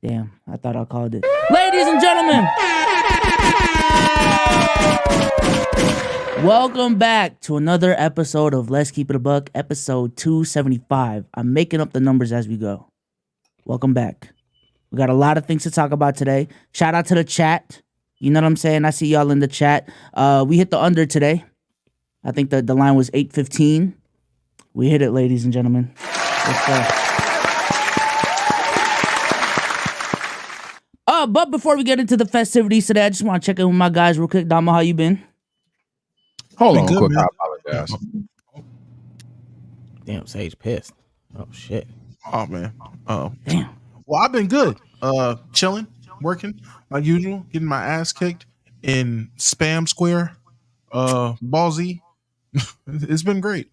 Damn, I thought I called it. Ladies and gentlemen, welcome back to another episode of Let's Keep It a Buck, episode 275. I'm making up the numbers as we go. Welcome back. We got a lot of things to talk about today. Shout out to the chat. You know what I'm saying? I see y'all in the chat. We hit the under today. I think the line was 8:15. We hit it, ladies and gentlemen. Let's go. But before we get into the festivities today, I just want to check in with my guys real quick. Damo, how you been? Hold on, quick. I apologize. Damn, Sage pissed. Oh shit. Oh man. Damn. Well, I've been good. Chilling, working like usual, getting my ass kicked in Spam Square. Ballsy. It's been great.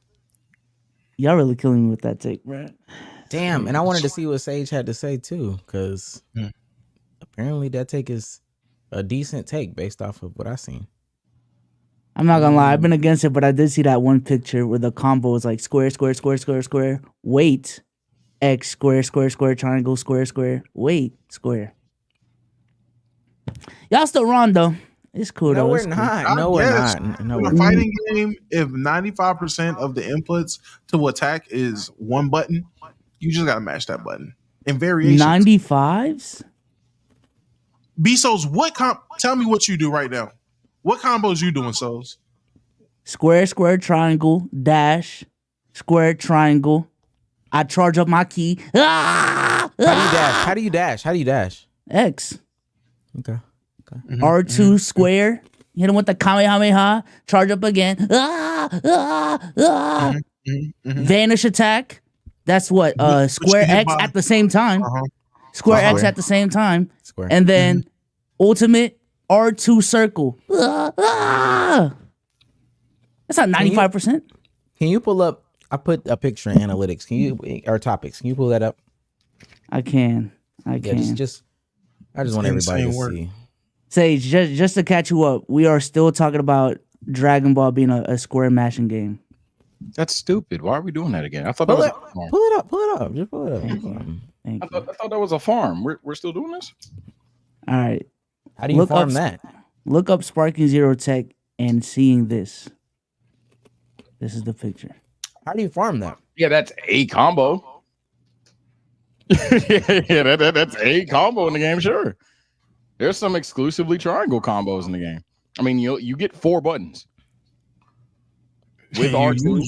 Y'all really killing me with that take, right? Damn, and I wanted to see what Sage had to say too, because apparently that take is a decent take based off of what I seen. I'm not gonna lie, I've been against it, but I did see that one picture where the combo was like square, square, square, square, square, wait, X, square, square, square, triangle, square, square, wait, square. Y'all still wrong though. It's cool though. No, we're It's cool. not. No, we're not. No, In we're a not. fighting game, if 95% of the inputs to attack is one button, you just gotta match that button. In variations. 95s? Bsolz, tell me what you do right now. What combos you doing, Souls? Square, square, triangle, dash, square, triangle. I charge up my key. Ah! How do you dash? How do you dash? X. Okay. R2 square. Hit him with the Kamehameha. Charge up again. Vanish attack. That's what? Square hit X by- at the same time. Square X at the same time. Square. And then ultimate R2 circle. That's not 95%. Can you pull up? I put a picture in analytics. Can you or topics? Can you pull that up? I can. Yeah, I just I just want everybody to insane work. see. Sage, just to catch you up, we are still talking about Dragon Ball being a square mashing game. That's stupid. Why are we doing that again? I thought Pull that it, was a farm. pull it up, pull it up, just pull it up. Thank you. I thought that was a farm. We're still doing this? All right. How do you Look farm up- that? Look up Sparking Zero Tech and seeing this. This is the picture. How do you farm that? Yeah, that's a combo. That's a combo in the game, sure. There's some exclusively triangle combos in the game. I mean, you get 4 buttons with R2.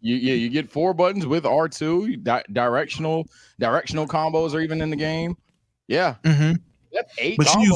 You get 4 buttons with R2. Directional combos are even in the game. Yeah, that's a But combo. you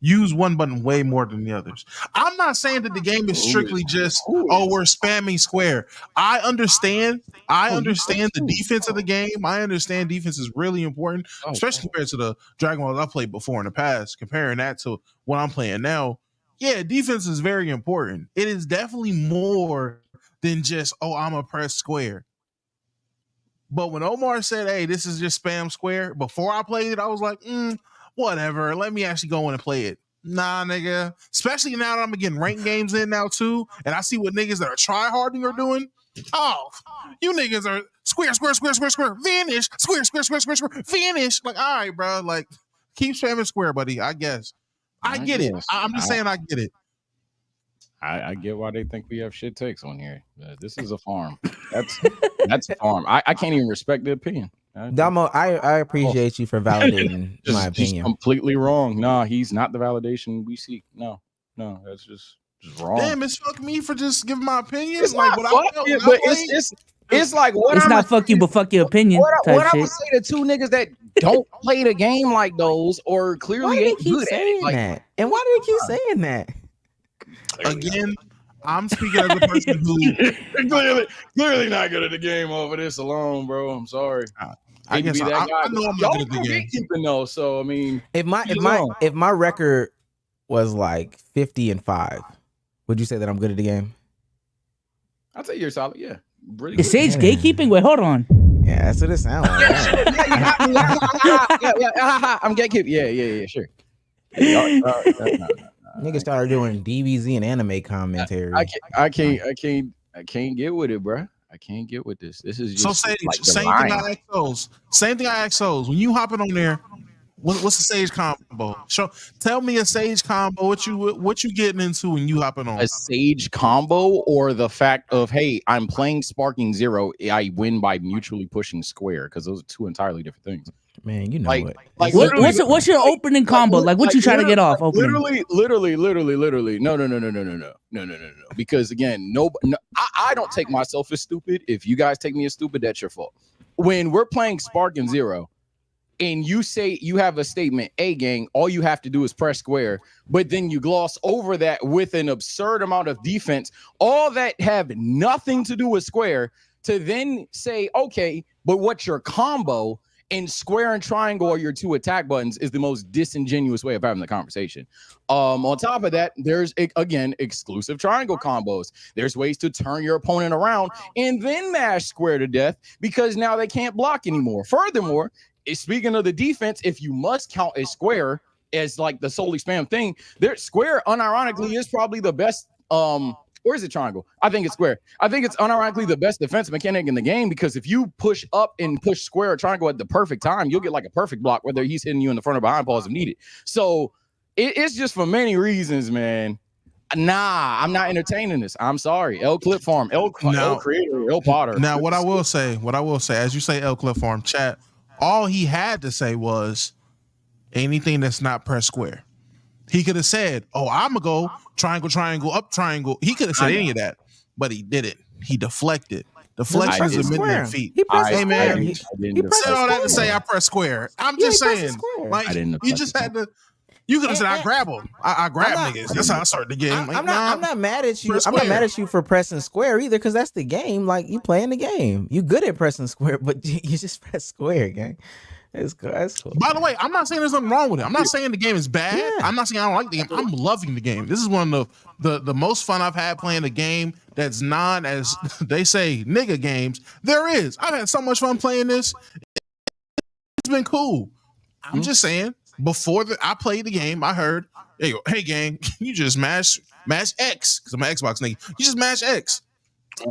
use one button way more than the others. I'm not saying that the game is strictly just we're spamming square. I understand the defense of the game. I understand defense is really important, especially compared to the Dragon Balls I played before in the past. Comparing that to what I'm playing now, yeah, defense is very important. It is definitely more than just I'm a press square. But when Omar said, "Hey, this is just spam square," before I played it, I was like, whatever. Let me actually go in and play it. Nah, nigga. Especially now that I'm getting ranked games in now too, and I see what niggas that are try-harding are doing. Oh, you niggas are square, square, square, square, square, vanish, square, square, square, square, square, vanish. Like, all right, bro. Like, keep spamming square, buddy. I guess. I get it. I'm just saying I get it. I get why they think we have shit takes on here. This is a farm. That's a farm. I can't even respect the opinion. Damo, I appreciate you for validating my Just opinion. completely wrong. Nah, he's not the validation we seek. No, that's just wrong. Damn, it's fuck me for just giving my opinion. It's like not what fuck I felt you, when I but played. it's like what It's I'm not fuck you, but fuck your opinion what type I shit. would say to 2 niggas that don't play the game like those or clearly Why do they ain't keep good at it. saying Like, that? And why do they keep saying that? Again, I'm speaking as a person who clearly not good at the game over this alone, bro. I'm sorry. I guess I know I'm not Y'all good at the game. gatekeeping though, so I mean, If my record was like 50-5, would you say that I'm good at the game? I'd say you're solid. Yeah, really Is Sage gatekeeping? Wait, hold on. Yeah, that's what it sounds like. I'm gatekeeping. Yeah, sure. Niggas started doing DBZ and anime commentary. I can't get with it, bro. I can't get with this. This is just So say like the same line. thing I asked Souls. Same thing I asked Souls. When you hopping on there, What's a Sage combo? Tell me a Sage combo. What you getting into when you hopping on? A Sage combo, or the fact of, hey, I'm playing Sparking Zero, I win by mutually pushing square, because those are two entirely different things. Man, you know Like- it. like What, literally- what's your opening combo? Like what you trying to get off? Opening? Literally. No. Because again, I don't take myself as stupid. If you guys take me as stupid, that's your fault. When we're playing Sparking Zero, and you say you have a statement, A gang, all you have to do is press square, but then you gloss over that with an absurd amount of defense, all that have nothing to do with square, to then say, okay, but what's your combo? And square and triangle are your two attack buttons is the most disingenuous way of having the conversation. On top of that, there's, again, exclusive triangle combos. There's ways to turn your opponent around and then mash square to death because now they can't block anymore. Furthermore, speaking of the defense, if you must count a square as like the solely spam thing, there square unironically is probably the best. Or is it triangle? I think it's square. I think it's unironically the best defense mechanic in the game because if you push up and push square or triangle at the perfect time, you'll get like a perfect block, whether he's hitting you in the front or behind paws if needed. So it's just for many reasons, man. Nah, I'm not entertaining this. I'm sorry. L Clip Farm, L Creator, L Potter. Now, what I will say, as you say, L Clip Farm chat, all he had to say was anything that's not press square. He could have said, "Oh, I'm gonna go triangle, up triangle." He could have said any of that, but he didn't. He deflected. Deflection is a midnight feat. Hey man, he said all that to say I press square. I'm just saying, like you just had to. You could have said I grab him. I grab niggas. That's how I started the game. I'm not mad at you. I'm not mad at you for pressing square either, because that's the game. Like you playing the game. You good at pressing square, but you just press square, gang. That's cool. By the way, I'm not saying there's nothing wrong with it. I'm not saying the game is bad. Yeah. I'm not saying I don't like the game. I'm loving the game. This is one of the most fun I've had playing a game that's not, as they say, nigga games. There is. I've had so much fun playing this. It's been cool. I'm just saying, before I played the game, I heard, hey gang, you just mash X, because I'm an Xbox nigga. You just mash X.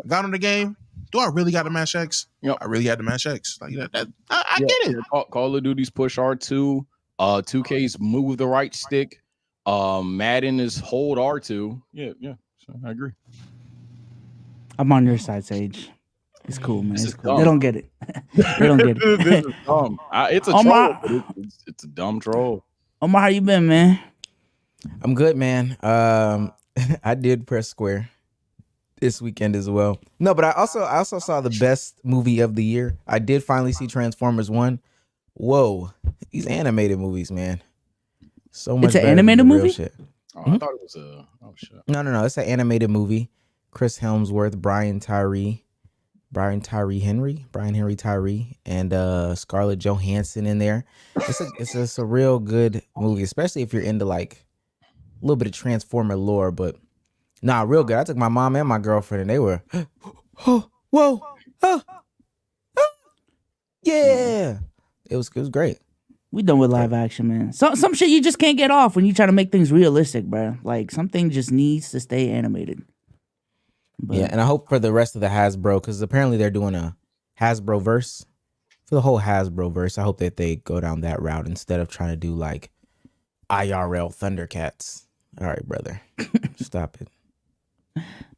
Got on the game. Do I really got to mash X? Yep. I really had to mash X. Like I get it. Call of Duty's push R2. 2K's move the right stick. Madden is hold R2. Yeah. So I agree. I'm on your side, Sage. It's cool, man. It's cool. Dumb. They don't get it. They don't get it. This is dumb. It's a Omar, troll. It's a dumb troll. Omar, how you been, man? I'm good, man. I did press square this weekend as well. No, but I also saw the best movie of the year. I did finally see Transformers 1. Whoa, these animated movies, man. So much. It's an better animated than the real movie? shit. Oh, I thought it was a. Oh shit. No. It's an animated movie. Chris Helmsworth, Brian Henry Tyree, and Scarlett Johansson in there. It's a real good movie, especially if you're into like a little bit of Transformer lore, but nah, real good. I took my mom and my girlfriend and they were yeah. It was great. We done with live action, man. Some shit you just can't get off when you try to make things realistic, bro. Like something just needs to stay animated. But Yeah, and I hope for the rest of the Hasbro, because apparently they're doing a Hasbro verse. For the whole Hasbro verse, I hope that they go down that route instead of trying to do like IRL Thundercats. All right, brother. Stop it.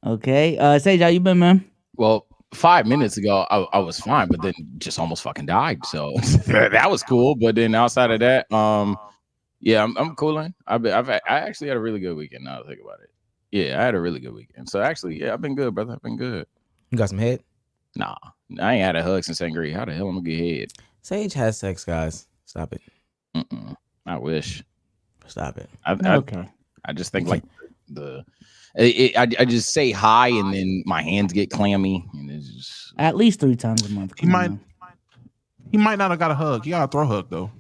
Okay. Sage, how you been, man? Well, 5 minutes ago, I was fine, but then just almost fucking died. So that was cool. But then outside of that, yeah, I'm cooling. I actually had a really good weekend. Now that I think about it. Yeah, I had a really good weekend. So actually, yeah, I've been good, brother. I've been good. You got some head? Nah, I ain't had a hug since Sangria. How the hell am I gonna get head? Sage has sex, guys. Stop it. I wish. Stop it. Okay. I just think like I just say hi and then my hands get clammy and it's just At least 3 times a month. He might not have got a hug. He got a throw hug though.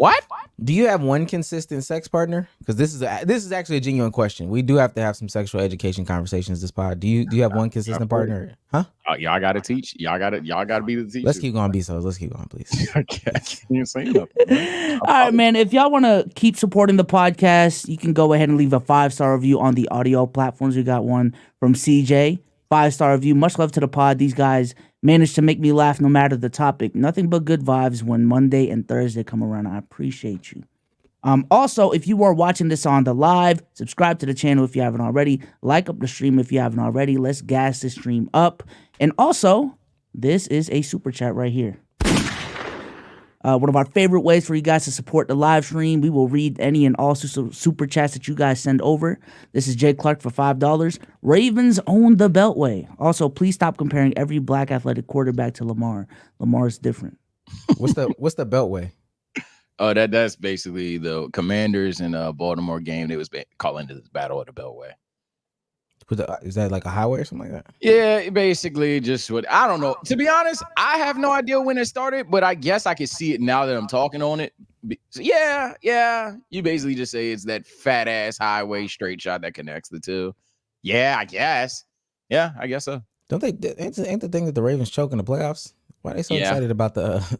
what? Do you have one consistent sex partner? Because this is actually a genuine question. We do have to have some sexual education conversations this pod. Do you have one consistent partner? Huh? Y'all gotta teach. Y'all gotta be the teacher. Let's keep going, Bsolz. Let's keep going, please. I can't say nothing. All right, man. If y'all want to keep supporting the podcast, you can go ahead and leave a 5-star review on the audio platforms. We got one from CJ. 5-star review. Much love to the pod. These guys Managed to make me laugh no matter the topic. Nothing but good vibes when Monday and Thursday come around. I appreciate you. Also, if you are watching this on the live, subscribe to the channel if you haven't already. Like up the stream if you haven't already. Let's gas this stream up. And also, this is a super chat right here. One of our favorite ways for you guys to support the live stream. We will read any and all super chats that you guys send over. This is Jay Clark for $5. Ravens own the Beltway. Also, please stop comparing every black athletic quarterback to Lamar. Lamar is different. What's the Beltway? Oh, that's basically the Commanders and Baltimore game. They was calling this Battle of the Beltway. Is that like a highway or something like that? Yeah, basically just what I don't know. To be honest, I have no idea when it started, but I guess I can see it now that I'm talking on it. Yeah. You basically just say it's that fat ass highway straight shot that connects the two. Yeah, I guess. Yeah, I guess so. Don't they? Ain't the thing that the Ravens choke in the playoffs? Why are they so excited about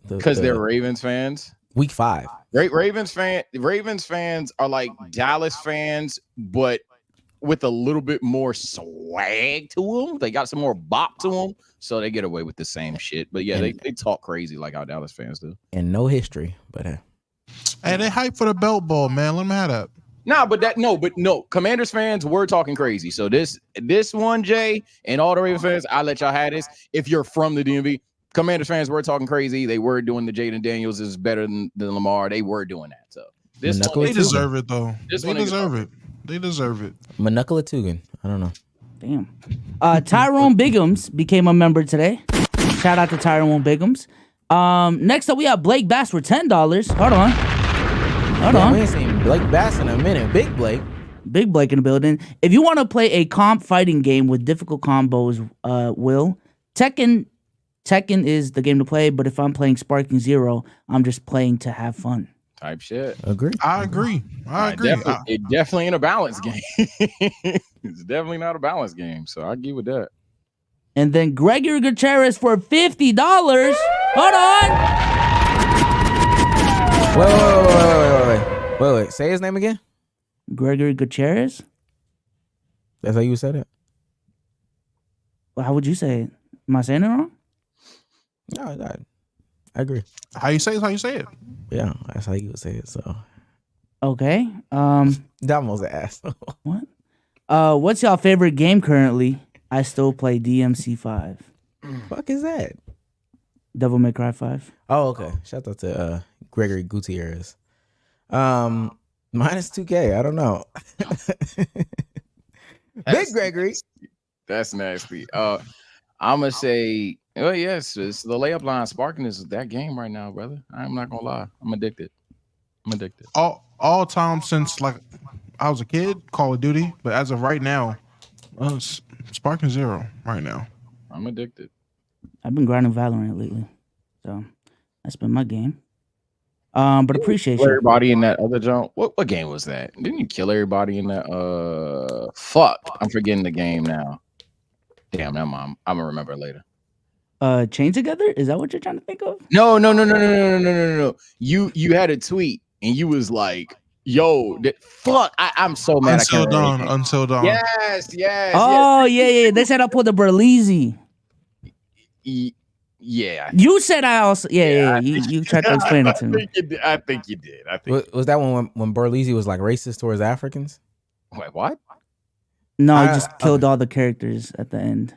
because they're Ravens fans. Week 5. Great Ravens fans are like Dallas fans, but with a little bit more swag to them. They got some more bop to them, so they get away with the same shit. But yeah, they talk crazy like how Dallas fans do. And no history, but hey, they hype for the belt ball, man. Let them have that. Nah, but no. Commanders fans were talking crazy. So this one, Jay, and all the Ravens fans, I'll let y'all have this. If you're from the DMV, Commanders fans were talking crazy. They were doing the Jaden Daniels is better than Lamar. They were doing that. So they deserve it though. They deserve it. They deserve it. Manukala I don't know. Damn. Tyrone Biggums became a member today. Shout out to Tyrone Biggums. Next up, we have Blake Bass for $10. Hold on. We ain't seen Blake Bass in a minute. Big Blake in the building. If you want to play a comp fighting game with difficult combos, Tekken is the game to play. But if I'm playing Sparking Zero, I'm just playing to have fun. Type shit. I agree. It definitely ain't a balance game. It's definitely not a balance game. So I agree with that. And then Gregory Gutierrez for $50. Hold on. Wait. Say his name again. Gregory Gutierrez. That's how you said it. Well, how would you say it? Am I saying it wrong? No, I agree. How you say it. Yeah, that's how you would say it. So okay. Damo's an asshole. What? What's y'all favorite game currently? I still play DMC5. Fuck is that? Devil May Cry 5. Oh, okay. Shout out to Gregory Gutierrez. Minus 2K. I don't know. Big Gregory. That's nasty. I'm gonna say. Oh yes, it's the layup line. Sparking is that game right now, brother. I'm not gonna lie. I'm addicted. All time since like I was a kid, Call of Duty, but as of right now, Sparking Zero right now. I'm addicted. I've been grinding Valorant lately, so that's been my game. But appreciate you. Everybody in that other jump. What game was that? Didn't you kill everybody in that? Fuck, I'm forgetting the game now. Damn, I'm gonna remember it later. Chain Together? Is that what you're trying to think of? No. You had a tweet and you was like, "Yo, fuck!" I'm so mad. Until dawn. Yes. Oh yeah. They said I pulled the Berlizzi. Yeah. You said I also. Yeah. You tried to explain it to me. I think you did. Was that when Berlizzi was like racist towards Africans? Wait, what? No, he just killed all the characters at the end.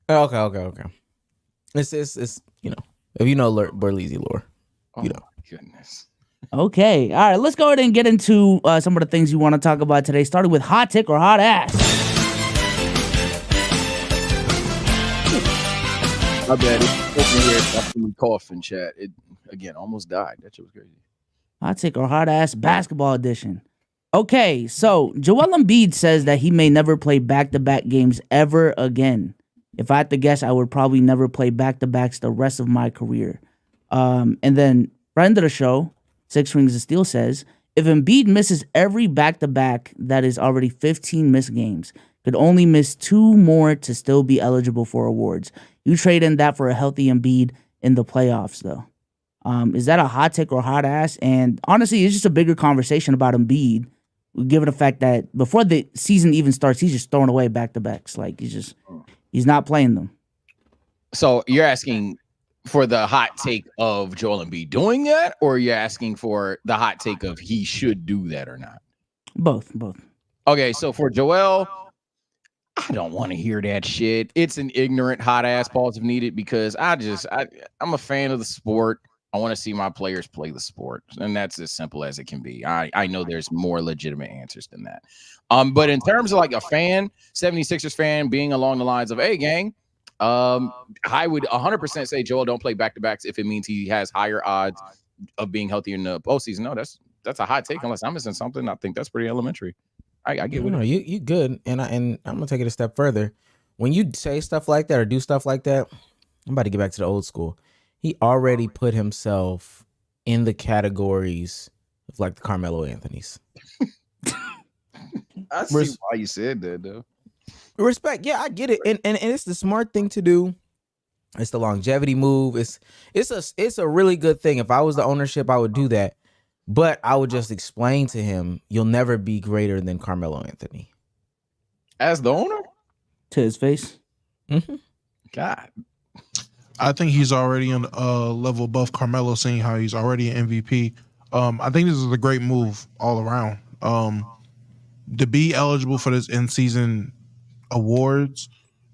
Okay. It's you know, if you know Berlizzi lore, you know. My goodness. Okay, all right. Let's go ahead and get into some of the things you want to talk about today. Starting with hot take or hot ass. My bad. It's over here after cough and chat. It again almost died. That shit was crazy. Hot take or hot ass basketball edition. Okay, so Joel Embiid says that he may never play back-to-back games ever again. If I had to guess, I would probably never play back-to-backs the rest of my career. And then, friend of the show, Six Rings of Steel says, if Embiid misses every back-to-back, that is already 15 missed games. Could only miss 2 more to still be eligible for awards. You trade in that for a healthy Embiid in the playoffs, though. Is that a hot take or hot ass? And honestly, it's just a bigger conversation about Embiid, given the fact that before the season even starts, he's just throwing away back-to-backs. Like, he's not playing them. So you're asking for the hot take of Joel Embiid doing that, or you're asking for the hot take of he should do that or not? Both. Okay, so for Joel, I don't want to hear that shit. It's an ignorant hot ass pause if needed, because I'm a fan of the sport. I want to see my players play the sport, and that's as simple as it can be. I know there's more legitimate answers than that. But in terms of like a fan, 76ers fan, being along the lines of, hey, gang, I would 100% say Joel don't play back-to-backs if it means he has higher odds of being healthy in the postseason. No, that's a hot take unless I'm missing something. I think that's pretty elementary. I get No, you good, and I'm gonna take it a step further. When you say stuff like that or do stuff like that, I'm about to get back to the old school. He already put himself in the categories of like the Carmelo Anthonys. I see why you said that though. Respect, yeah, I get it, and it's the smart thing to do. It's the longevity move. It's a really good thing. If I was the ownership, I would do that. But I would just explain to him, you'll never be greater than Carmelo Anthony. As the owner? To his face. Mm-hmm. God. I think he's already on a level above Carmelo, seeing how he's already an MVP. I think this is a great move all around. To be eligible for this in-season awards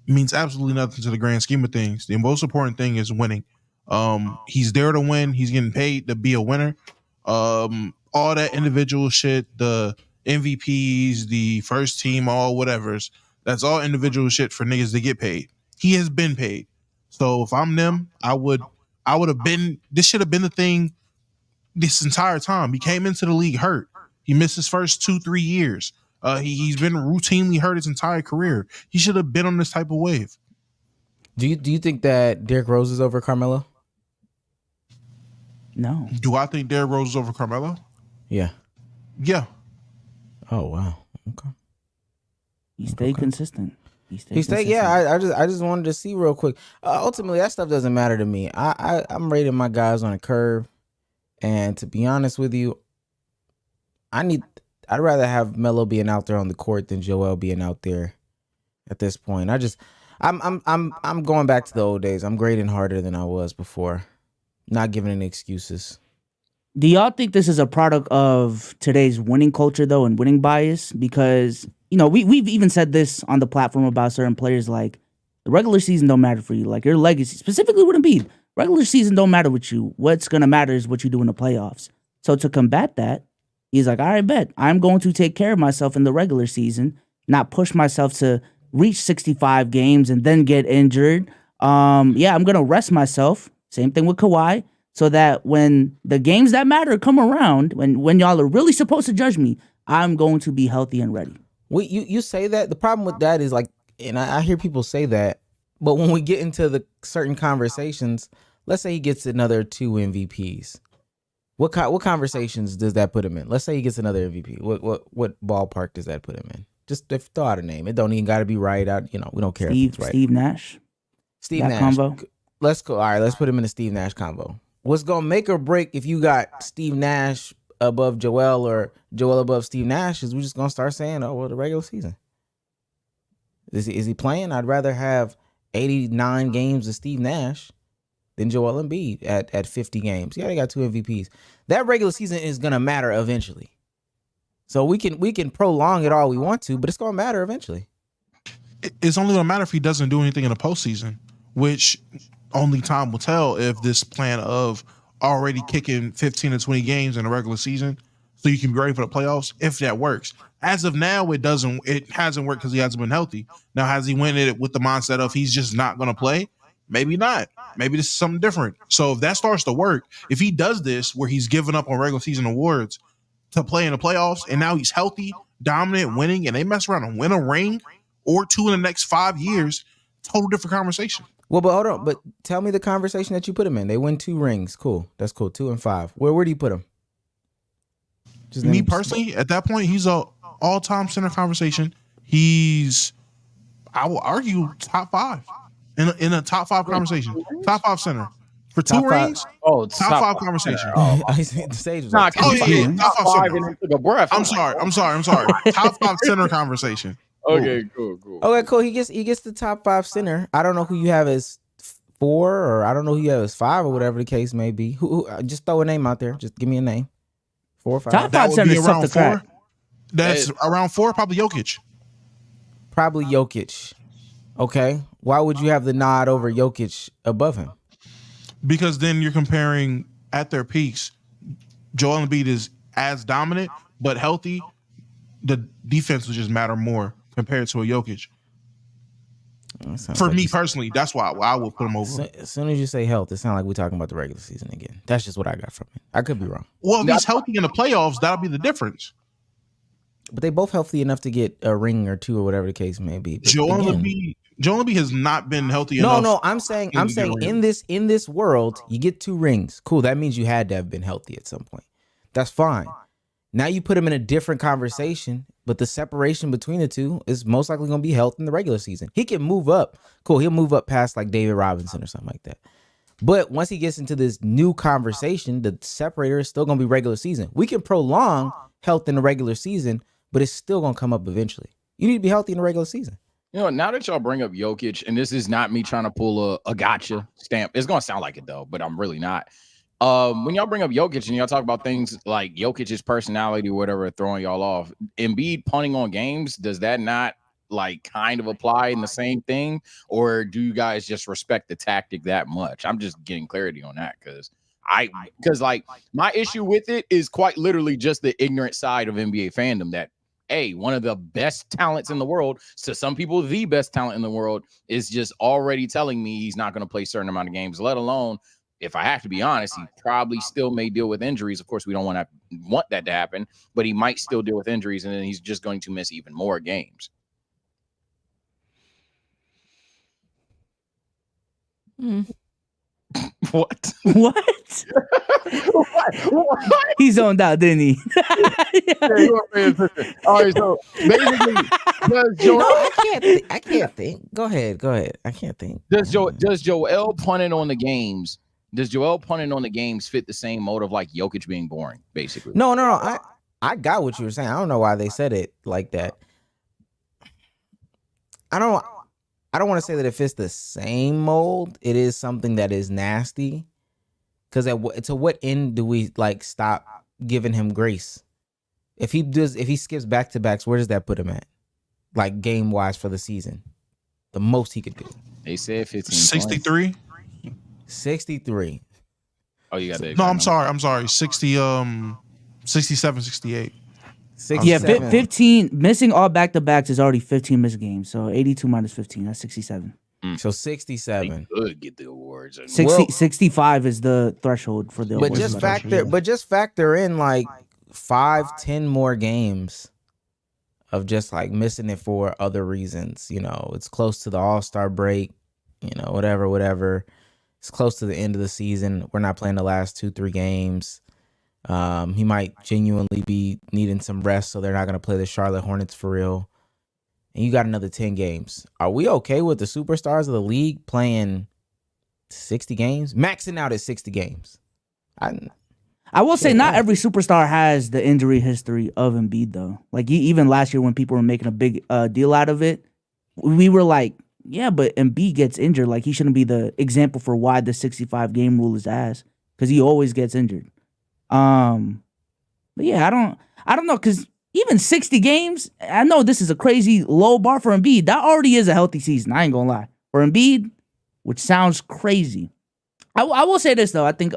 means absolutely nothing to the grand scheme of things. The most important thing is winning. He's there to win. He's getting paid to be a winner. All that individual shit, the MVPs, the first team, all whatevers, that's all individual shit for niggas to get paid. He has been paid. So if I'm them, I would have been, this should have been the thing this entire time. He came into the league hurt. He missed his first 2-3 years. He's been routinely hurt his entire career. He should have been on this type of wave. Do you think that Derrick Rose is over Carmelo? No. Do I think Derrick Rose is over Carmelo? Yeah. Yeah. Oh wow. Okay. He stayed consistent. He stayed consistent. Yeah. I just wanted to see real quick. Ultimately, that stuff doesn't matter to me. I'm rating my guys on a curve, and to be honest with you, I'd rather have Melo being out there on the court than Joel being out there at this point. I'm going back to the old days. I'm grading harder than I was before. Not giving any excuses. Do y'all think this is a product of today's winning culture, though, and winning bias? Because, we've even said this on the platform about certain players, like, the regular season don't matter for you. Like, your legacy, specifically with Embiid, regular season don't matter with you. What's going to matter is what you do in the playoffs. So to combat that, he's like, all right, bet. I'm going to take care of myself in the regular season, not push myself to reach 65 games and then get injured. I'm going to rest myself. Same thing with Kawhi, so that when the games that matter come around, when y'all are really supposed to judge me, I'm going to be healthy and ready. Well, you say that. The problem with that is, like, and I hear people say that, but when we get into the certain conversations, let's say he gets another 2 MVPs. What conversations does that put him in? Let's say he gets another MVP. What ballpark does that put him in? Just throw out a name. It don't even got to be right out. We don't care if it's right. Steve Nash. Steve Nash. Combo. Let's go. All right, let's put him in the Steve Nash combo. What's gonna make or break if you got Steve Nash above Joel or Joel above Steve Nash is we're just gonna start saying, oh, well, the regular season. Is he playing? I'd rather have 89 games of Steve Nash than Joel Embiid at 50 games. Yeah, they got 2 MVPs. That regular season is gonna matter eventually. So we can prolong it all we want to, but it's gonna matter eventually. It's only gonna matter if he doesn't do anything in the postseason, which only time will tell if this plan of already kicking 15 to 20 games in the regular season so you can be ready for the playoffs, if that works. As of now, it hasn't worked because he hasn't been healthy. Now, has he went it with the mindset of he's just not going to play? Maybe not. Maybe this is something different. So if that starts to work, if he does this where he's giving up on regular season awards to play in the playoffs and now he's healthy, dominant, winning, and they mess around and win a ring or 2 in the next 5 years, total different conversation. Well, but hold on. But tell me the conversation that you put him in. They win 2 rings. Cool. That's cool. 2 and 5. Where do you put him? Just me personally, at that point, he's a all-time center conversation. He's, I will argue, top 5 in a top 5 conversation. Top 5 center for 2 rings. Oh, top 5 conversation. The stage was like, top 5 center. I'm sorry. Top 5 center conversation. Okay, cool. Okay, cool. He gets the top 5 center. I don't know who you have as 4, or I don't know who you have as 5, or whatever the case may be. Who just throw a name out there. Just give me a name. 4 or 5. Top That 5 would center be is tough around to crack. 4. That's around 4, probably Jokic. Probably Jokic. Okay. Why would you have the nod over Jokic above him? Because then you're comparing at their peaks. Joel Embiid is as dominant, but healthy. The defense will just matter more compared to a Jokic. For me personally, that's why I will put him over. As soon as you say health, it sounds like we're talking about the regular season again. That's just what I got from it. I could be wrong. Well, if he's healthy in the playoffs, that'll be the difference. But they both healthy enough to get a ring or 2 or whatever the case may be. Joel Embiid has not been healthy enough. No, I'm saying in this world, you get 2 rings. Cool. That means you had to have been healthy at some point. That's fine. Now you put him in a different conversation, but the separation between the two is most likely going to be health in the regular season. He can move up. Cool. He'll move up past like David Robinson or something like that. But once he gets into this new conversation, the separator is still going to be regular season. We can prolong health in the regular season, but it's still going to come up eventually. You need to be healthy in the regular season. You know, now that y'all bring up Jokic, and this is not me trying to pull a gotcha stamp. It's going to sound like it, though, but I'm really not. When y'all bring up Jokic and y'all talk about things like Jokic's personality or whatever throwing y'all off, Embiid punting on games, does that not like kind of apply in the same thing? Or do you guys just respect the tactic that much? I'm just getting clarity on that because like my issue with it is quite literally just the ignorant side of NBA fandom that one of the best talents in the world, to some people the best talent in the world, is just already telling me he's not going to play a certain amount of games, let alone, if I have to be honest, he probably still may deal with injuries. Of course, we don't want that to happen, but he might still deal with injuries, and then he's just going to miss even more games. What? What? What? He zoned out, didn't he? All right, so basically, I can't think. Go ahead. I can't think. Does Joel punting on the games? Does Joel punting on the games fit the same mode of like Jokic being boring, basically? No. I got what you were saying. I don't know why they said it like that. I don't want to say that it fits the same mold. It is something that is nasty. Because to what end do we like stop giving him grace? If he skips back-to-backs, where does that put him at? Like game-wise for the season, the most he could do. They said 15. 63. 63. Oh, you got that? No, I'm sorry. 67, 68. 67. Yeah, 15 missing all back-to-backs is already 15 missed games. So 82 minus 15, that's 67. So 67. They could get the awards. 65 is the threshold for the But awards. just factor in like 5-10 more games of just like missing it for other reasons. You know, it's close to the All-Star break, you know, whatever. It's close to the end of the season. We're not playing the last 2-3 games. He might genuinely be needing some rest, so they're not going to play the Charlotte Hornets for real. And you got another 10 games. Are we okay with the superstars of the league playing 60 games? Maxing out at 60 games. I will say not every superstar has the injury history of Embiid, though. Like, even last year when people were making a big deal out of it, we were like, yeah, but Embiid gets injured. Like, he shouldn't be the example for why the 65-game rule is ass, because he always gets injured. But yeah, I don't know, because even 60 games, I know this is a crazy low bar for Embiid. That already is a healthy season. I ain't gonna lie. For Embiid, which sounds crazy. I will say this, though. I think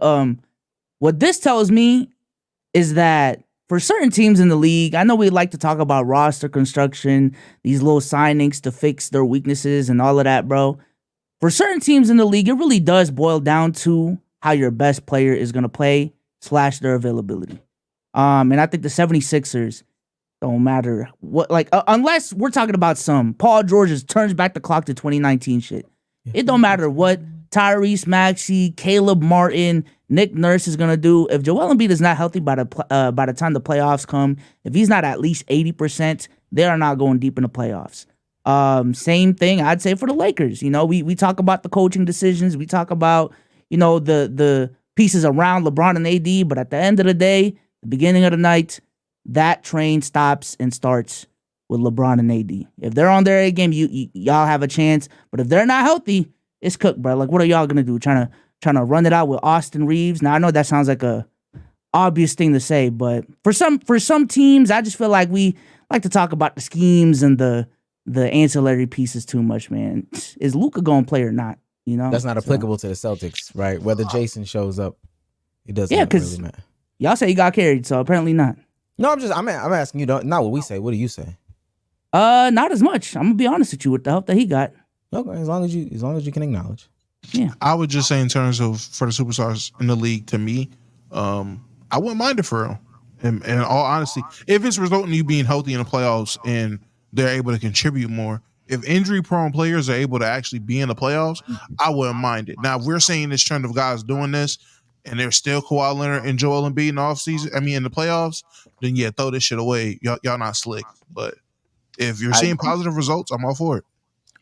what this tells me is that for certain teams in the league, I know we like to talk about roster construction, these little signings to fix their weaknesses and all of that, bro. For certain teams in the league, it really does boil down to how your best player is going to play / their availability. And I think the 76ers don't matter what, like, unless we're talking about some Paul George's turns back the clock to 2019 shit. It don't matter what Tyrese Maxey, Caleb Martin, Nick Nurse is gonna do. If Joel Embiid is not healthy by the time the playoffs come, if he's not at least 80%, they are not going deep in the playoffs. Same thing I'd say for the Lakers. You know, we talk about the coaching decisions, we talk about, you know, the pieces around LeBron and AD, but at the end of the day, the beginning of the night, that train stops and starts with LeBron and AD. If they're on their A game, y'all have a chance. But if they're not healthy, it's cooked, bro. Like, what are y'all gonna do? Trying to run it out with Austin Reeves? Now I know that sounds like a obvious thing to say, but for some teams, I just feel like we like to talk about the schemes and the ancillary pieces too much, man. Is Luka gonna play or not? You know, That's not applicable to the Celtics, right? Whether Jason shows up, it doesn't really matter. Y'all say he got carried, so apparently not. No, I'm asking you. Not what we say. What do you say? Not as much. I'm gonna be honest with you with the help that he got. Okay, as long as you can acknowledge. Yeah, I would just say in terms of for the superstars in the league, to me, I wouldn't mind it for him. And in all honesty, if it's resulting in you being healthy in the playoffs and they're able to contribute more, if injury-prone players are able to actually be in the playoffs, I wouldn't mind it. Now, if we're seeing this trend of guys doing this, and they're still Kawhi Leonard and Joel Embiid in the offseason, in the playoffs, then yeah, throw this shit away. Y'all not slick. But if you're seeing positive results, I'm all for it.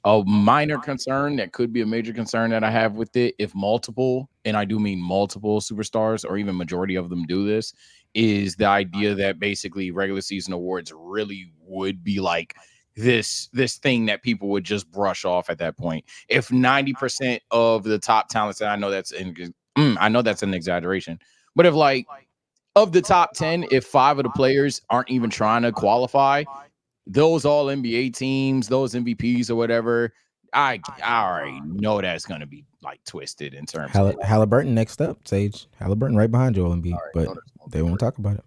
A minor concern that could be a major concern that I have with it, if multiple, and I do mean multiple superstars or even majority of them do this, is the idea that basically regular season awards really would be like this thing that people would just brush off at that point. If 90% of the top talents, and I know that's an exaggeration, but if like of the top 10, if 5 of the players aren't even trying to qualify, those all NBA teams, those MVPs or whatever, I already know that's going to be like twisted in terms of Halliburton next up, Sage. Halliburton right behind Joel Embiid, but they won't talk about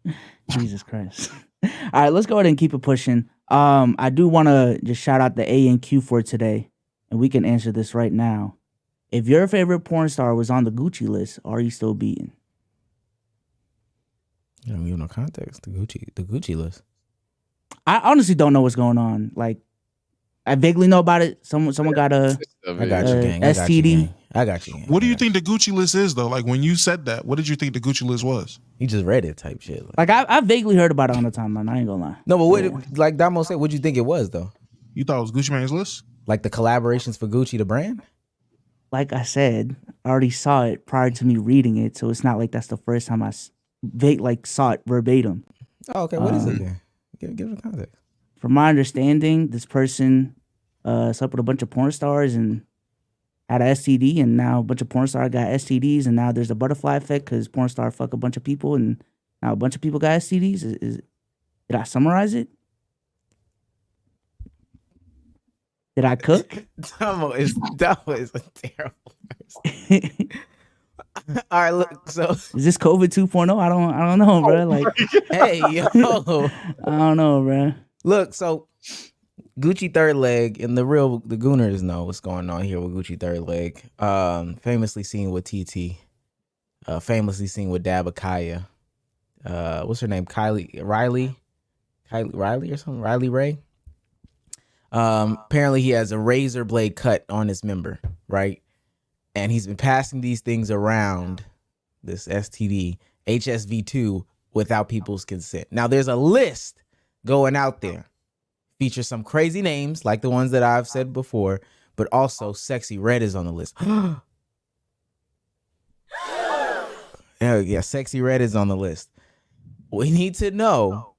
it. Jesus Christ. All right, let's go ahead and keep it pushing. I do want to just shout out the A and Q for today, and we can answer this right now. If your favorite porn star was on the Gucci list, are you still beating? I don't give no context. The Gucci list. I honestly don't know what's going on. Like, I vaguely know about it. Someone got a I got you, gang. STD. I got you, gang. What do you think the Gucci list is, though? Like, when you said that, what did you think the Gucci list was? You just read it type shit. Like I vaguely heard about it on the timeline. I ain't gonna lie. No, but what, like Damo said, what do you think it was, though? You thought it was Gucci Mane's list? Like the collaborations for Gucci, the brand? Like I said, I already saw it prior to me reading it, so it's not like that's the first time I saw it verbatim. Oh, okay. What is it then? Give it context. From my understanding, this person slept with a bunch of porn stars and had a STD, and now a bunch of porn stars got STDs, and now there's a butterfly effect because porn star fuck a bunch of people, and now a bunch of people got STDs. Did I summarize it? Did I cook? Damo is a terrible person. All right, look. So is this COVID 2.0? I don't know, bro. Like, hey, yo, I don't know, bro. Look, so Gucci third leg, and the Gooners know what's going on here with Gucci third leg. Famously seen with TT, famously seen with Dabakaya. What's her name? Riley or something? Riley Ray. Apparently he has a razor blade cut on his member, right? And he's been passing these things around, this STD, HSV2, without people's consent. Now there's a list going out there. Features some crazy names like the ones that I've said before, but also Sexy Red is on the list. Yeah, Sexy Red is on the list. We need to know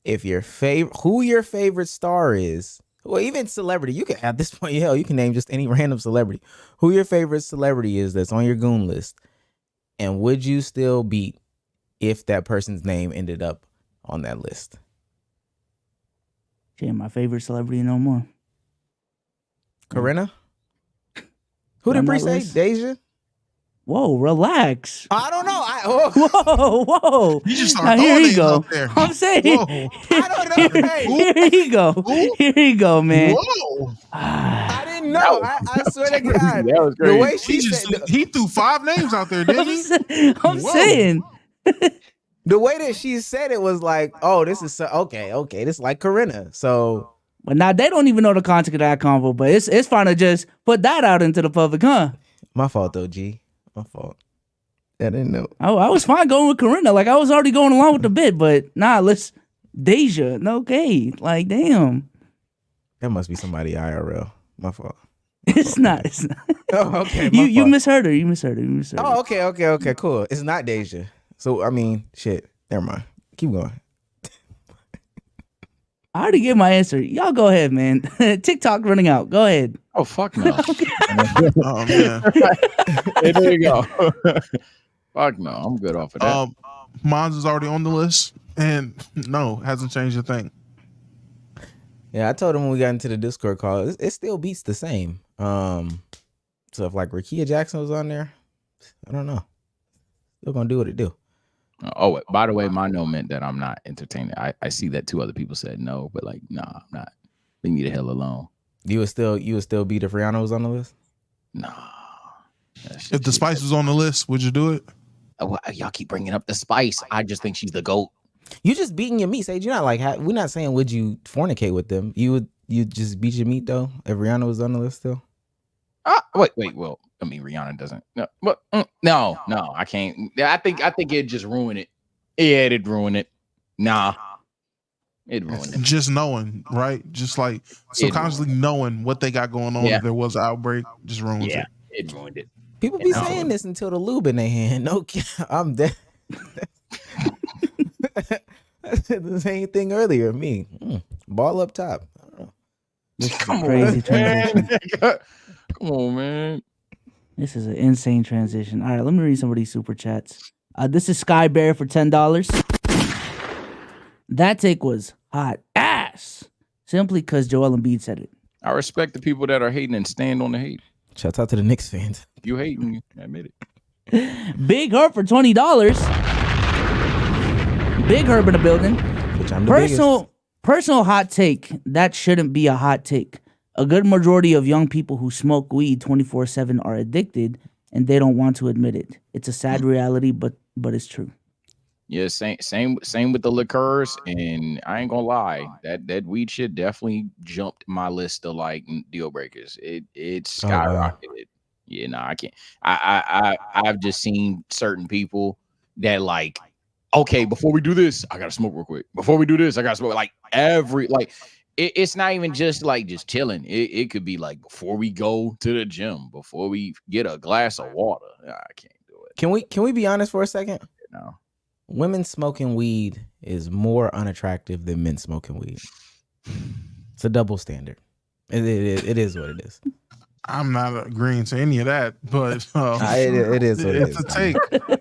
if who your favorite star is. Well, even celebrity. You can, at this point, hell, you can name just any random celebrity. Who your favorite celebrity is that's on your goon list. And would you still beat if that person's name ended up on that list? Yeah, my favorite celebrity no more. Corinna? Who did Bree say? Deja? Whoa, relax. I don't know. Whoa. You just started throwing names out there. I'm saying. Whoa. I don't know. Hey. Here he go. Who? Here he go, man. Whoa. I didn't know. I swear to God. That was crazy. The way she said, He threw 5 names out there, didn't he? I'm saying. The way that she said it was like, oh, this is okay. This is like Corinna. So, but now they don't even know the context of that convo. But it's fine to just put that out into the public, huh? My fault though, G. My fault. I didn't know. I was fine going with Corinna. Like I was already going along with the bit, but nah, let's Deja. No, okay. Like damn. That must be somebody IRL. My fault. It's not. Oh, okay. You misheard her. You misheard her. Oh, okay. Cool. It's not Deja. So I mean, shit. Never mind. Keep going. I already gave my answer. Y'all go ahead, man. TikTok running out. Go ahead. Oh fuck no. Oh man. Hey, there you go. Fuck no, I'm good off of that. Mons is already on the list, and no, hasn't changed a thing. Yeah, I told him when we got into the Discord call, it still beats the same. So if like Rakia Jackson was on there, I don't know. Still gonna do what it do. Oh, by the way, my no meant that I'm not entertaining. I see that two other people said no, but like, nah, I'm not. Leave me the hell alone. You would still beat if Rihanna was on the list? Nah. If the Spice was on the list, would you do it? Well, y'all keep bringing up the Spice. I just think she's the GOAT. You just beating your meat, Sage. You're not like we're not saying would you fornicate with them. You just beat your meat though. If Rihanna was on the list still. Wait. Well, I mean, Rihanna doesn't. No, but no, I can't. I think it'd just ruin it. Yeah, it'd ruin it. Nah, it'd ruin it. Just knowing, right? Just like subconsciously knowing what they got going on. Yeah. If there was an outbreak, just ruins it. It ruined it. People be saying this until the lube in their hand. No, I'm dead. I said the same thing earlier. Me, ball up top. I don't know. This is a crazy transition. Come on, man. This is an insane transition. All right, let me read some of these super chats. This is Sky Bear for $10. That take was hot ass. Simply because Joel Embiid said it. I respect the people that are hating and stand on the hate. Shout out to the Knicks fans. You hating, admit it. Big Herb for $20. Big Herb in the building. Which I'm the Personal hot take. That shouldn't be a hot take. A good majority of young people who smoke weed 24/7 are addicted, and they don't want to admit it. It's a sad reality, but it's true. Yeah, same with the liqueurs, and I ain't gonna lie, that weed shit definitely jumped my list of like deal breakers. It skyrocketed. Yeah, no, I can't. I've just seen certain people that like, okay, before we do this, I gotta smoke real quick. Before we do this, I gotta smoke. Like it's not even just like just chilling. It could be like before we go to the gym, before we get a glass of water. I can't do it. Can we be honest for a second? No. Women smoking weed is more unattractive than men smoking weed. It's a double standard. It is what it is. I'm not agreeing to any of that, but it is what it is. It's a take.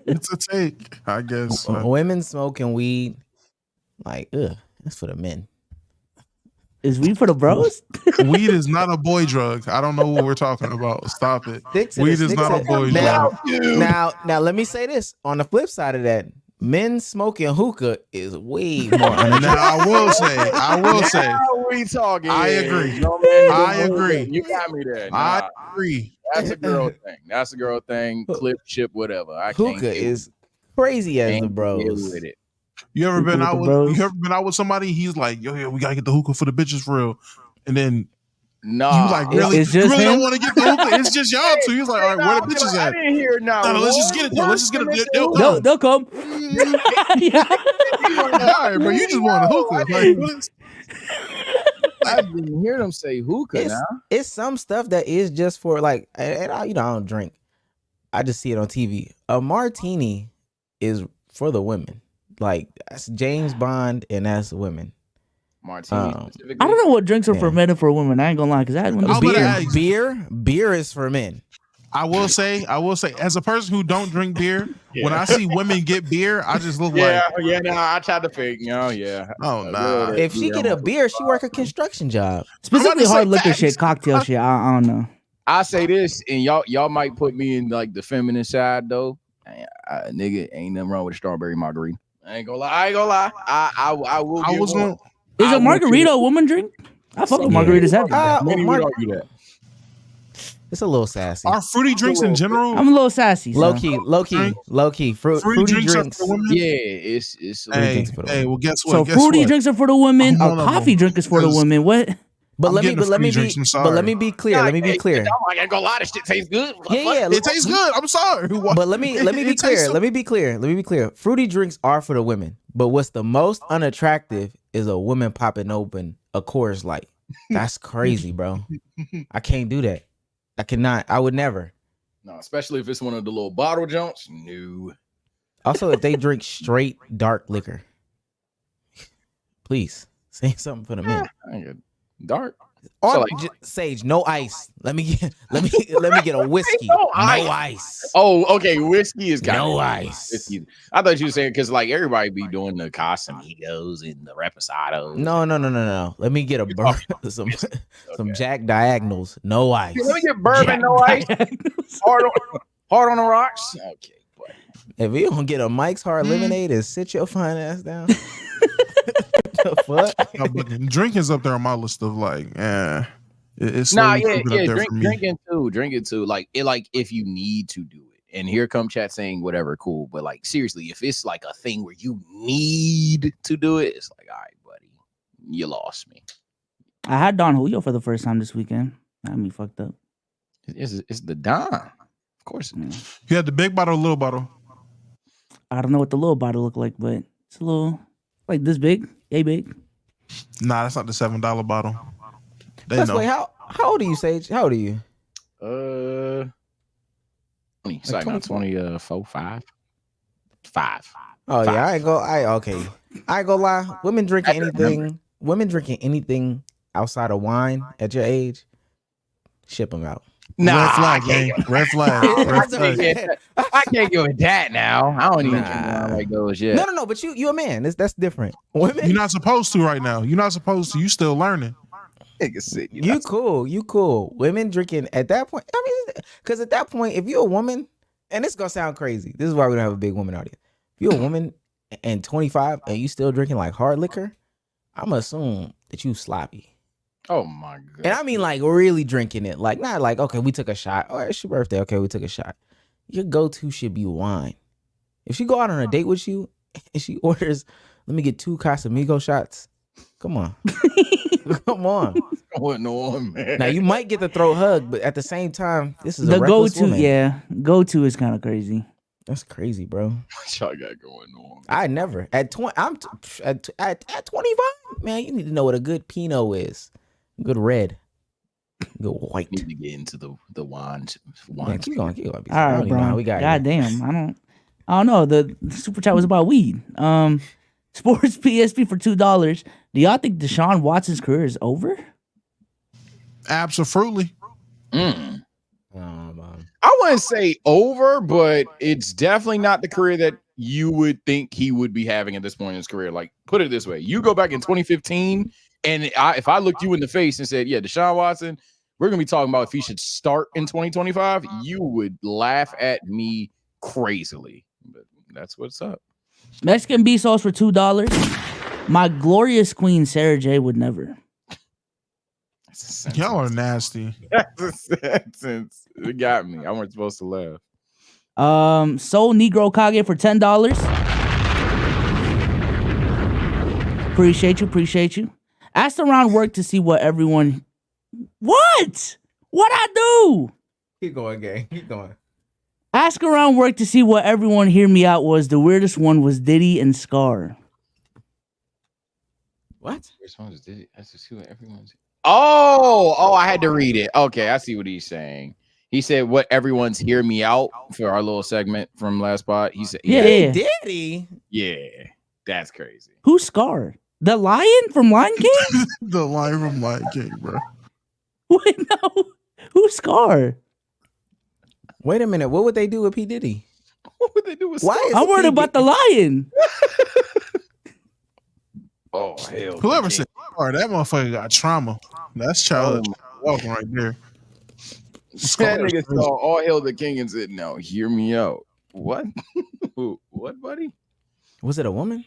It's a take, I guess. Women smoking weed, like, that's for the men. Is weed for the bros? Weed is not a boy drug. I don't know what we're talking about. Stop it. Weed is not a boy drug. Now, let me say this. On the flip side of that, men smoking hookah is way more unattractive. Now, I will say. Now we talking. I agree. I agree. You got me there. I agree. That's a girl thing. That's a girl thing. Clip, chip, whatever. Hookah is crazy as the bros. With it. You ever been out with somebody? He's like, yo, we gotta get the hookah for the bitches for real. And then you like really, it's just you really him? don't want to get the hookah. It's just y'all two. He's like, all right, where the bitches at? I didn't hear now. No, let's just get it. Let's just get it. They'll come. Yeah. All right, but you just want a hookah. Like, I didn't hear them say hookah. It's some stuff that is just for like, and I don't drink. I just see it on TV. A martini is for the women. Like that's James Bond, and that's women. Martini. I don't know what drinks are for men and for women. I ain't gonna lie, because I had one of those beer is for men. I will say, as a person who don't drink beer, when I see women get beer, I just look like, I tried to fake. Oh nah. If she get a beer, she work a construction job. Specifically hard liquor shit, cocktail shit. I don't know. I say this, and y'all might put me in like the feminine side though. Nigga, ain't nothing wrong with a strawberry margarita. I ain't gonna lie. I will. Is a margarita a woman drink? I fuck with margaritas heavy. Many would argue that. It's a little sassy. Are fruity drinks in general? I'm a little sassy. Low key. Fruity drinks. For women? Yeah, it's hey, well, guess what? So fruity drinks are for the women. A coffee drink is for the women. What? But let me be clear. I'm not gonna lie, this shit tastes good. Yeah, it tastes good. I'm sorry. But let me be clear. Let me be clear. Fruity drinks are for the women. But what's the most unattractive is a woman popping open a Coors Light. That's crazy, bro. I can't do that. I cannot. I would never. No, especially if it's one of the little bottle jumps. No. Also, if they drink straight dark liquor, please Say something for the men. Dark. Or So, like- Sage, no ice. Let me get a whiskey. No No ice. ice. Oh, okay. Whiskey is kind No of ice. whiskey. I thought you were saying because like everybody be doing the Casamigos and the Reposados. No. Let me get a some Jack Diagonals. No ice. Let me get bourbon, no ice. Hard on the rocks. Okay, buddy. If you don't get a Mike's Hard Lemonade and sit your fine ass down. The fuck? No, but drinking's up there on my list of like, it's Nah, slowly creeping up there for me. Drinking too. Like if you need to do it, and here come chat saying whatever, cool. But like seriously, if it's like a thing where you need to do it, it's like, all right, buddy, you lost me. I had Don Julio for the first time this weekend. That me fucked up. It's the Don, of course. You had the big bottle, little bottle. I don't know what the little bottle look like, but it's a little like this big, yay big. Nah, that's not the $7 bottle. They Let's know. wait, how old are you, Sage? How old are you? 20. It's like 24, 5. Oh Five. yeah, I ain't gonna lie. Women drinking anything outside of wine at your age, ship them out. Nah, Red flag, gang. Red flag. Red flag. I can't go with that now. I don't even Nah. like those yet. No, but you a man. That's different. Women, You're not supposed to right now. You're not supposed to. You still learning. you cool. Women drinking at that point. I mean, because at that point, if you're a woman, and this is gonna sound crazy, this is why we don't have a big woman audience. If you're a woman and 25 and you still drinking like hard liquor, I'm gonna assume that you sloppy. Oh my god. And I mean like really drinking it. Like not like, okay, we took a shot. Oh, it's your birthday. Okay, we took a shot. Your go-to should be wine. If she go out on a date with you and she orders, let me get 2 Casamigo shots. Come on. Come on. What's going on, man? Now you might get the throat hug, but at the same time, this is The a reckless go-to, woman. yeah, go-to is kind of crazy. That's crazy, bro. What y'all got going on? I never at 20. At 25, man. You need to know what a good Pinot is. Good red, good white. Need to get into the wine. Yeah, keep going. All right, bro. We got God damn, I don't know. The super chat was about weed. Sports PSP for $2. Do y'all think Deshaun Watson's career is over? Absolutely. I wouldn't say over, but it's definitely not the career that you would think he would be having at this point in his career. Like, put it this way: you go back in 2015, and if I looked you in the face and said, "Yeah, Deshaun Watson, we're gonna be talking about if he should start in 2025," you would laugh at me crazily. But that's what's up. Mexican Bsolz for $2. My glorious queen Sarah J would never. Y'all are nasty. That's a sentence. It got me. I wasn't supposed to laugh. Soul Negro Kage for $10. Appreciate you. Asked around work to see what everyone. What I do? Keep going, gang. Keep going. Ask around work to see what everyone hear me out was. The weirdest one was Diddy and Scar. What? Which one was Diddy? That's just who everyone's. Oh, I had to read it. Okay, I see what he's saying. He said, "What everyone's hear me out" for our little segment from last spot. He said, Yeah. Diddy. yeah, that's crazy." Who's Scar? The lion from Lion King? The line from Lion King, bro. Wait, no. Who's Scar? Wait a minute. What would they do with P. Diddy? What would they do with? Why Scar? is I'm worried about the lion. Oh hell! Whoever said, "All right, that motherfucker got trauma." That's child walking right there. That nigga saw all hail the king and said, "No, hear me out." What? What, buddy? Was it a woman?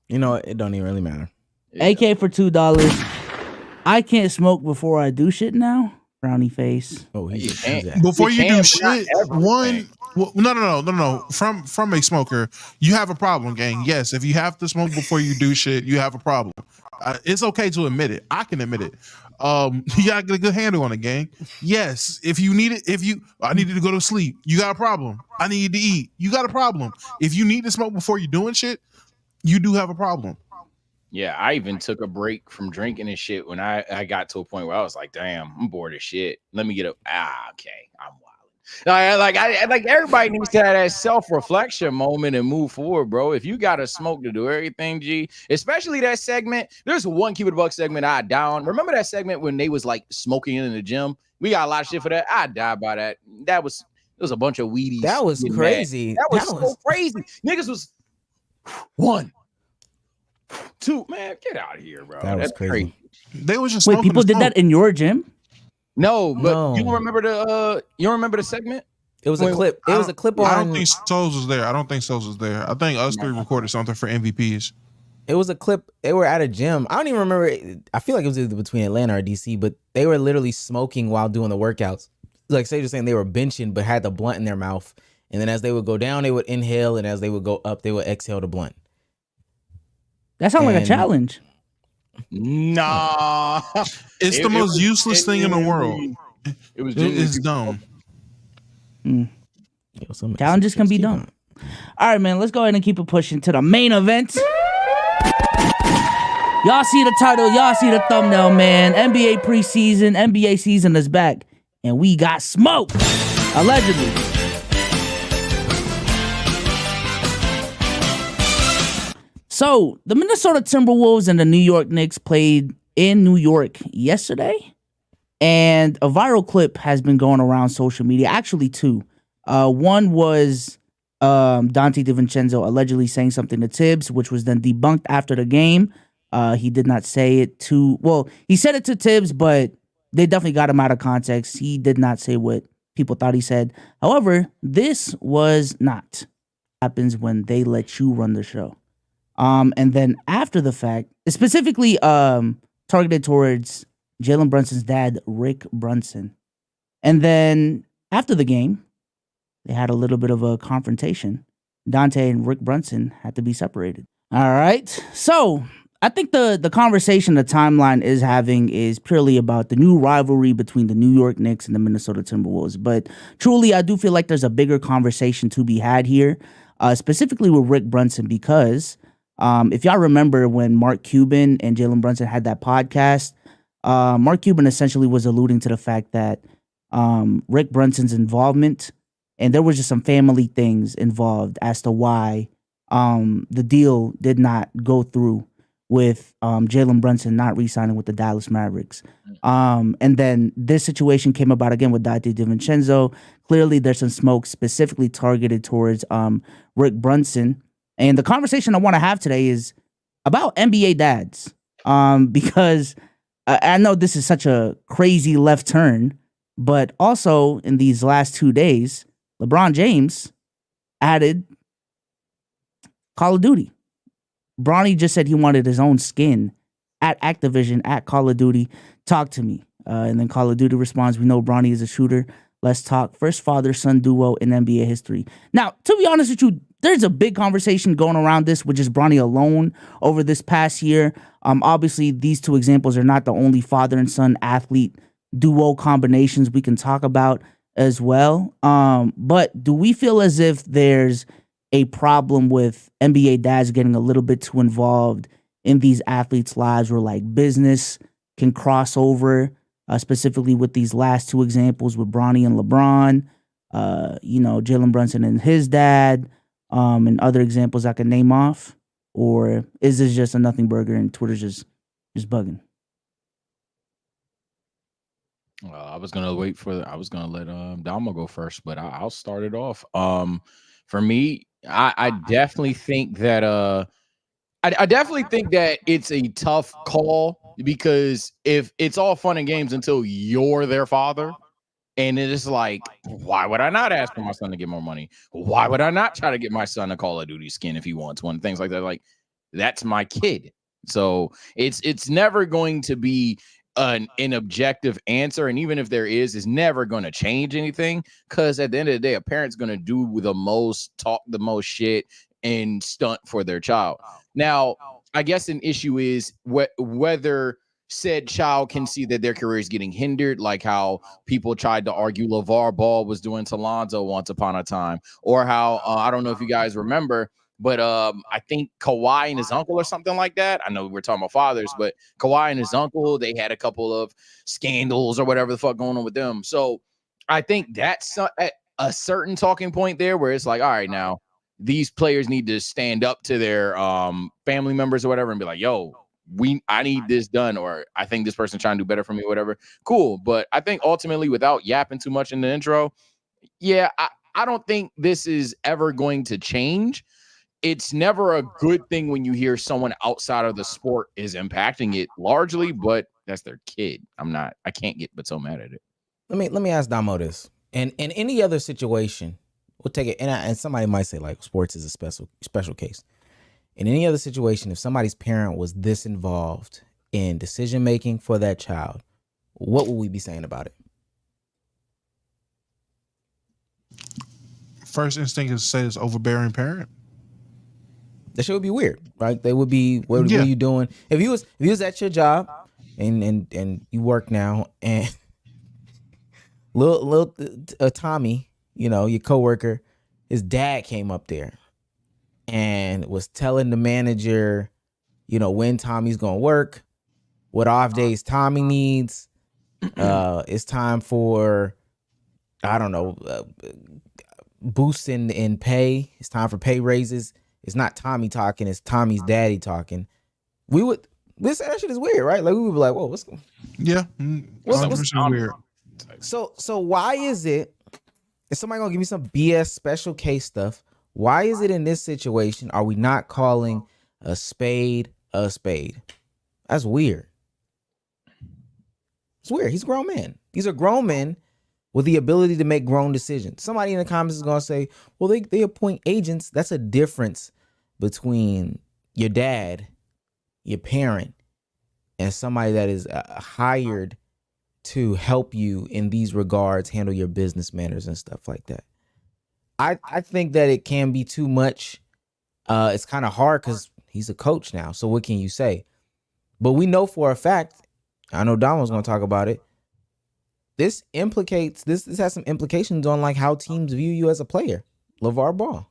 You know, it don't even really matter. Yeah. AK for $2. I can't smoke before I do shit now. Brownie face. Oh, You he's can't. that. Before you can, do but not shit, everything. no. From a smoker, you have a problem, gang. Yes, if you have to smoke before you do shit, you have a problem. It's okay to admit it. I can admit it. You gotta get a good handle on it, gang. Yes, if you need it, I needed to go to sleep, you got a problem. I need to eat, you got a problem. If you need to smoke before you're doing shit, you do have a problem. Yeah, I even took a break from drinking and shit when I got to a point where I was like, damn, I'm bored as shit. Let me get up. Okay, I'm wild. Like everybody needs to have that self-reflection moment and move forward, bro. If you got to smoke to do everything, G, especially that segment. There's one Keep It a Buck segment I down. Remember that segment when they was like smoking in the gym? We got a lot of shit for that. I died by that. It was a bunch of weedies. That was crazy. That was so crazy. Niggas was 1, 2. Man, get out of here, bro. That was crazy. They was just Wait, people did that in your gym? No, but you remember the segment? It was a clip. It was a clip on. I don't think Bsolz was there. I think us three recorded something for MVPs. It was a clip. They were at a gym. I don't even remember. I feel like it was either between Atlanta or DC, but they were literally smoking while doing the workouts. Like say, just saying they were benching, but had the blunt in their mouth. And then as they would go down, they would inhale, and as they would go up, they would exhale the blunt. That sounds like a challenge. Nah, it's the most useless thing in the world. It's dumb. Challenges can be dumb. All right, man. Let's go ahead and keep it pushing to the main event. Y'all see the title. Y'all see the thumbnail, man. NBA preseason. NBA season is back, and we got smoke. Allegedly. So, the Minnesota Timberwolves and the New York Knicks played in New York yesterday, and a viral clip has been going around social media. Actually, two. One was Donte Divincenzo allegedly saying something to Tibbs, which was then debunked after the game. He did not say it to... Well, he said it to Tibbs, but they definitely got him out of context. He did not say what people thought he said. However, this was not what happens when they let you run the show. And then after the fact, specifically targeted towards Jalen Brunson's dad, Rick Brunson. And then after the game, they had a little bit of a confrontation. Donte and Rick Brunson had to be separated. All right. So I think the conversation the timeline is having is purely about the new rivalry between the New York Knicks and the Minnesota Timberwolves. But truly, I do feel like there's a bigger conversation to be had here, specifically with Rick Brunson, because if y'all remember when Mark Cuban and Jalen Brunson had that podcast, Mark Cuban essentially was alluding to the fact that Rick Brunson's involvement, and there was just some family things involved as to why the deal did not go through with Jalen Brunson not re-signing with the Dallas Mavericks. And then this situation came about again with Donte Divincenzo. Clearly, there's some smoke specifically targeted towards Rick Brunson. And the conversation I want to have today is about NBA dads, because I know this is such a crazy left turn, but also in these last 2 days, LeBron James added Call of Duty. Bronny just said he wanted his own skin at Activision, at Call of Duty. Talk to me. And then Call of Duty responds, we know Bronny is a shooter. Let's talk. First father-son duo in NBA history. Now, to be honest with you, there's a big conversation going around this with just Bronny alone over this past year. Obviously, these two examples are not the only father and son athlete duo combinations we can talk about as well. But do we feel as if there's a problem with NBA dads getting a little bit too involved in these athletes' lives where like business can cross over, specifically with these last two examples with Bronny and LeBron, Jalen Brunson and his dad, and other examples I can name off? Or is this just a nothing burger and Twitter's just bugging? I was gonna let Damo go first, but I'll start it off. For me, I definitely think that I definitely think that it's a tough call, because if it's all fun and games until you're their father, and it is like, why would I not ask for my son to get more money? Why would I not try to get my son a Call of Duty skin if he wants one? Things like that. Like, that's my kid. So it's never going to be an objective answer. And even if there is, it's never going to change anything, because at the end of the day, a parent's going to do the most, talk the most shit, and stunt for their child. Now, I guess an issue is whether said child can see that their career is getting hindered, like how people tried to argue LeVar Ball was doing to Lonzo once upon a time, or how I don't know if you guys remember, but I think Kawhi and his uncle or something like that. I know we're talking about fathers, but Kawhi and his uncle, they had a couple of scandals or whatever the fuck going on with them. So I think that's at a certain talking point there where it's like, all right, now these players need to stand up to their family members or whatever and be like, yo, I need this done, or I think this person's trying to do better for me, whatever. Cool. But I think ultimately, without yapping too much in the intro, yeah, I don't think this is ever going to change. It's never a good thing when you hear someone outside of the sport is impacting it largely, but that's their kid. I can't get but so mad at it. Let me ask Damo this. And in any other situation, we'll take it. And somebody might say like sports is a special case. In any other situation, if somebody's parent was this involved in decision making for that child, what would we be saying about it? First instinct is to say it's overbearing parent. That shit would be weird, right? They would be, what are you doing? If you was at your job and you work now and little Tommy, you know, your coworker, his dad came up there and was telling the manager, you know, when Tommy's gonna work, what off days Tommy needs. It's time for, I don't know, boosts in pay. It's time for pay raises. It's not Tommy talking, it's Tommy's daddy talking. This shit is weird, right? Like we would be like, whoa, what's going on? Yeah. What's weird. So why is it, if somebody gonna give me some BS special case stuff, why is it in this situation are we not calling a spade a spade? That's weird. It's weird. He's a grown man. These are grown men with the ability to make grown decisions. Somebody in the comments is gonna say, well, they appoint agents. That's a difference between your dad, your parent, and somebody that is hired to help you in these regards, handle your business manners and stuff like that. I think that it can be too much. It's kind of hard because he's a coach now. So what can you say? But we know for a fact, I know Don was going to talk about it. This has some implications on like how teams view you as a player. LeVar Ball.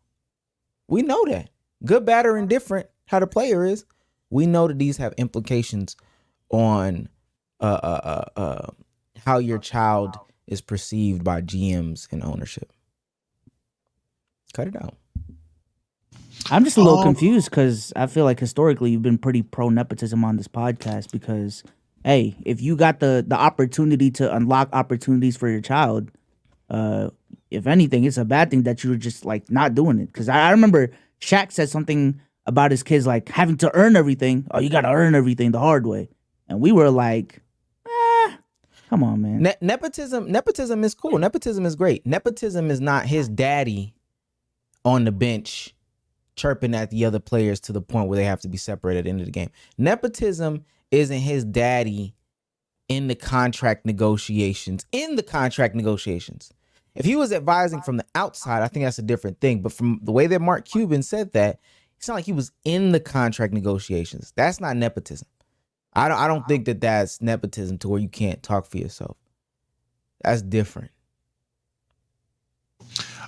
We know that. Good, bad, or indifferent, how the player is. We know that these have implications on how your child is perceived by GMs and ownership. Cut it out. I'm just a little confused because I feel like historically you've been pretty pro nepotism on this podcast because, hey, if you got the opportunity to unlock opportunities for your child, if anything, it's a bad thing that you're just like not doing it. Because I remember Shaq said something about his kids like having to earn everything. Oh, you got to earn everything the hard way. And we were like, come on, man. Nepotism is cool. Nepotism is great. Nepotism is not his daddy on the bench chirping at the other players to the point where they have to be separated at the end of the game. Nepotism isn't his daddy in the contract negotiations. If he was advising from the outside, I think that's a different thing. But from the way that Mark Cuban said that, it's not like he was in the contract negotiations. That's not nepotism. I don't think that that's nepotism to where you can't talk for yourself. That's different.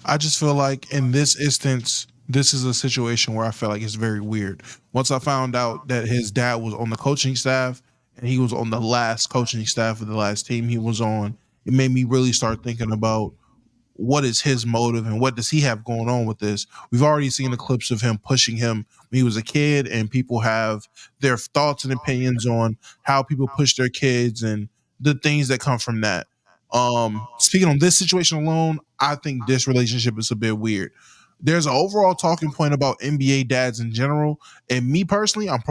I just feel like in this instance, this is a situation where I feel like it's very weird. Once I found out that his dad was on the coaching staff and he was on the last coaching staff of the last team he was on, it made me really start thinking about what is his motive and what does he have going on with this. We've already seen the clips of him pushing him when he was a kid, and people have their thoughts and opinions on how people push their kids and the things that come from that. Speaking on this situation alone, I think this relationship is a bit weird. There's an overall talking point about NBA dads in general, and me personally, I'm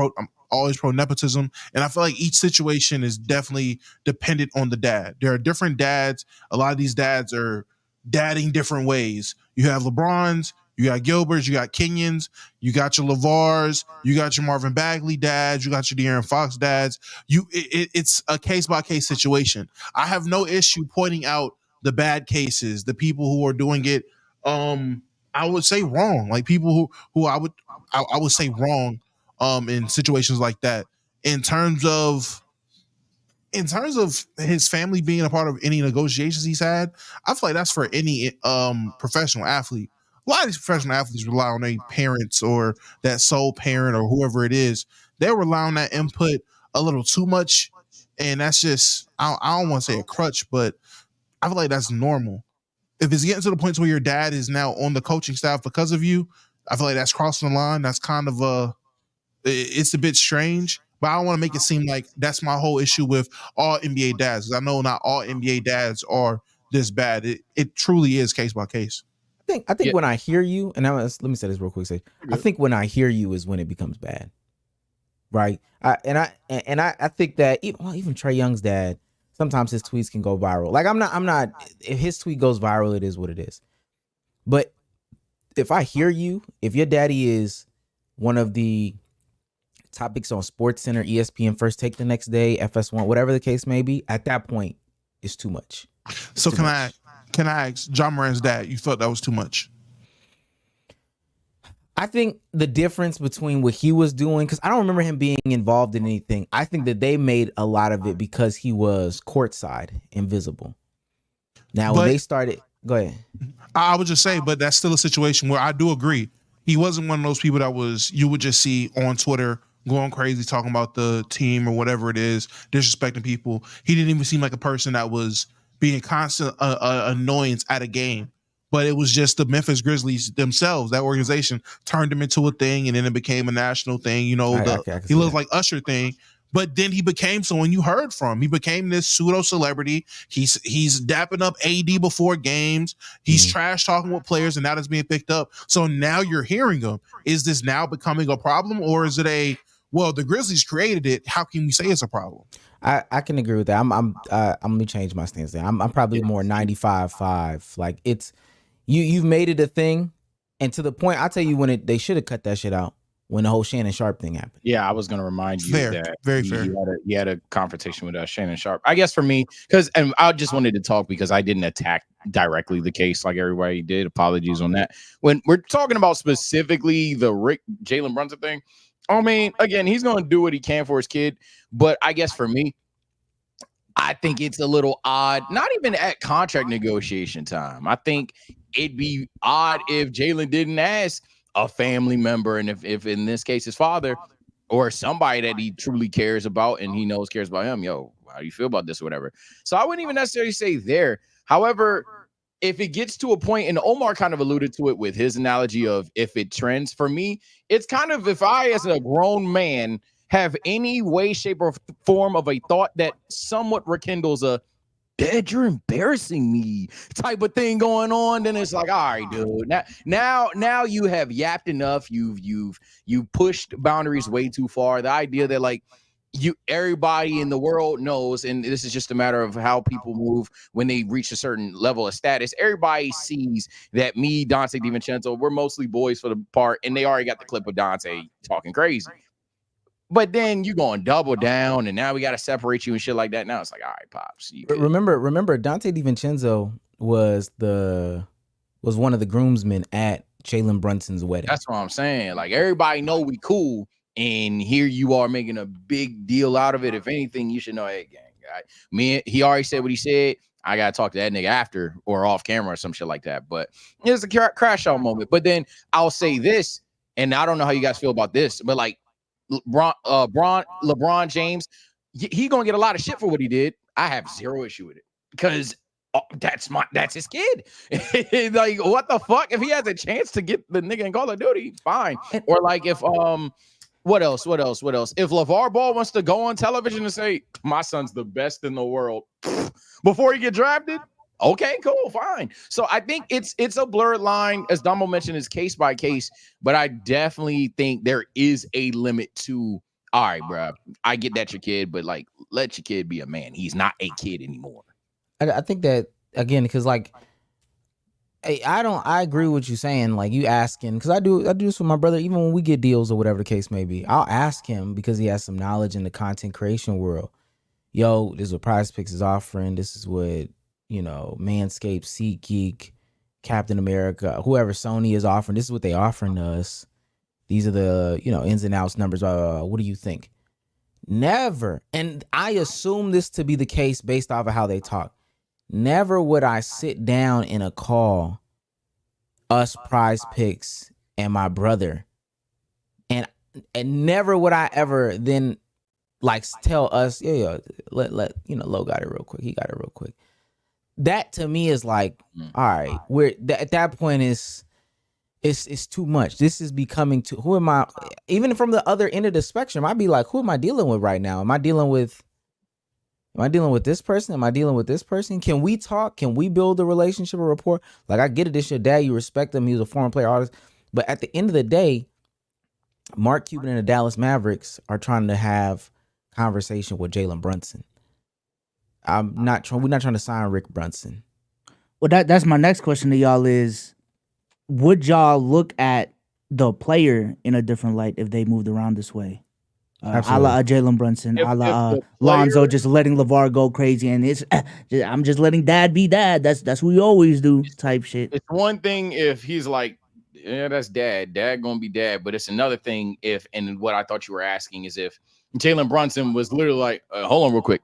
always pro nepotism, and I feel like each situation is definitely dependent on the dad. There are different dads. A lot of these dads are dadding different ways. You have LeBrons, you got Gilberts, you got Kenyans, you got your LeVars, you got your Marvin Bagley dads, you got your De'Aaron Fox dads. It's a case-by-case situation. I have no issue pointing out the bad cases, the people who are doing it, I would say wrong. Like people who I would say wrong in situations like that. In terms of his family being a part of any negotiations he's had, I feel like that's for any professional athlete. A lot of these professional athletes rely on their parents or that sole parent or whoever it is. They rely on that input a little too much, and that's just I don't want to say a crutch, but I feel like that's normal. If it's getting to the point where your dad is now on the coaching staff because of you, I feel like that's crossing the line. That's kind of it's a bit strange. But I don't want to make it seem like that's my whole issue with all NBA dads. 'Cause I know not all NBA dads are this bad. It truly is case by case. I think when I hear you, and let me say this real quick. I think when I hear you is when it becomes bad, right? I think that even Trae Young's dad, sometimes his tweets can go viral. Like I'm not. If his tweet goes viral, it is what it is. But if I hear you, if your daddy is one of the topics on SportsCenter, ESPN First Take the next day, FS1, whatever the case may be, at that point, it's too much. So can I ask John Moran's dad? You felt that was too much? I think the difference between what he was doing, because I don't remember him being involved in anything. I think that they made a lot of it because he was courtside, invisible. Now, when they started, go ahead. I would just say, but that's still a situation where I do agree. He wasn't one of those people that you would just see on Twitter going crazy, talking about the team or whatever it is, disrespecting people. He didn't even seem like a person that was being constant annoyance at a game. But it was just the Memphis Grizzlies themselves. That organization turned him into a thing, and then it became a national thing. You know, he looked like Usher thing. But then he became someone you heard from. He became this pseudo celebrity. He's dapping up AD before games. He's trash talking with players, and now that's being picked up. So now you're hearing him. Is this now becoming a problem, or is it the Grizzlies created it? How can we say it's a problem? I can agree with that. I'm let me change my stance there. I'm probably more 95-5. Like you've made it a thing, and to the point, I'll tell you when they should have cut that shit out. When the whole Shannon Sharp thing happened. Yeah, I was going to remind you that very fair. He had a confrontation with Shannon Sharp. I guess for me, and I just wanted to talk because I didn't attack directly the case like everybody did. Apologies on that. When we're talking about specifically the Jalen Brunson thing, I mean, again, he's going to do what he can for his kid. But I guess for me, I think it's a little odd, not even at contract negotiation time. I think it'd be odd if Jalen didn't ask a family member, and if in this case his father or somebody that he truly cares about and he knows cares about him, how do you feel about this or whatever. So I wouldn't even necessarily say there. However, if it gets to a point, and Omar kind of alluded to it with his analogy of if it trends, for me, it's kind of if I as a grown man have any way, shape, or form of a thought that somewhat rekindles a Dad, you're embarrassing me type of thing going on, then it's like, all right, dude. Now you have yapped enough. You've pushed boundaries way too far. The idea that like everybody in the world knows, and this is just a matter of how people move when they reach a certain level of status. Everybody sees that me, Donte Divincenzo, we're mostly boys for the part, and they already got the clip of Donte talking crazy. But then you going double down, and now we got to separate you and shit like that. Now it's like, all right, pops. Remember, Donte Divincenzo was one of the groomsmen at Jalen Brunson's wedding. That's what I'm saying. Like everybody know we cool, and here you are making a big deal out of it. If anything, you should know, hey, gang, he already said what he said. I gotta talk to that nigga after or off camera or some shit like that. But it's a crash out moment. But then I'll say this, and I don't know how you guys feel about this, but like. LeBron James, he gonna get a lot of shit for what he did. I have zero issue with it because that's his kid. Like, what the fuck? If he has a chance to get the nigga in Call of Duty, fine. Or like if what else? If LeVar Ball wants to go on television and say my son's the best in the world before he get drafted, okay, cool, fine. So I think it's a blurred line, as Damo mentioned, is case by case, but I definitely think there is a limit to, all right, bro, I get that your kid, but like, let your kid be a man. He's not a kid anymore. I think that, again, because like, I agree with you saying, like, you asking, because I do this with my brother, even when we get deals or whatever the case may be. I'll ask him because he has some knowledge in the content creation world. Yo, this is what Prize Picks is offering. This is what, Manscaped, SeatGeek, Captain America, whoever Sony is offering. This is what they offering us. These are the, ins and outs numbers. What do you think? Never. And I assume this to be the case based off of how they talk. Never would I sit down in a call, us Prize Picks and my brother, and never would I ever then like tell us, let Lo got it real quick. He got it real quick. that to me is like, all right, at that point it's too much. This is becoming too. Who am I? Even from the other end of the spectrum, I'd be like, who am I dealing with right now? Am I dealing with this person? Am I dealing with this person? Can we talk? Can we build a relationship or rapport? Like, I get it. This your dad. You respect him. He was a former player, artist. But at the end of the day, Mark Cuban and the Dallas Mavericks are trying to have conversation with Jalen Brunson. We're not trying to sign Rick Brunson. Well, that's my next question to y'all is, would y'all look at the player in a different light if they moved around this way? A la Jalen Brunson, a la Lonzo just letting LeVar go crazy, and it's I'm just letting dad be dad. That's what we always do type shit. It's one thing if he's like, yeah, that's dad gonna be dad, but it's another thing if, and what I thought you were asking is if Jalen Brunson was literally like, hold on real quick,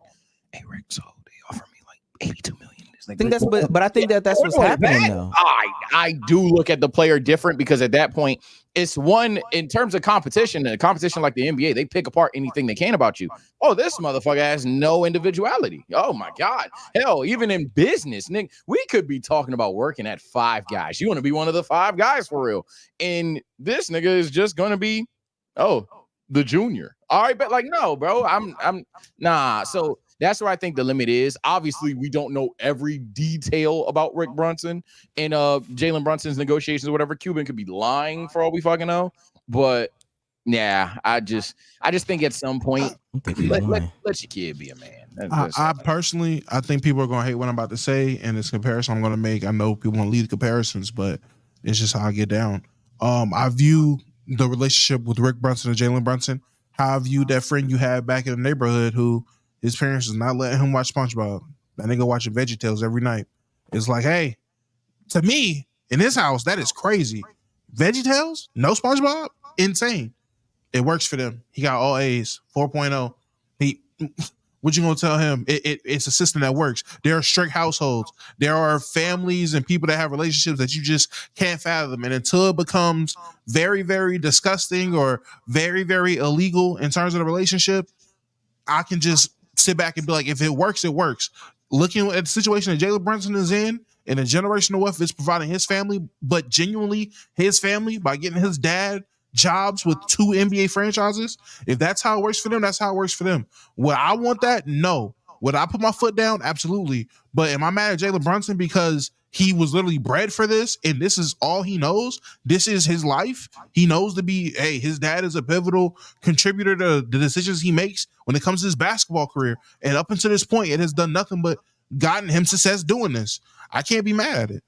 hey Rick, so they offer me like 82 million. I think that's, but I think that's what's happening though. I do look at the player different because at that point, it's one in terms of competition. A competition like the NBA, they pick apart anything they can about you. Oh, this motherfucker has no individuality. Oh my God. Hell, even in business, Nick, we could be talking about working at Five Guys. You want to be one of the Five Guys for real. And this nigga is just gonna be, the junior. All right, but like, no, bro, I'm nah. So that's where I think the limit is. Obviously, we don't know every detail about Rick Brunson and Jalen Brunson's negotiations or whatever. Cuban could be lying for all we fucking know. But yeah, I just think at some point, let your kid be a man. I personally, I think people are gonna hate what I'm about to say, and this comparison I'm gonna make. I know people want to leave the comparisons, but it's just how I get down. I view the relationship with Rick Brunson and Jalen Brunson, how I viewed that friend you had back in the neighborhood who his parents is not letting him watch SpongeBob. That nigga watching VeggieTales every night. It's like, hey, to me, in his house, that is crazy. VeggieTales? No SpongeBob? Insane. It works for them. He got all A's, 4.0. What you gonna tell him? It's a system that works. There are strict households. There are families and people that have relationships that you just can't fathom. And until it becomes very, very disgusting or very, very illegal in terms of the relationship, I can just sit back and be like, if it works, it works. Looking at the situation that Jalen Brunson is in, and the generational wealth it's providing his family, but genuinely his family by getting his dad jobs with 2 NBA franchises. If that's how it works for them, that's how it works for them. Would I want that? No. Would I put my foot down? Absolutely. But am I mad at Jalen Brunson because he was literally bred for this and this is all he knows? This is his life. He knows to be, hey, his dad is a pivotal contributor to the decisions he makes when it comes to his basketball career. And up until this point, it has done nothing but gotten him success doing this. I can't be mad at it.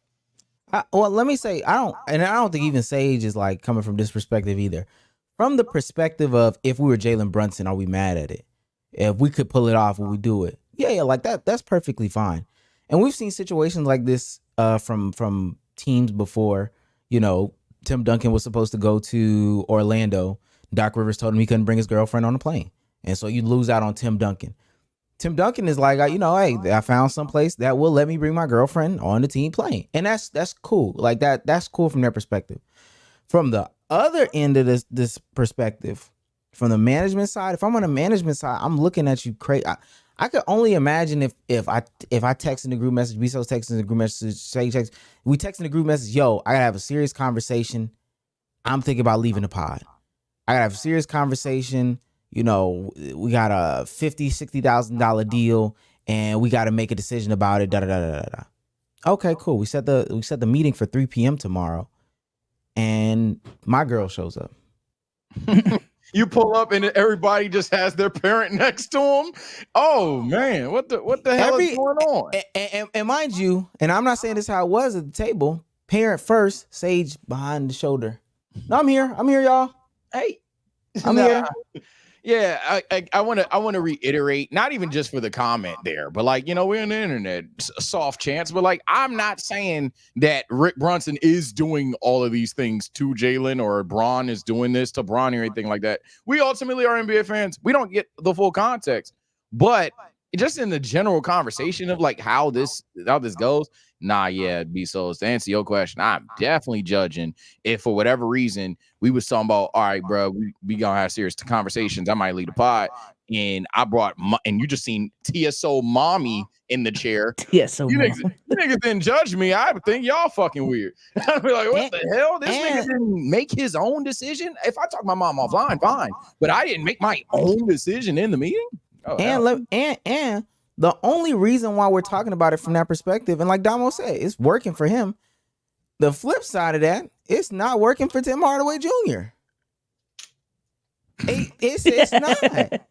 Well, let me say, I don't think even Sage is like coming from this perspective either. From the perspective of, if we were Jalen Brunson, are we mad at it? If we could pull it off, would we do it? Yeah, like that's perfectly fine. And we've seen situations like this from teams before. You know, Tim Duncan was supposed to go to Orlando. Doc Rivers told him he couldn't bring his girlfriend on the plane. And so you lose out on Tim Duncan. Tim Duncan is like, hey, I found some place that will let me bring my girlfriend on the team plane. And that's cool. Like that's cool from their perspective. From the other end of this perspective, from the management side, if I'm on the management side, I'm looking at you crazy. I could only imagine if I text in the group message, Bsolz texting the group message, we text in the group message, yo, I gotta have a serious conversation. I'm thinking about leaving the pod. I gotta have a serious conversation. You know, we got a $50,000-$60,000 deal, and we got to make a decision about it. Da da da da da. Okay, cool. We set the meeting for 3 p.m. tomorrow, and my girl shows up. You pull up, and everybody just has their parent next to them. Oh man, what the hell is going on? And mind you, and I'm not saying this is how it was at the table. Parent first, Sage behind the shoulder. No, I'm here, y'all. Hey, I'm here. Yeah, I want to reiterate, not even just for the comment there, but like, we're on the internet, soft chance, but like, I'm not saying that Rick Brunson is doing all of these things to Jalen or Bron is doing this to Bron or anything like that. We ultimately are NBA fans. We don't get the full context, but just in the general conversation of like how this goes. Nah, yeah, Bsolz, to answer your question, I'm definitely judging if for whatever reason we was talking about, all right, bro, we gonna have serious conversations. I might lead the pod, and I brought and you just seen TSO mommy in the chair. TSO You mommy. niggas didn't judge me. I would think y'all fucking weird. I'd be like, what the hell? This nigga didn't make his own decision. If I talk my mom offline, fine. But I didn't make my own decision in the meeting. Oh, and the only reason why we're talking about it from that perspective, and like Damo said, it's working for him. The flip side of that, it's not working for Tim Hardaway Jr. It's not.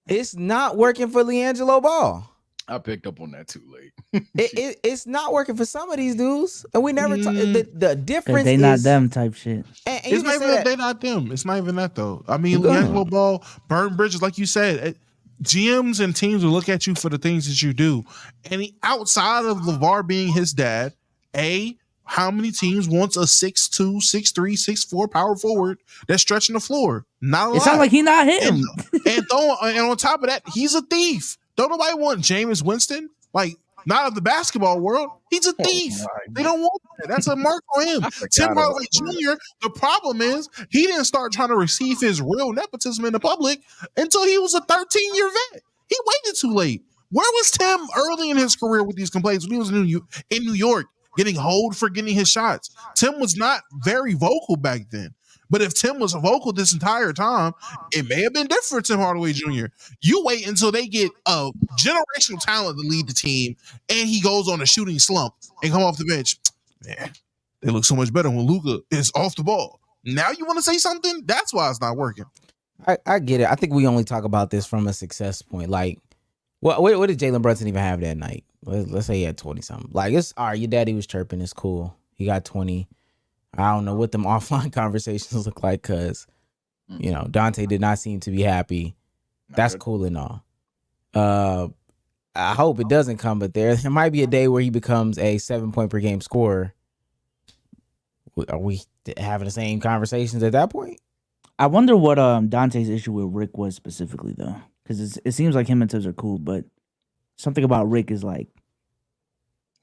It's not working for LiAngelo Ball. I picked up on that too late. It's not working for some of these dudes, and we never talk. The difference They is not them type shit. And It's not even that they not them. It's not even that though. I mean, LiAngelo Ball, burn bridges, like you said. GMs and teams will look at you for the things that you do, and outside of LeVar being his dad, how many teams wants a 6'2", 6'3", 6'4" power forward that's stretching the floor? Not a lot. It sounds like he not him. And on top of that, he's a thief. Don't nobody want Jameis Winston? Like, not of the basketball world. He's a thief. They don't want that. That's a mark on him. Tim Hardaway Jr., the problem is he didn't start trying to receive his real nepotism in the public until he was a 13-year vet. He waited too late. Where was Tim early in his career with these complaints when he was in New York? Getting hold for getting his shots. Tim was not very vocal back then. But if Tim was vocal this entire time, it may have been different, Tim Hardaway Jr. You wait until they get a generational talent to lead the team, and he goes on a shooting slump and come off the bench. Man, they look so much better when Luka is off the ball. Now you want to say something? That's why it's not working. I get it. I think we only talk about this from a success point. Like, what did Jalen Brunson even have that night? Let's say he had 20 something. Like, it's all right. Your daddy was chirping. It's cool. He got 20. I don't know what them offline conversations look like because, you know, Donte did not seem to be happy. That's cool and all. I hope it doesn't come, but there might be a day where he becomes a 7-point per game scorer. Are we having the same conversations at that point? I wonder what Dante's issue with Rick was specifically, though, because it seems like him and Tibbs are cool, but something about Rick is like,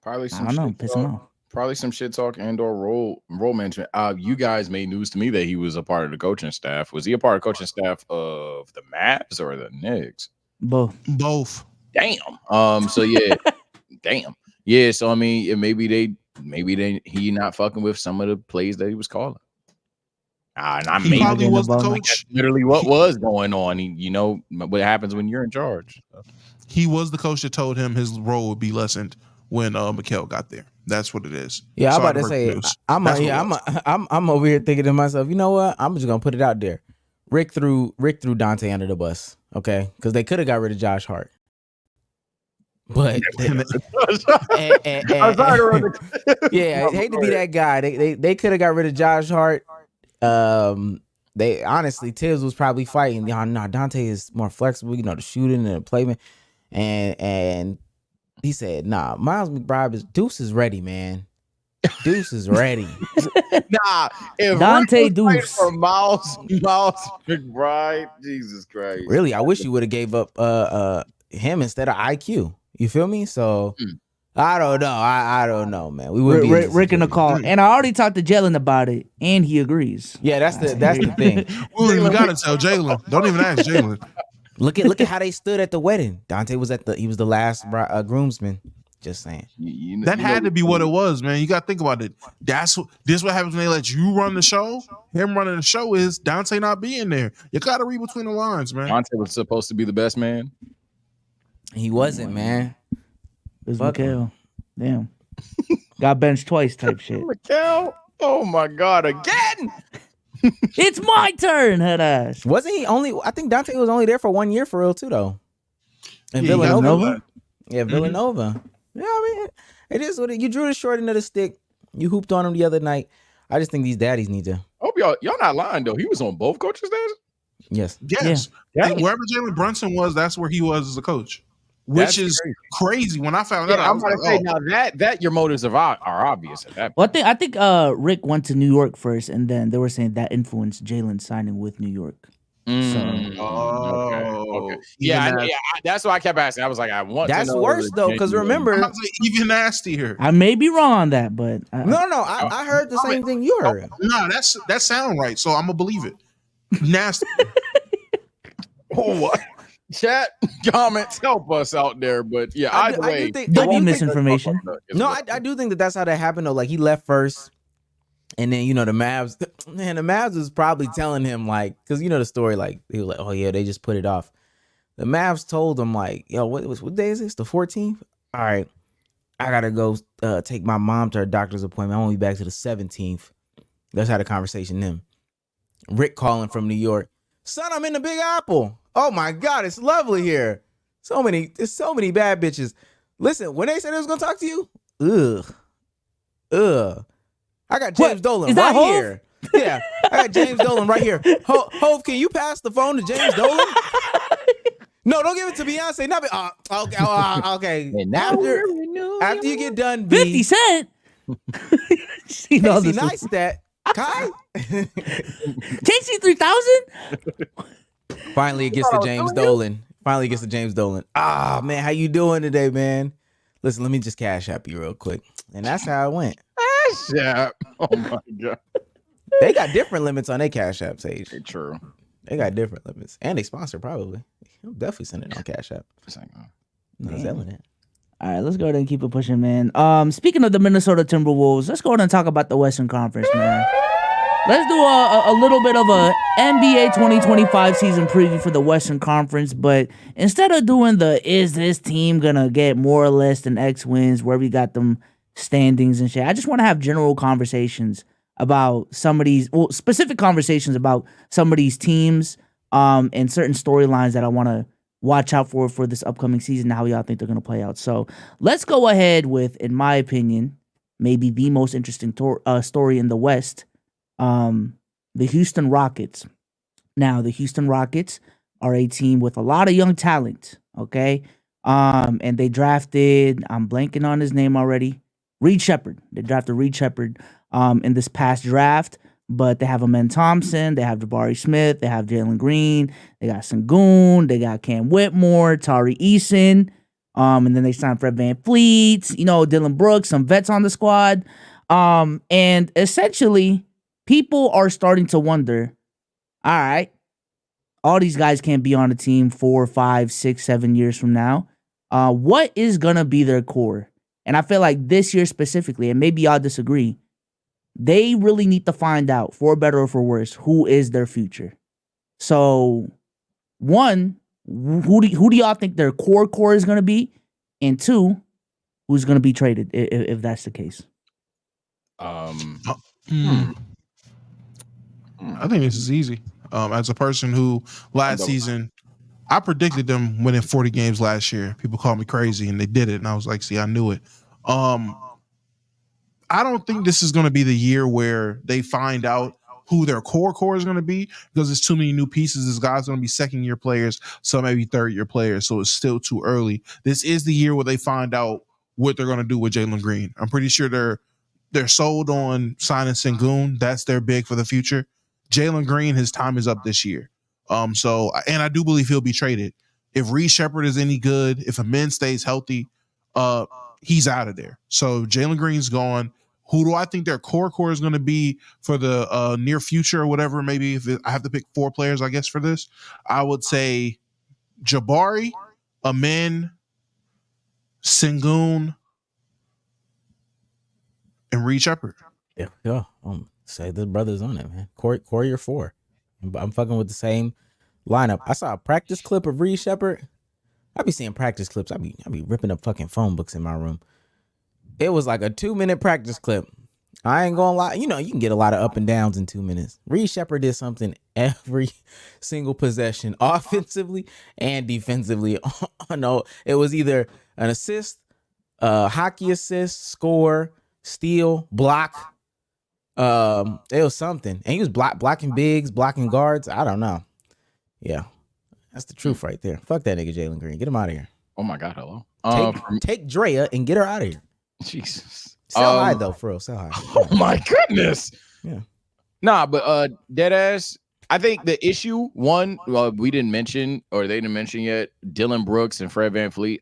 probably some I don't know, piss him off. Probably some shit talk and or role management. You guys made news to me that he was a part of the coaching staff. Was he a part of the coaching staff of the Mavs or the Knicks? Both. Damn. So yeah, damn. Yeah. So I mean, maybe he not fucking with some of the plays that he was calling. He probably was the coach. That's literally what was going on. You know what happens when you're in charge. He was the coach that told him his role would be lessened when Mikal got there. That's what it is. Yeah, I'm about to say, I'm over here thinking to myself, you know what? I'm just gonna put it out there. Rick threw Donte under the bus, okay? Because they could have got rid of Josh Hart, but I'm sorry yeah, I hate to be that guy. They could have got rid of Josh Hart. They honestly, Tibbs was probably fighting. No, Donte is more flexible, you know, the shooting and the playment, and he said, nah, Miles McBride Deuce is ready, man. Deuce is ready. Nah, if Donte Deuce for Miles McBride, Jesus Christ. Really, I wish you would have gave up him instead of IQ. You feel me? So I don't know. I don't know, man. We would Rick in the call, and I already talked to Jalen about it, and he agrees. Yeah, that's the thing. We gotta tell Jalen. Don't even ask Jalen. Look at how they stood at the wedding. Donte was he was the last groomsman. Just saying. That had to be what it was, man. You got to think about it. This what happens when they let you run the show. Him running the show is Donte not being there. You got to read between the lines, man. Donte was supposed to be the best man. He wasn't, man. It was Mikal. Damn. Got benched twice type shit. Mikal? Oh my God, again. It's my turn, head ass. Wasn't he only? I think Donte was only there for 1 year for real too, though. In Villanova. Yeah, Villanova. Yeah, I mean, it is what you drew the short end of the stick. You hooped on him the other night. I just think these daddies need to. I hope y'all not lying though. He was on both coaches' staffs. Yes. Yeah. Wherever Jalen Brunson was, that's where he was as a coach. Which is crazy. When I found that out, I was like, now that your motives are obvious at that point. Well, I think Rick went to New York first, and then they were saying that influenced Jalen signing with New York. Okay. Yeah, that's why I kept asking. I was like, I want. That's worse though, because remember, even nastier. I may be wrong on that, but no, I heard the same thing you heard. No, that sound right, so I'm gonna believe it. Nasty. Oh, what? Chat, comments, help us out there. But yeah, either way, don't be misinformation. No, I do think that's how that happened though. Like he left first, and then the Mavs, man, the Mavs was probably telling him like, because the story, like he was like, oh yeah, they just put it off. The Mavs told him like, yo, what day is this? The 14th? All right, I gotta go take my mom to her doctor's appointment. I won't be back to the 17th. That's how the conversation them. Rick calling from New York. Son, I'm in the Big Apple. Oh my God, it's lovely here. There's so many bad bitches. Listen, when they said they was gonna talk to you, I got James Dolan right here. Yeah, I got James Dolan right here. Hove, can you pass the phone to James Dolan? No, don't give it to Beyonce. Not okay. And now after you get done, 50 Cent. Casey Neistat. Kai? JC 3000? Finally, it gets to James Dolan. Ah, man, how you doing today, man? Listen, let me just cash app you real quick. And that's how it went. Cash app. Oh, my God. They got different limits on their cash app, Sage. True. They got different limits. And they sponsor, probably. He'll definitely send it on cash app. No, selling it. All right, let's go ahead and keep it pushing, man. Speaking of the Minnesota Timberwolves, let's go ahead and talk about the Western Conference, man. Let's do a little bit of a NBA 2025 season preview for the Western Conference, but instead of doing is this team gonna get more or less than X wins, where we got them standings and shit, I just want to have general conversations about some of these, specific conversations about some of these teams, and certain storylines that I want to watch out for this upcoming season, how y'all think they're going to play out. So let's go ahead with, in my opinion, maybe the most interesting story in the West, the Houston Rockets. Now, the Houston Rockets are a team with a lot of young talent, okay? And they drafted, I'm blanking on his name already, Reed Shepherd. They drafted Reed Shepherd in this past draft. But they have Amen Thompson, they have Jabari Smith, they have Jalen Green, they got Sengun, they got Cam Whitmore, Tari Eason, and then they signed Fred VanVleet, Dylan Brooks, some vets on the squad. And essentially, people are starting to wonder, all right, all these guys can't be on a team 4, 5, 6, 7 years from now. What is going to be their core? And I feel like this year specifically, and maybe y'all disagree, they really need to find out, for better or for worse, who is their future. So, one, who do y'all think their core is going to be? And two, who's going to be traded if that's the case? I think this is easy. As a person who last season, I predicted them winning 40 games last year. People called me crazy, and they did it. And I was like, see, I knew it. I don't think this is going to be the year where they find out who their core is going to be, because there's too many new pieces. This guy's going to be second-year players, some maybe third-year players, so it's still too early. This is the year where they find out what they're going to do with Jalen Green. I'm pretty sure they're sold on signing Sengun. That's their big for the future. Jalen Green, his time is up this year. And I do believe he'll be traded. If Reed Shepherd is any good, if Amen stays healthy, he's out of there. So Jalen Green's gone. Who do I think their core is going to be for the near future or whatever? Maybe I have to pick 4 players, I guess, for this, I would say Jabari, Amen, Sengun, and Reed Shepherd. Yeah. Say the brothers on it, man. Corey, you're 4. I'm fucking with the same lineup. I saw a practice clip of Reed Shepherd. I be seeing practice clips. I be ripping up fucking phone books in my room. It was like a 2-minute practice clip. I ain't gonna lie. You can get a lot of up and downs in 2 minutes. Reed Shepherd did something every single possession, offensively and defensively. No, it was either an assist, hockey assist, score, steal, block. It was something. And he was blocking bigs, blocking guards. I don't know. Yeah, that's the truth right there. Fuck that nigga Jalen Green. Get him out of here. Oh, my God. Hello. Take Drea and get her out of here. Jesus. Sell high though, for real. Sell high. Oh my goodness. Yeah. Nah, but deadass. I think the issue, one, we didn't mention, or they didn't mention yet, Dylan Brooks and Fred VanVleet.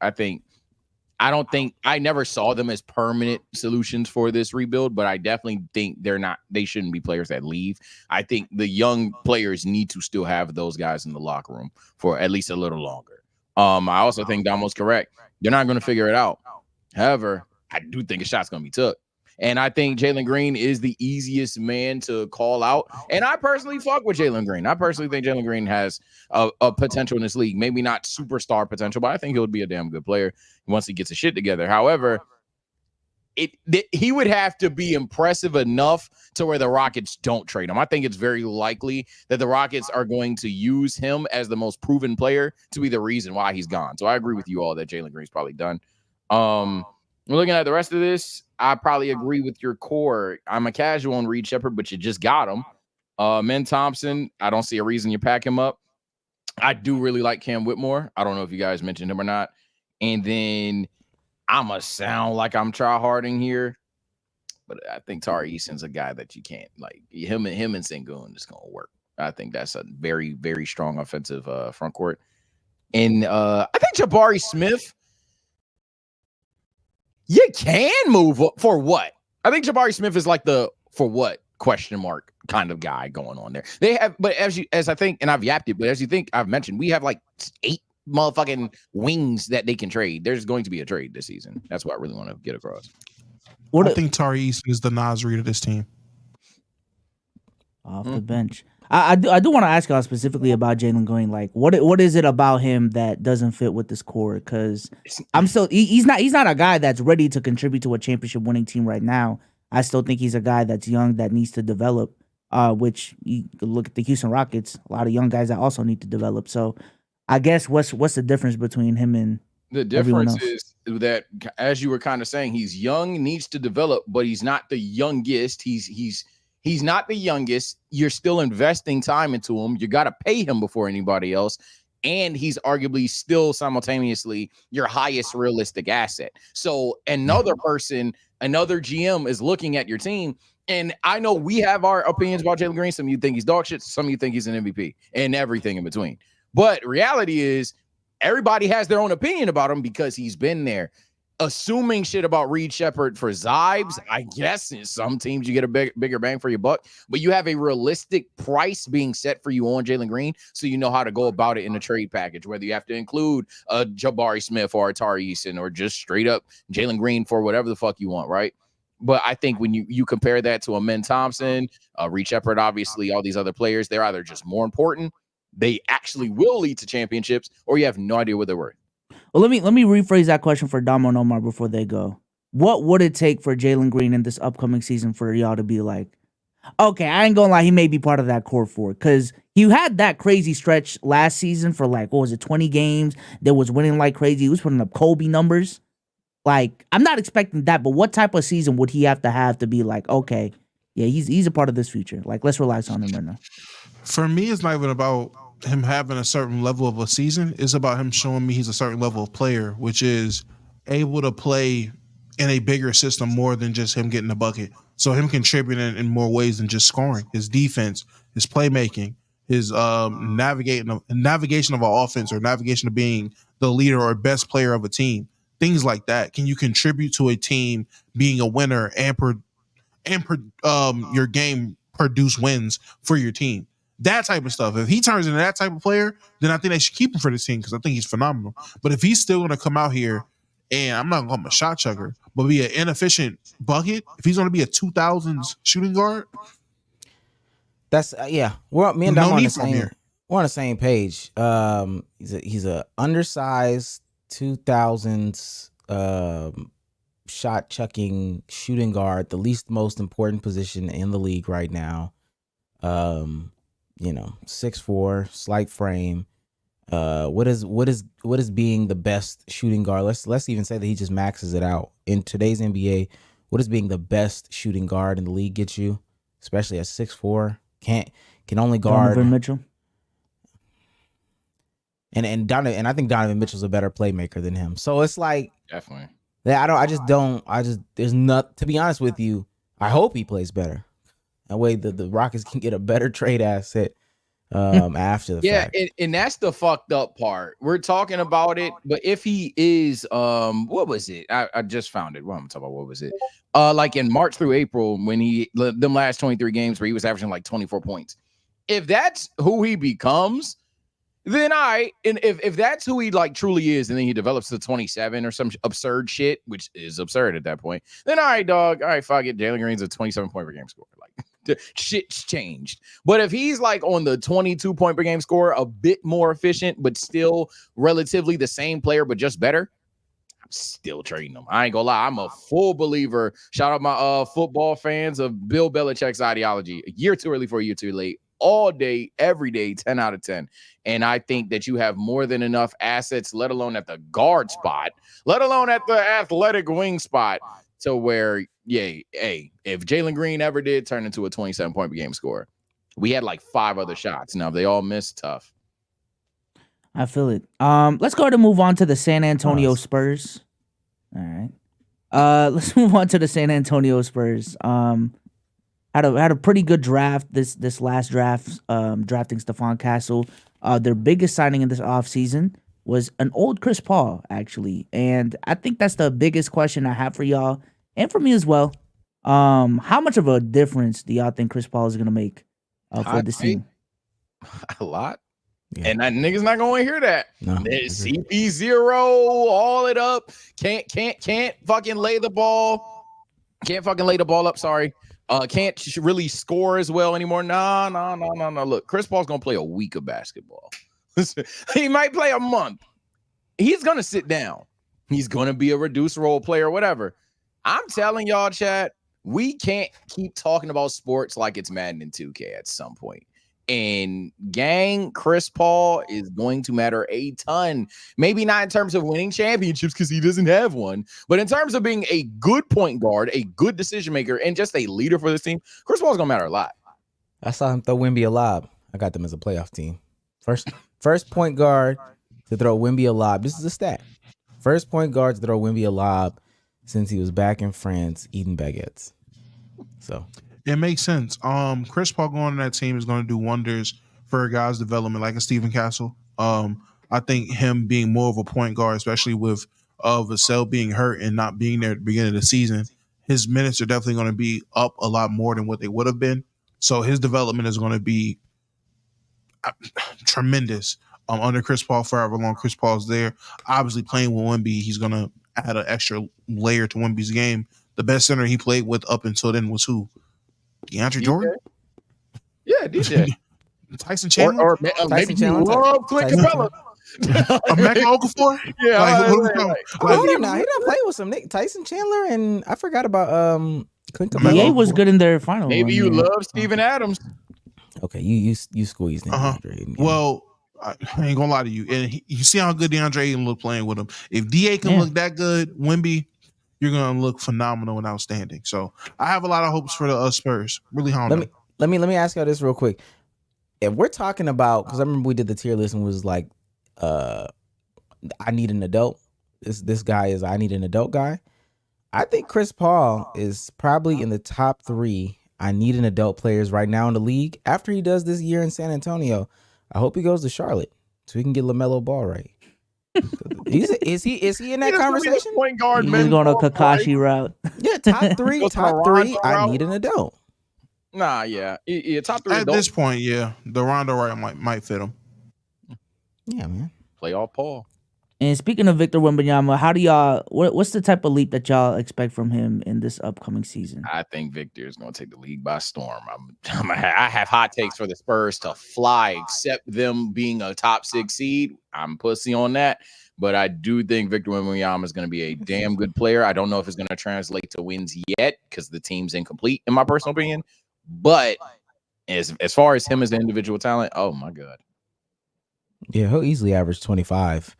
I never saw them as permanent solutions for this rebuild, but I definitely think they shouldn't be players that leave. I think the young players need to still have those guys in the locker room for at least a little longer. I also think Damo's correct. They're not going to figure it out. However, I do think a shot's going to be took. And I think Jalen Green is the easiest man to call out. And I personally fuck with Jalen Green. I personally think Jalen Green has a potential in this league. Maybe not superstar potential, but I think he'll be a damn good player once he gets his shit together. However, he would have to be impressive enough to where the Rockets don't trade him. I think it's very likely that the Rockets are going to use him as the most proven player to be the reason why he's gone. So I agree with you all that Jalen Green's probably done. Looking at the rest of this, I probably agree with your core. I'm a casual on Reed Shepherd, but you just got him. Men Thompson, I don't see a reason you pack him up. I do really like Cam Whitmore. I don't know if you guys mentioned him or not. And then I'm going to sound like I'm try-harding here, but I think Tari Eason's a guy that you can't, like, him and Sengun is going to work. I think that's a very, very strong offensive front court. And I think Jabari Smith, you can move up for what? I think Jabari Smith is like the for what question mark kind of guy going on there. They have, but as I think, and I've yapped it, but as you think I've mentioned, we have like 8 motherfucking wings that they can trade. There's going to be a trade this season. That's what I really want to get across. I think Tari Eason is the Nas Reed of this team. Off the bench. I do want to ask y'all specifically about Jalen Green. Like, what is it about him that doesn't fit with this core? Because I'm still he's not a guy that's ready to contribute to a championship winning team right now. I still think he's a guy that's young that needs to develop. Which you look at the Houston Rockets, a lot of young guys that also need to develop. So I guess what's the difference between him and the difference is that, as you were kind of saying, he's young, needs to develop, but he's not the youngest. He's not the youngest. You're still investing time into him. You got to pay him before anybody else. And he's arguably still simultaneously your highest realistic asset. So another person, another GM is looking at your team. And I know we have our opinions about Jalen Green. Some of you think he's dog shit. Some of you think he's an MVP and everything in between. But reality is everybody has their own opinion about him because he's been there. Assuming shit about Reed Shepherd for Zibes, I guess in some teams you get a bigger bang for your buck, but you have a realistic price being set for you on Jalen Green, so you know how to go about it in a trade package, whether you have to include a Jabari Smith or a Tari Eason or just straight up Jalen Green for whatever the fuck you want, right? But I think when you compare that to a Men Thompson, Reed Shepherd, obviously all these other players, they're either just more important, they actually will lead to championships, or you have no idea what they're worth. Well, let me rephrase that question for Damo and Omar before they go. What would it take for Jalen Green in this upcoming season for y'all to be like, okay, I ain't gonna lie, he may be part of that core four? Because you had that crazy stretch last season for like, what was it, 20 games that was winning like crazy. He was putting up Kobe numbers. Like, I'm not expecting that, but what type of season would he have to be like, okay, yeah, he's a part of this future. Like, let's relax on him right now. For me, it's not even about him having a certain level of a season. It's about him showing me he's a certain level of player, which is able to play in a bigger system more than just him getting a bucket. So him contributing in more ways than just scoring. His defense, his playmaking, his navigation of our offense, or navigation of being the leader or best player of a team. Things like that. Can you contribute to a team being a winner and your game produce wins for your team? That type of stuff. If he turns into that type of player, then I think they should keep him for the team because I think he's phenomenal. But if he's still going to come out here and I'm not going to call him a shot chucker, but be an inefficient bucket, if he's going to be a 2000s shooting guard, that's yeah. Me and Dom we're on the same page. He's a undersized 2000s shot chucking shooting guard, the least most important position in the league right now. 6'4", slight frame. What is being the best shooting guard? Let's even say that he just maxes it out in today's NBA. What does being the best shooting guard in the league get you? Especially at 6'4", can only guard Donovan Mitchell. And I think Donovan Mitchell's a better playmaker than him. So it's like Definitely. There's not, to be honest with you, I hope he plays better. That way the Rockets can get a better trade asset after the fact. Yeah, and that's the fucked up part. We're talking about it, but if he is what was it? I just found it. What I'm talking about, what was it? Like in March through April, when them last 23 games where he was averaging like 24 points. If that's who he becomes, then and if that's who he like truly is, and then he develops to 27 or some absurd shit, which is absurd at that point, then all right, dog. All right, fuck it. Jalen Green's a 27-point per game scorer. Like the shit's changed. But if he's like on the 22-point per game score, a bit more efficient, but still relatively the same player, but just better, I'm still trading him. I ain't gonna lie. I'm a full believer. Shout out my football fans of Bill Belichick's ideology. A year too early for a year too late. All day, every day, 10 out of 10. And I think that you have more than enough assets, let alone at the guard spot, let alone at the athletic wing spot, to where, hey, if Jalen Green ever did turn into a 27-point per game scorer, we had like 5 other shots. Now, if they all missed, tough. I feel it. Let's go ahead and move on to the San Antonio Spurs. All right. Let's move on to the San Antonio Spurs. Had a pretty good draft this last draft, drafting Stephon Castle. Their biggest signing in this offseason was an old Chris Paul, actually. And I think that's the biggest question I have for y'all and for me as well. How much of a difference do y'all think Chris Paul is going to make for this team? A lot. Yeah. And that nigga's not going to hear that. No, CP0, all it up. Can't fucking lay the ball. Can't fucking lay the ball up, sorry. Can't really score as well anymore. No. Look, Chris Paul's gonna play a week of basketball. He might play a month. He's gonna sit down. He's gonna be a reduced role player, whatever. I'm telling y'all, chat, we can't keep talking about sports like it's Madden and 2K at some point. And gang, Chris Paul is going to matter a ton. Maybe not in terms of winning championships because he doesn't have one, but in terms of being a good point guard, a good decision maker, and just a leader for this team, Chris Paul is going to matter a lot. I saw him throw Wemby a lob. I got them as a playoff team. First point guard to throw Wemby a lob. This is a stat. First point guard to throw Wemby a lob since he was back in France eating baguettes. So it makes sense. Chris Paul going on that team is going to do wonders for a guy's development, like a Stephen Castle. I think him being more of a point guard, especially with Vassell being hurt and not being there at the beginning of the season, his minutes are definitely going to be up a lot more than what they would have been. So his development is going to be tremendous under Chris Paul for however long Chris Paul's there. Obviously, playing with Wemby, he's going to add an extra layer to Wemby's game. The best center he played with up until then was who? DeAndre Jordan? Yeah, DJ. Tyson Chandler? Or maybe you love Clint Capella. Emeka Okafor? Yeah. He done play with some Tyson Chandler, and I forgot about Clint Capella. BA was good in their final. Maybe you love Steven Adams. Okay, you squeezed in. Well, I ain't gonna lie to you. And you see how good DeAndre Ayton look playing with him. If DA can look that good, Wemby, you're gonna look phenomenal and outstanding. So I have a lot of hopes for the Spurs. Really, let me ask y'all this real quick. If we're talking about, because I remember we did the tier list and was like, I need an adult. This guy is I need an adult guy. I think Chris Paul is probably in the top 3 I need an adult players right now in the league. After he does this year in San Antonio, I hope he goes to Charlotte so he can get LaMelo Ball right. Is he in that conversation? Point guard, He's going a Kakashi route. Yeah, top three. I need an adult. Nah, yeah, top 3 at adult. this point. Yeah, the Rondo right might fit him. Yeah, man. Play all Paul. And speaking of Victor Wembanyama, how do y'all? What's the type of leap that y'all expect from him in this upcoming season? I think Victor is going to take the league by storm. I have hot takes for the Spurs to fly, except them being a top 6 seed. I'm pussy on that, but I do think Victor Wembanyama is going to be a damn good player. I don't know if it's going to translate to wins yet because the team's incomplete, in my personal opinion. But as far as him as an individual talent, oh my god, yeah, he'll easily average 25.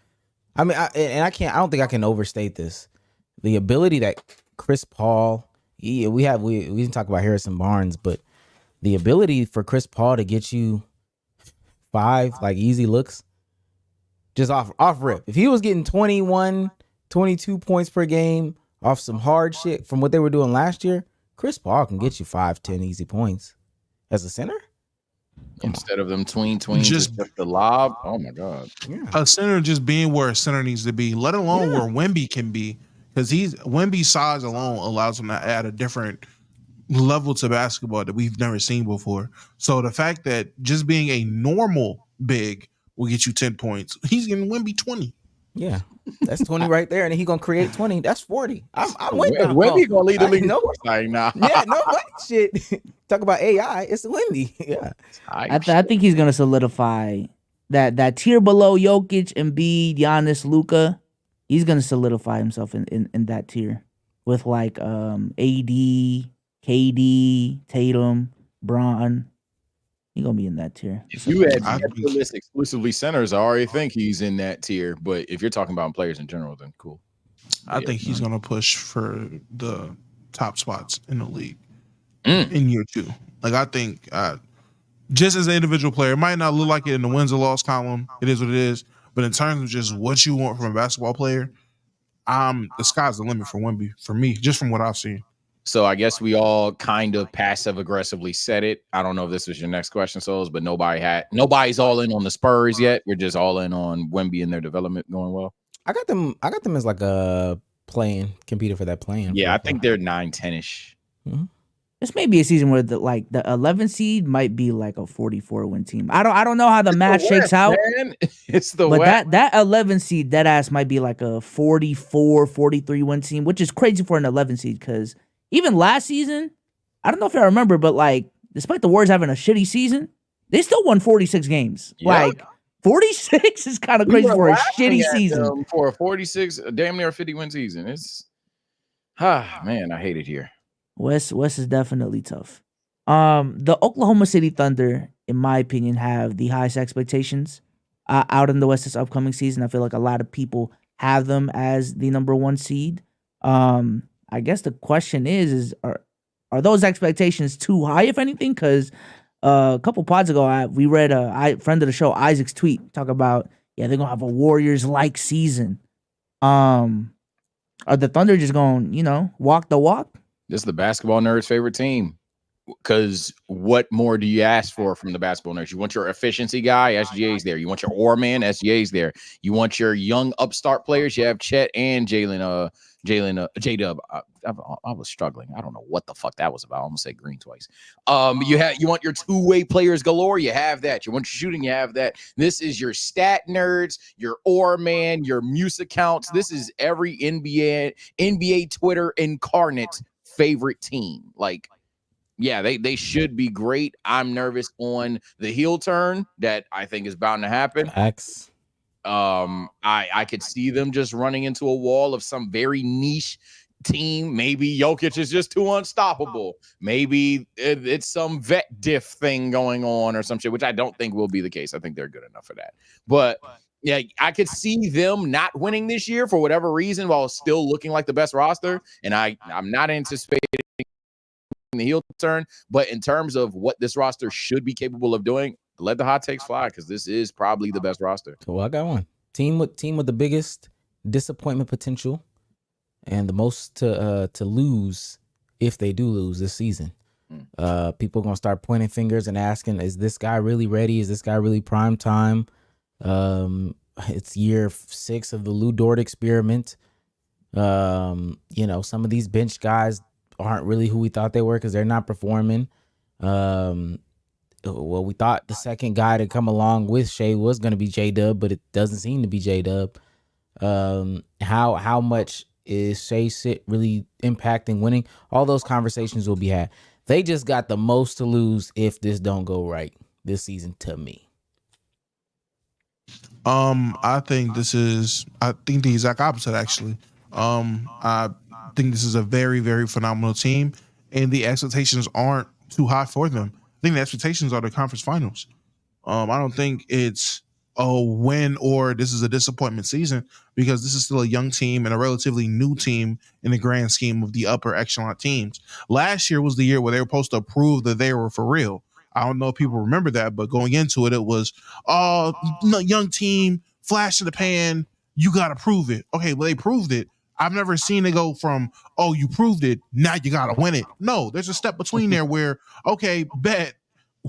I mean, I don't think I can overstate this. The ability that Chris Paul, we didn't talk about Harrison Barnes, but the ability for Chris Paul to get you 5 like easy looks, just off rip. If he was getting 21, 22 points per game off some hard shit from what they were doing last year, Chris Paul can get you 5, 10 easy points as a center. Instead of them tweens, just the lob. Oh my god! Yeah. A center just being where a center needs to be, let alone where Wemby can be, because Wemby's size alone allows him to add a different level to basketball that we've never seen before. So the fact that just being a normal big will get you 10 points. He's getting Wemby 20. Yeah, that's 20 right there, and then he gonna create 20. That's 40. I'm with that. Wemby gonna lead the league. No, Like, nah. yeah, no shit. Talk about AI. It's Wemby. Yeah, I think he's gonna solidify that tier below Jokic, Embiid, Giannis, Luka. He's gonna solidify himself in that tier with like AD, KD, Tatum, Bron. He's gonna be in that tier. If you had to list exclusively centers, I already think he's in that tier. But if you're talking about players in general, then cool. I think he's going to push for the top spots in the league in year 2. Like, I think just as an individual player, it might not look like it in the wins or loss column. It is what it is. But in terms of just what you want from a basketball player, the sky's the limit for Wemby, for me, just from what I've seen. So I guess we all kind of passive aggressively said it. I don't know if this was your next question, Bsolz, but nobody's all in on the Spurs yet. We're just all in on Wemby and their development going well. I got them as like a playing competer for that playing. Yeah, I think they're 9-10ish. Mm-hmm. This may be a season where the 11 seed might be like a 44 win team. I don't know how the math shakes out. Man. It's the but West. that 11 seed, that ass might be like a 44, 43 win team, which is crazy for an 11 seed because even last season, I don't know if I remember, but like despite the Warriors having a shitty season, they still won 46 games. Yep. Like 46 is kind of crazy for a shitty season. For a 46, damn near 50 win season. It's man, I hate it here. West is definitely tough. The Oklahoma City Thunder, in my opinion, have the highest expectations out in the West this upcoming season. I feel like a lot of people have them as the number 1 seed. I guess the question is are those expectations too high, if anything? Because a couple pods ago, we read a friend of the show, Isaac's tweet, talk about, they're going to have a Warriors-like season. Are the Thunder just going, walk the walk? This is the basketball nerds' favorite team. Because what more do you ask for from the basketball nerds? You want your efficiency guy, SGA's there. You want your ore man, SGA's there. You want your young upstart players. You have Chet and J-Dub. I was struggling. I don't know what the fuck that was about. I almost said green twice. You want your two-way players galore. You have that. You want your shooting. You have that. This is your stat nerds, your ore man, your muse accounts. This is every NBA Twitter incarnate favorite team. Like, yeah, they should be great. I'm nervous on the heel turn that I think is bound to happen. I could see them just running into a wall of some very niche team. Maybe Jokic is just too unstoppable. Maybe it's some vet diff thing going on or some shit, which I don't think will be the case. I think they're good enough for that. But yeah, I could see them not winning this year for whatever reason while still looking like the best roster. And I'm not anticipating the heel turn, but in terms of what this roster should be capable of doing, let the hot takes fly because this is probably the best roster. Well, I got one team with the biggest disappointment potential and the most to lose if they do lose this season. People are gonna start pointing fingers and asking, "Is this guy really ready? Is this guy really prime time?" It's year 6 of the Lou Dort experiment. Some of these bench guys aren't really who we thought they were because they're not performing. Well, we thought the second guy to come along with Shea was going to be J-Dub, but it doesn't seem to be J-Dub. How much is Shea sit really impacting winning? All those conversations will be had. They just got the most to lose if this don't go right this season to me. I think the exact opposite, actually. I think this is a very, very phenomenal team, and the expectations aren't too high for them. I think the expectations are the conference finals. I don't think it's a win or this is a disappointment season because this is still a young team and a relatively new team in the grand scheme of the upper echelon teams. Last year was the year where they were supposed to prove that they were for real. I don't know if people remember that, but going into it, it was, young team, flash in the pan, you got to prove it. Okay, well, they proved it. I've never seen it go from, oh, you proved it, now you got to win it. No, there's a step between there where, okay, bet,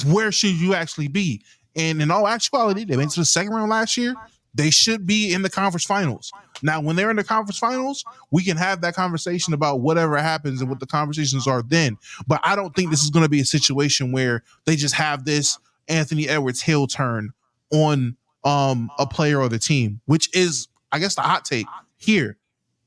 where should you actually be? And in all actuality, they went to the second round last year. They should be in the conference finals. Now, when they're in the conference finals, we can have that conversation about whatever happens and what the conversations are then. But I don't think this is going to be a situation where they just have this Anthony Edwards heel turn on a player or the team, which is, I guess, the hot take here.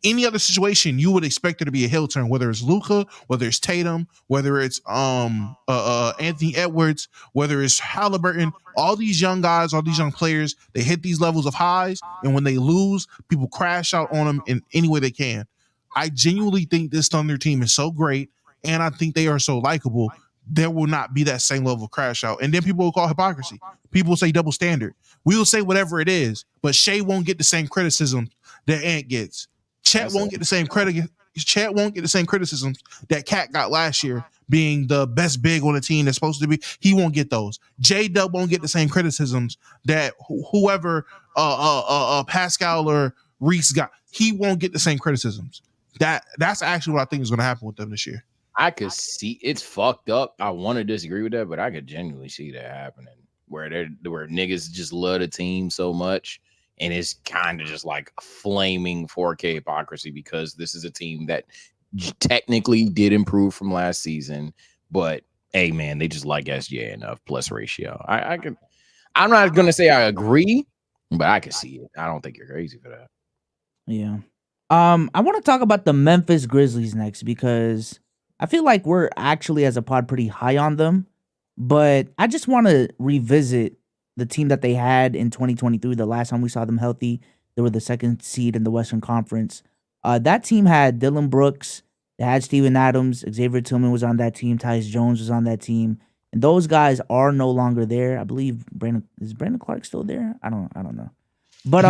Any other situation, you would expect there to be a heel turn, whether it's Luka, whether it's Tatum, whether it's Anthony Edwards, whether it's Halliburton. All these young guys, all these young players, they hit these levels of highs, and when they lose, people crash out on them in any way they can. I genuinely think this Thunder team is so great, and I think they are so likable. There will not be that same level of crash out, and then people will call hypocrisy. People will say double standard. We will say whatever it is, but Shea won't get the same criticism that Ant gets. Chet won't get the same credit. Chet won't get the same criticisms that Cat got last year, being the best big on the team that's supposed to be. He won't get those. J Dub won't get the same criticisms that whoever Pascal or Reese got. He won't get the same criticisms. That's actually what I think is going to happen with them this year. I could see it's fucked up. I want to disagree with that, but I could genuinely see that happening where niggas just love the team so much. And it's kind of just like flaming 4K hypocrisy because this is a team that technically did improve from last season, but hey, man, they just like SGA enough plus ratio. I'm not gonna say I agree, but I can see it. I don't think you're crazy for that. Yeah. I want to talk about the Memphis Grizzlies next because I feel like we're actually as a pod pretty high on them, but I just want to revisit the team that they had in 2023, the last time we saw them healthy. They were the second seed in the Western Conference. That team had Dylan Brooks. They had Steven Adams. Xavier Tillman was on that team. Tyus Jones was on that team. And those guys are no longer there. I believe is Brandon Clark still there? I don't know. But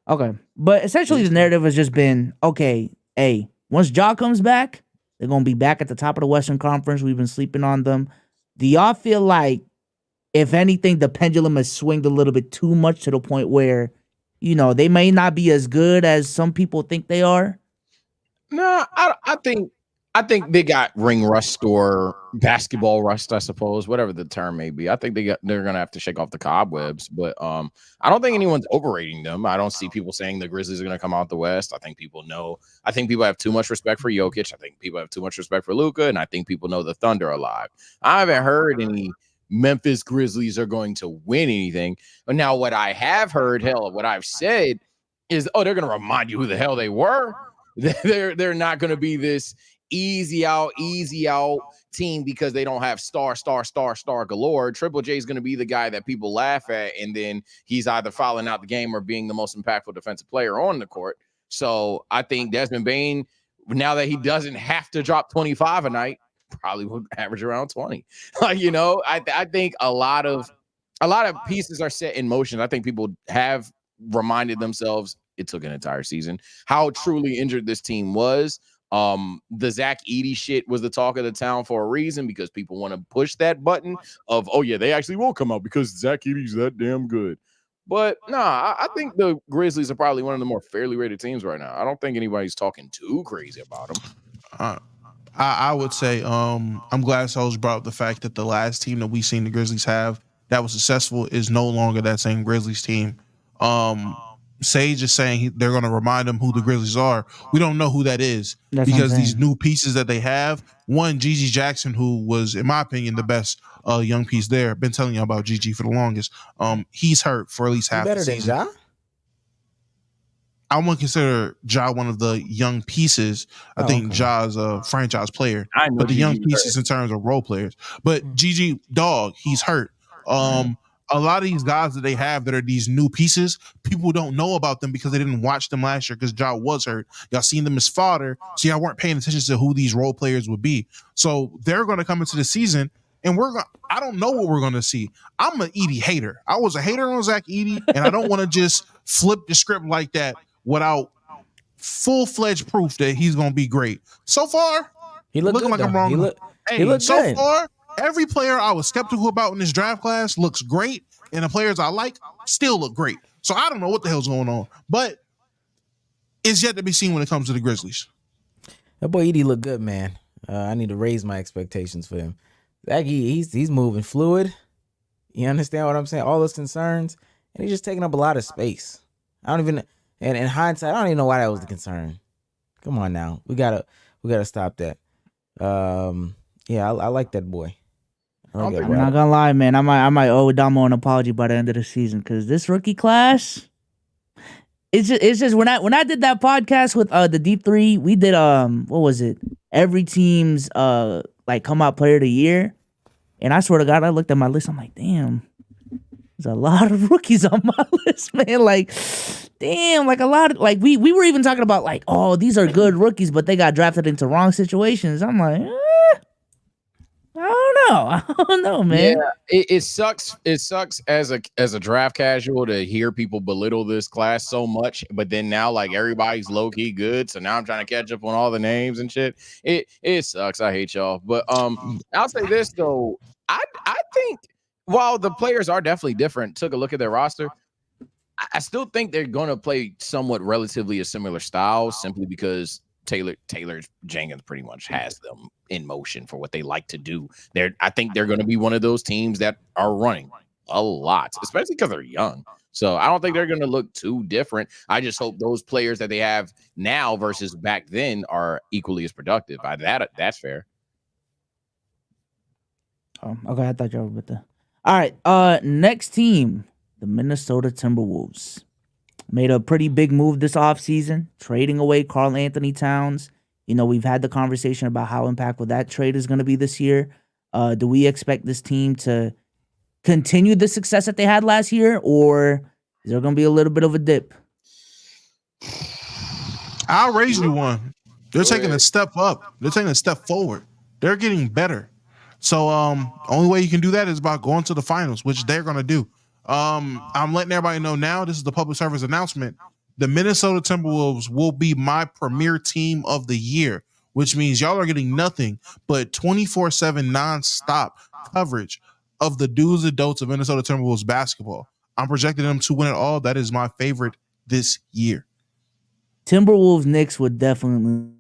okay. But essentially the narrative has just been, okay, hey, once Ja comes back, they're gonna be back at the top of the Western Conference. We've been sleeping on them. Do y'all feel like, if anything, the pendulum has swung a little bit too much to the point where, they may not be as good as some people think they are? No, I think they got ring rust or basketball rust, I suppose, whatever the term may be. I think they're gonna have to shake off the cobwebs, but I don't think anyone's overrating them. I don't see people saying the Grizzlies are gonna come out the West. I think people know. I think people have too much respect for Jokic. I think people have too much respect for Luka, and I think people know the Thunder are alive. I haven't heard any Memphis Grizzlies are going to win anything. But now what I have heard, what I've said is, they're going to remind you who the hell they were. They're not going to be this easy out team because they don't have star galore. Triple J is going to be the guy that people laugh at, and then he's either fouling out the game or being the most impactful defensive player on the court. So I think Desmond Bane, now that he doesn't have to drop 25 a night, probably would average around 20. I think a lot of pieces are set in motion. I think people have reminded themselves, it took an entire season, how truly injured this team was. The Zach Edey shit was the talk of the town for a reason, because people want to push that button of, oh yeah, they actually will come out because Zach Edey's that damn good. But I think the Grizzlies are probably one of the more fairly rated teams right now. I don't think anybody's talking too crazy about them. I would say I'm glad Bsolz brought up the fact that the last team that we've seen the Grizzlies have that was successful is no longer that same Grizzlies team. Sage is saying they're going to remind them who the Grizzlies are. We don't know who that is. Because these new pieces that they have, one, Gigi Jackson, who was, in my opinion, the best young piece there. Been telling you about Gigi for the longest. He's hurt for at least half the season. Better than Ja? I wouldn't consider Ja one of the young pieces. I think Ja's a franchise player, but the young pieces in terms of role players. But Gigi, dog, he's hurt. A lot of these guys that they have that are these new pieces, people don't know about them because they didn't watch them last year because Ja was hurt. Y'all seen them as fodder, so y'all weren't paying attention to who these role players would be. So they're going to come into the season, and I don't know what we're going to see. I'm an Edey hater. I was a hater on Zach Edey, and I don't want to just flip the script like that without full-fledged proof that he's going to be great. So far, he looking like I'm wrong. He looked so good. Far, every player I was skeptical about in this draft class looks great, and the players I like still look great. So I don't know what the hell's going on, but it's yet to be seen when it comes to the Grizzlies. That boy Edey look good, man. I need to raise my expectations for him. Zach, he's moving fluid. You understand what I'm saying? All those concerns, and he's just taking up a lot of space. I don't even. And in hindsight, I don't even know why that was the concern. Come on now, we gotta stop that. Yeah, I like that boy. I'll get I'm right. not gonna lie, man. I might owe Damo an apology by the end of the season because this rookie class, it's just when I did that podcast with the Deep Three, we did what was it? Every team's like come out player of the year, and I swear to God, I looked at my list. I'm like, damn, there's a lot of rookies on my list, man. Like, damn, like a lot of like we were even talking about like, oh, these are good rookies, but they got drafted into wrong situations. I'm like, I don't know, man. Yeah, it sucks. It sucks as a draft casual to hear people belittle this class so much, but then now like everybody's low key good, so now I'm trying to catch up on all the names and shit. It sucks. I hate y'all, but I'll say this though. I think while the players are definitely different, took a look at their roster. I still think they're going to play somewhat relatively a similar style, simply because Taylor Jenkins pretty much has them in motion for what they like to do. I think they're going to be one of those teams that are running a lot, especially because they're young. So I don't think they're going to look too different. I just hope those players that they have now versus back then are equally as productive. That's fair. Oh, okay, I thought y'all were with the. All right, next team, the Minnesota Timberwolves. Made a pretty big move this offseason, trading away Karl Anthony Towns. You know, we've had the conversation about how impactful that trade is going to be this year. Do we expect this team to continue the success that they had last year, or is there going to be a little bit of a dip? I'll raise you one. They're taking a step up. They're taking a step forward. They're getting better. So only way you can do that is by going to the finals, which they're going to do. I'm letting everybody know now, this is the public service announcement. The Minnesota Timberwolves will be my premier team of the year, which means y'all are getting nothing but 24/7 nonstop coverage of the do's and don'ts of Minnesota Timberwolves basketball. I'm projecting them to win it all. That is my favorite this year. Timberwolves Knicks would definitely.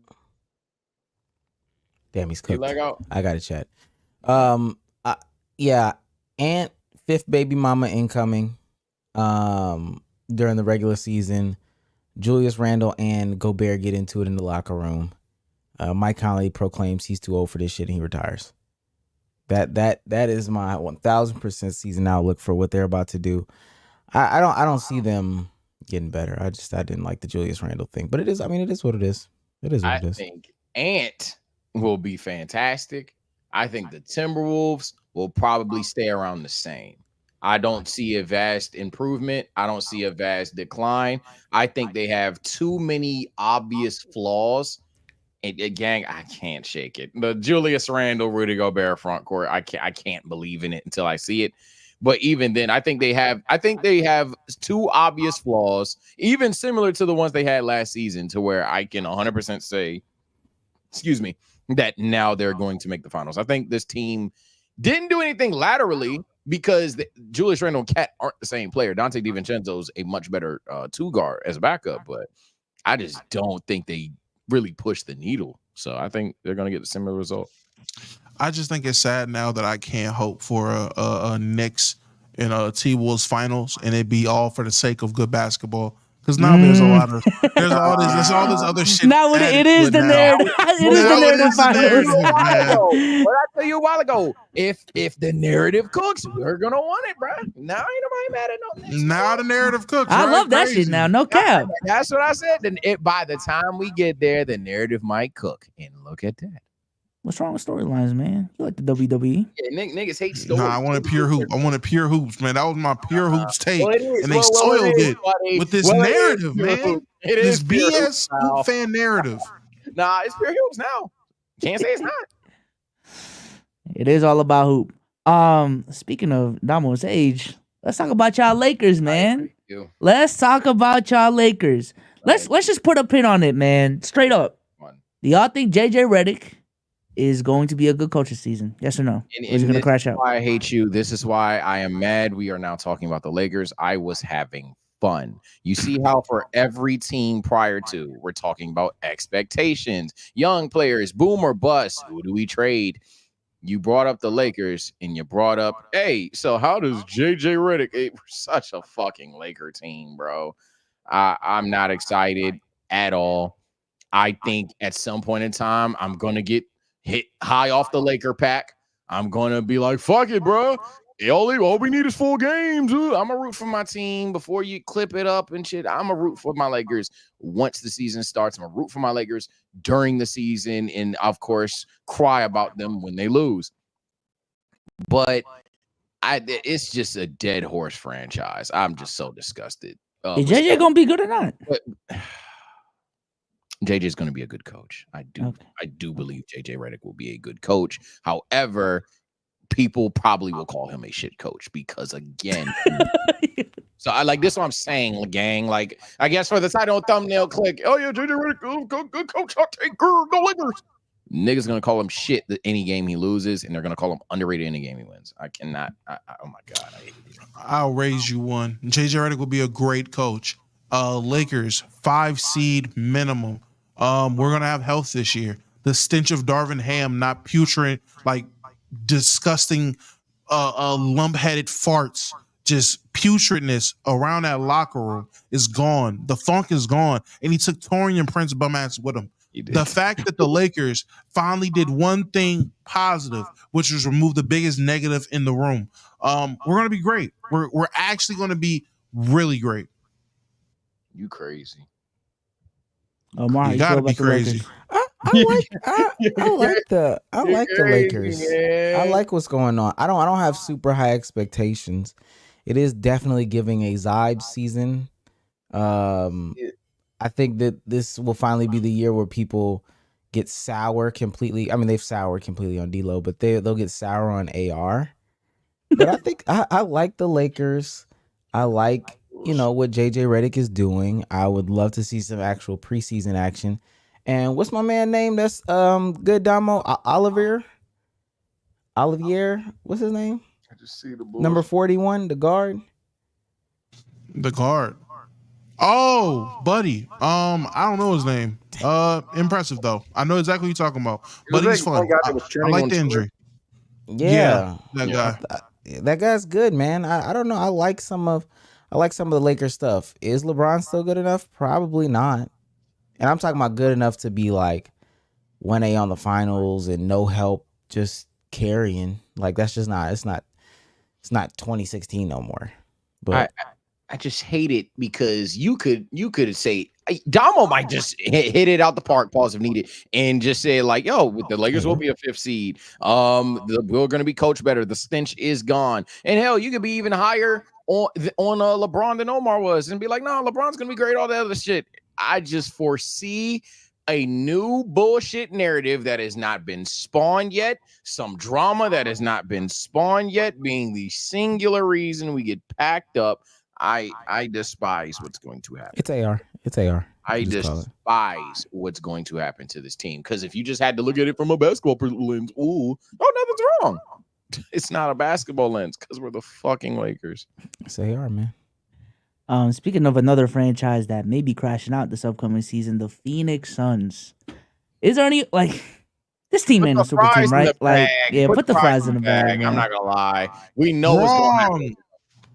Damn, he's cooked. Leg out. I got to chat. Yeah, Ant, fifth baby mama incoming during the regular season. Julius Randle and Gobert get into it in the locker room. Mike Conley proclaims he's too old for this shit and he retires. That is my 1000% season outlook for what they're about to do. I don't see them getting better. I didn't like the Julius Randle thing, but it is. I mean, it is what it is. It is what it is. I think Ant will be fantastic. I think the Timberwolves will probably stay around the same. I don't see a vast improvement. I don't see a vast decline. I think they have too many obvious flaws. And gang, I can't shake it. The Julius Randle, Rudy Gobert front court, I can't believe in it until I see it. But even then, I think they have two obvious flaws, even similar to the ones they had last season, to where I can 100% say, that now they're going to make the finals. I think this team didn't do anything laterally because Julius Randle and Cat aren't the same player. Donte Divincenzo is a much better two guard as a backup, but I just don't think they really push the needle. So I think they're going to get a similar result. I just think it's sad now that I can't hope for a Knicks in a T-Wolves finals and it be all for the sake of good basketball. Because now there's all this other shit. Now it is the narrative. It is the narrative finals. What I tell you a while ago, if the narrative cooks, we're gonna want it, bro. Now ain't nobody mad at no Knicks. Now the narrative cooks. I right? love that Crazy. shit now. No cap. That's what I said. Then by the time we get there, the narrative might cook. And look at that. What's wrong with storylines, man? You like the WWE? Yeah, niggas hate stories. Nah, I wanted pure hoop. I wanted pure hoops, man. That was my pure hoops take, and they well, soiled it it with this narrative, man. It This is pure BS hoops hoop fan narrative. Nah, it's pure hoops now. Can't say it's not. It is all about hoop. Speaking of Damo's age, let's talk about y'all Lakers, man. Let's talk about y'all Lakers. Let's just put a pin on it, man. Straight up. Do y'all think JJ Redick is going to be a good coach this season? Yes or no? Or is he going to crash out? Why I hate you. This is why I am mad. We are now talking about the Lakers. I was having fun. You see how for every team prior to, we're talking about expectations, young players, boom or bust. Who do we trade? You brought up the Lakers and you brought up, hey, so how does JJ Redick? We're such a fucking Laker team, bro. I'm not excited at all. I think at some point in time, I'm going to get hit high off the Laker pack. I'm gonna be like, fuck it, bro. All we need is 4 games. I'm gonna root for my team before you clip it up and shit. I'm gonna root for my Lakers once the season starts. I'm gonna root for my Lakers during the season, and of course, cry about them when they lose. But it's just a dead horse franchise. I'm just so disgusted. Is JJ gonna be good or not? JJ is going to be a good coach. I do believe JJ Redick will be a good coach. However, people probably will call him a shit coach because again. So I like this. What I'm saying, gang. Like I guess for the title thumbnail, click. Oh yeah, JJ Redick, good coach. I'll take go Lakers. Niggas gonna call him shit any game he loses, and they're gonna call him underrated any game he wins. I cannot. Oh my god. I'll raise you one. JJ Redick will be a great coach. Lakers 5 seed minimum. We're gonna have health this year. The stench of Darvin Ham not putrid, like disgusting, lump-headed farts, just putridness around that locker room is gone. The funk is gone, and he took Torian Prince bum ass with him. The fact that the Lakers finally did one thing positive, which was remove the biggest negative in the room. We're gonna be great. We're actually gonna be really great. You crazy. Omar, you gotta be crazy. I like the Lakers. Man. I like what's going on. I don't have super high expectations. It is definitely giving a Zybes season. I think that this will finally be the year where people get sour completely. I mean, they've soured completely on D-Lo, but they'll get sour on AR. But I think I like the Lakers. I like, what JJ Redick is doing. I would love to see some actual preseason action. And what's my man name? That's good, Damo. Olivier. What's his name? I just see the number 41, the guard. The guard. Oh, buddy. I don't know his name. Impressive though. I know exactly what you're talking about. But he's fun. I like the injury. Yeah, that guy. That guy's good, man. I don't know. I like some of the Lakers stuff. Is LeBron still good enough? Probably not. And I'm talking about good enough to be like 1A on the finals and no help, just carrying. Like that's just not. It's not 2016 no more. But I just hate it because you could say Damo might just hit it out the park, pause if needed, and just say like, "Yo, the Lakers will be a 5th seed. We're going to be coached better. The stench is gone, and hell, you could be even higher on LeBron than Omar was, and be like, no, LeBron's going to be great. All that other shit. I just foresee a new bullshit narrative that has not been spawned yet, some drama that has not been spawned yet, being the singular reason we get packed up. I despise what's going to happen. It's AR. I despise what's going to happen to this team. Because if you just had to look at it from a basketball lens, nothing's wrong. It's not a basketball lens because we're the fucking Lakers. It's AR, man. Speaking of another franchise that may be crashing out this upcoming season, the Phoenix Suns. Is there any this team ain't a super team, right? Like, yeah, put the fries in the bag. I'm not gonna lie. We know what's going on.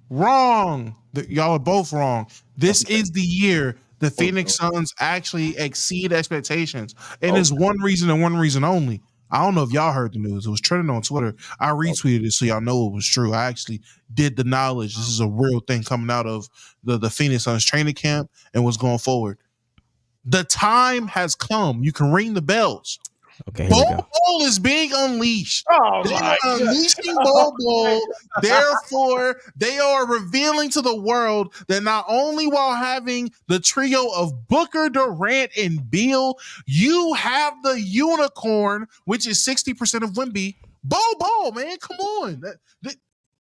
Wrong. Y'all are both wrong. This is the year the Phoenix Suns actually exceed expectations. And there's one reason and one reason only. I don't know if y'all heard the news. It was trending on Twitter. I retweeted it so y'all know it was true. I actually did the knowledge. This is a real thing coming out of the Phoenix Suns training camp and what's going forward. The time has come. You can ring the bells. Okay, Bol is being unleashed. Oh, they are unleashing Bol. Therefore, they are revealing to the world that not only while having the trio of Booker, Durant, and Beal, you have the unicorn, which is 60% of Wemby. Bol, man, come on. The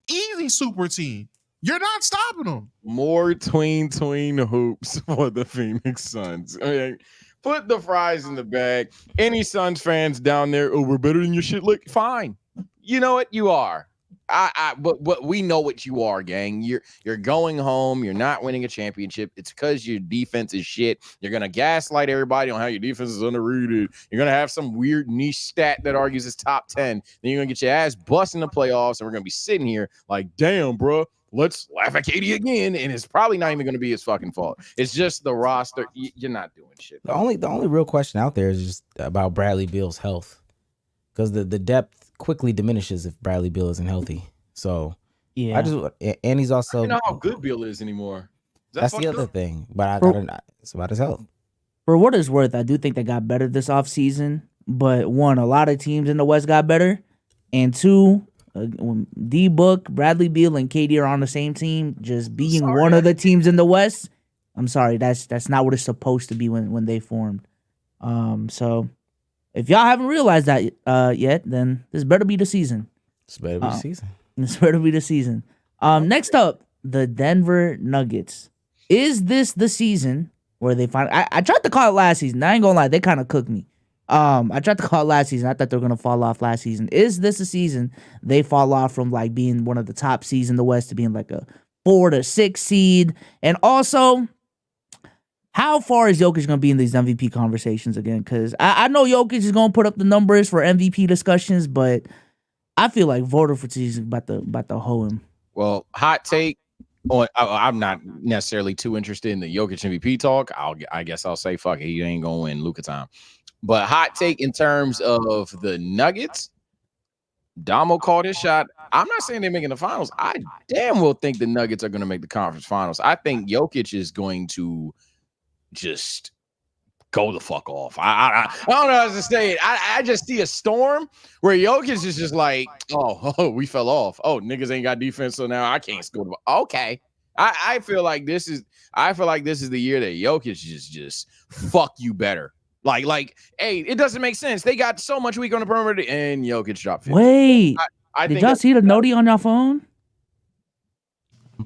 easy super team. You're not stopping them. More tween hoops for the Phoenix Suns. Okay. Put the fries in the bag. Any Suns fans down there, we're better than your shit. Look, fine. You know what? You are. But we know what you are, gang. You're going home. You're not winning a championship. It's because your defense is shit. You're gonna gaslight everybody on how your defense is underrated. You're gonna have some weird niche stat that argues it's top 10. Then you're gonna get your ass bust in the playoffs, and we're gonna be sitting here like, damn, bro. Let's laugh at KD again, and it's probably not even going to be his fucking fault. It's just the roster. You're not doing shit. The only real question out there is just about Bradley Beal's health, because the depth quickly diminishes if Bradley Beal isn't healthy. So Yeah. And he's also. You know how good Beal is anymore. That's the other thing. But it's about his health. For what it's worth, I do think they got better this offseason. But one, a lot of teams in the West got better. And two, when D-Book, Bradley Beal, and KD are on the same team, just being one of the teams in the West, I'm sorry, that's not what it's supposed to be when they formed. So if y'all haven't realized that yet, then this better be the season. This better be the season. This better be the season. Next up, the Denver Nuggets. Is this the season where they finally... I tried to call it last season. I ain't gonna lie, they kind of cooked me. I tried to call it last season. I thought they were gonna fall off last season. Is this a season they fall off from like being one of the top seeds in the West to being like a 4 to 6 seed? And also, how far is Jokic gonna be in these MVP conversations again? Because I know Jokic is gonna put up the numbers for MVP discussions, but I feel like voter fatigue is about to hoe him. Well, hot take. I'm not necessarily too interested in the Jokic MVP talk. I guess I'll say fuck it. He ain't gonna win Luka time. But hot take in terms of the Nuggets, Damo called his shot. I'm not saying they're making the finals. I damn well think the Nuggets are going to make the conference finals. I think Jokic is going to just go the fuck off. I don't know how to say it. I just see a storm where Jokic is just like, oh, we fell off. Oh, niggas ain't got defense, so now I can't score the ball. Okay. I feel like this is the year that Jokic just fuck you better. Like, hey, it doesn't make sense. They got so much weak on the perimeter, and Jokic dropped 50. Wait, did y'all see the notey on your phone?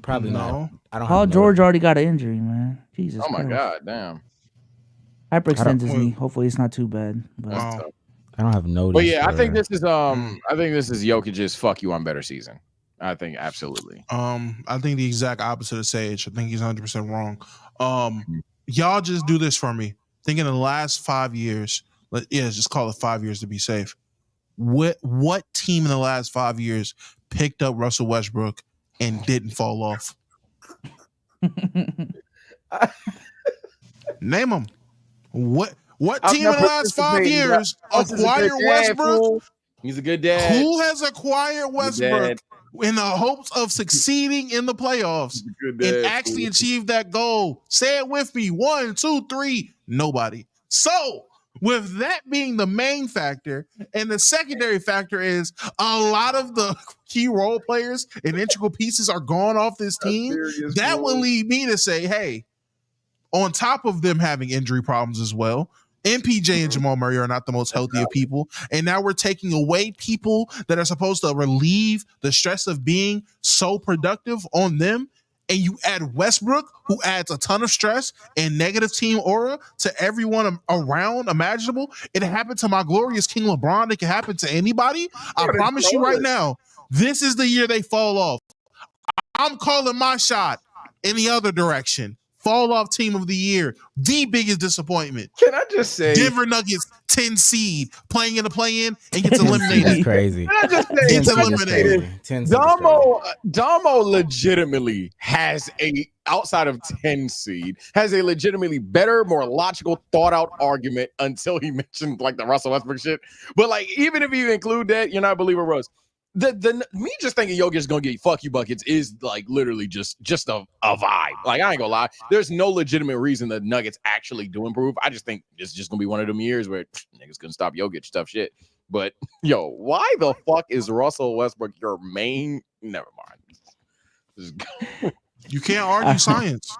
Probably not. I don't. Paul George already got an injury, man. Jesus. Oh my Christ. God, damn. Hyperextends his knee. Hopefully, it's not too bad. But I don't have notice. But yeah, I think this is Jokic's fuck you on better season. I think absolutely. I think the exact opposite of Sage. I think he's 100% wrong. Y'all just do this for me. Think in the last 5 years, just call it 5 years to be safe. What team in the last 5 years picked up Russell Westbrook and didn't fall off? Name them. What team in the last 5 years acquired Westbrook? He's a good dad. Who has acquired Westbrook in the hopes of succeeding in the playoffs and actually achieve that goal? Say it with me. 1, 2, 3. Nobody. So, with that being the main factor, and the secondary factor is a lot of the key role players and integral pieces are gone off this team, that will lead me to say, hey, on top of them having injury problems as well, MPJ and Jamal Murray are not the most healthy of people. And now we're taking away people that are supposed to relieve the stress of being so productive on them. And you add Westbrook, who adds a ton of stress and negative team aura to everyone around imaginable. It happened to my glorious King LeBron. It can happen to anybody. I promise you right now, this is the year they fall off. I'm calling my shot in the other direction. Fall off team of the year. The biggest disappointment. Can I just say Denver Nuggets 10 seed playing in the play-in and gets eliminated. That's crazy. Can I just say Gets eliminated. Damo legitimately has outside of 10 seed, has a legitimately better, more logical, thought out argument until he mentioned like the Russell Westbrook shit. But like, even if you include that, you're not a believer, Rose. Me just thinking Jokic is gonna get fuck you buckets is like literally just a vibe. Like, I ain't gonna lie, there's no legitimate reason the Nuggets actually do improve. I just think it's just gonna be one of them years where niggas couldn't stop Jokic, tough shit. But yo, why the fuck is Russell Westbrook your main? Never mind. You can't argue science.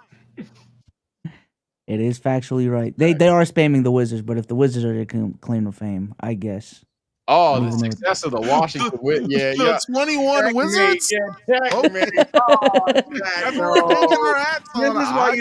it is factually right. They are spamming the Wizards, but if the Wizards are their claim to fame, I guess. Oh, the success of the Washington Wizards. Yeah. 21 Wizards? Checkmate.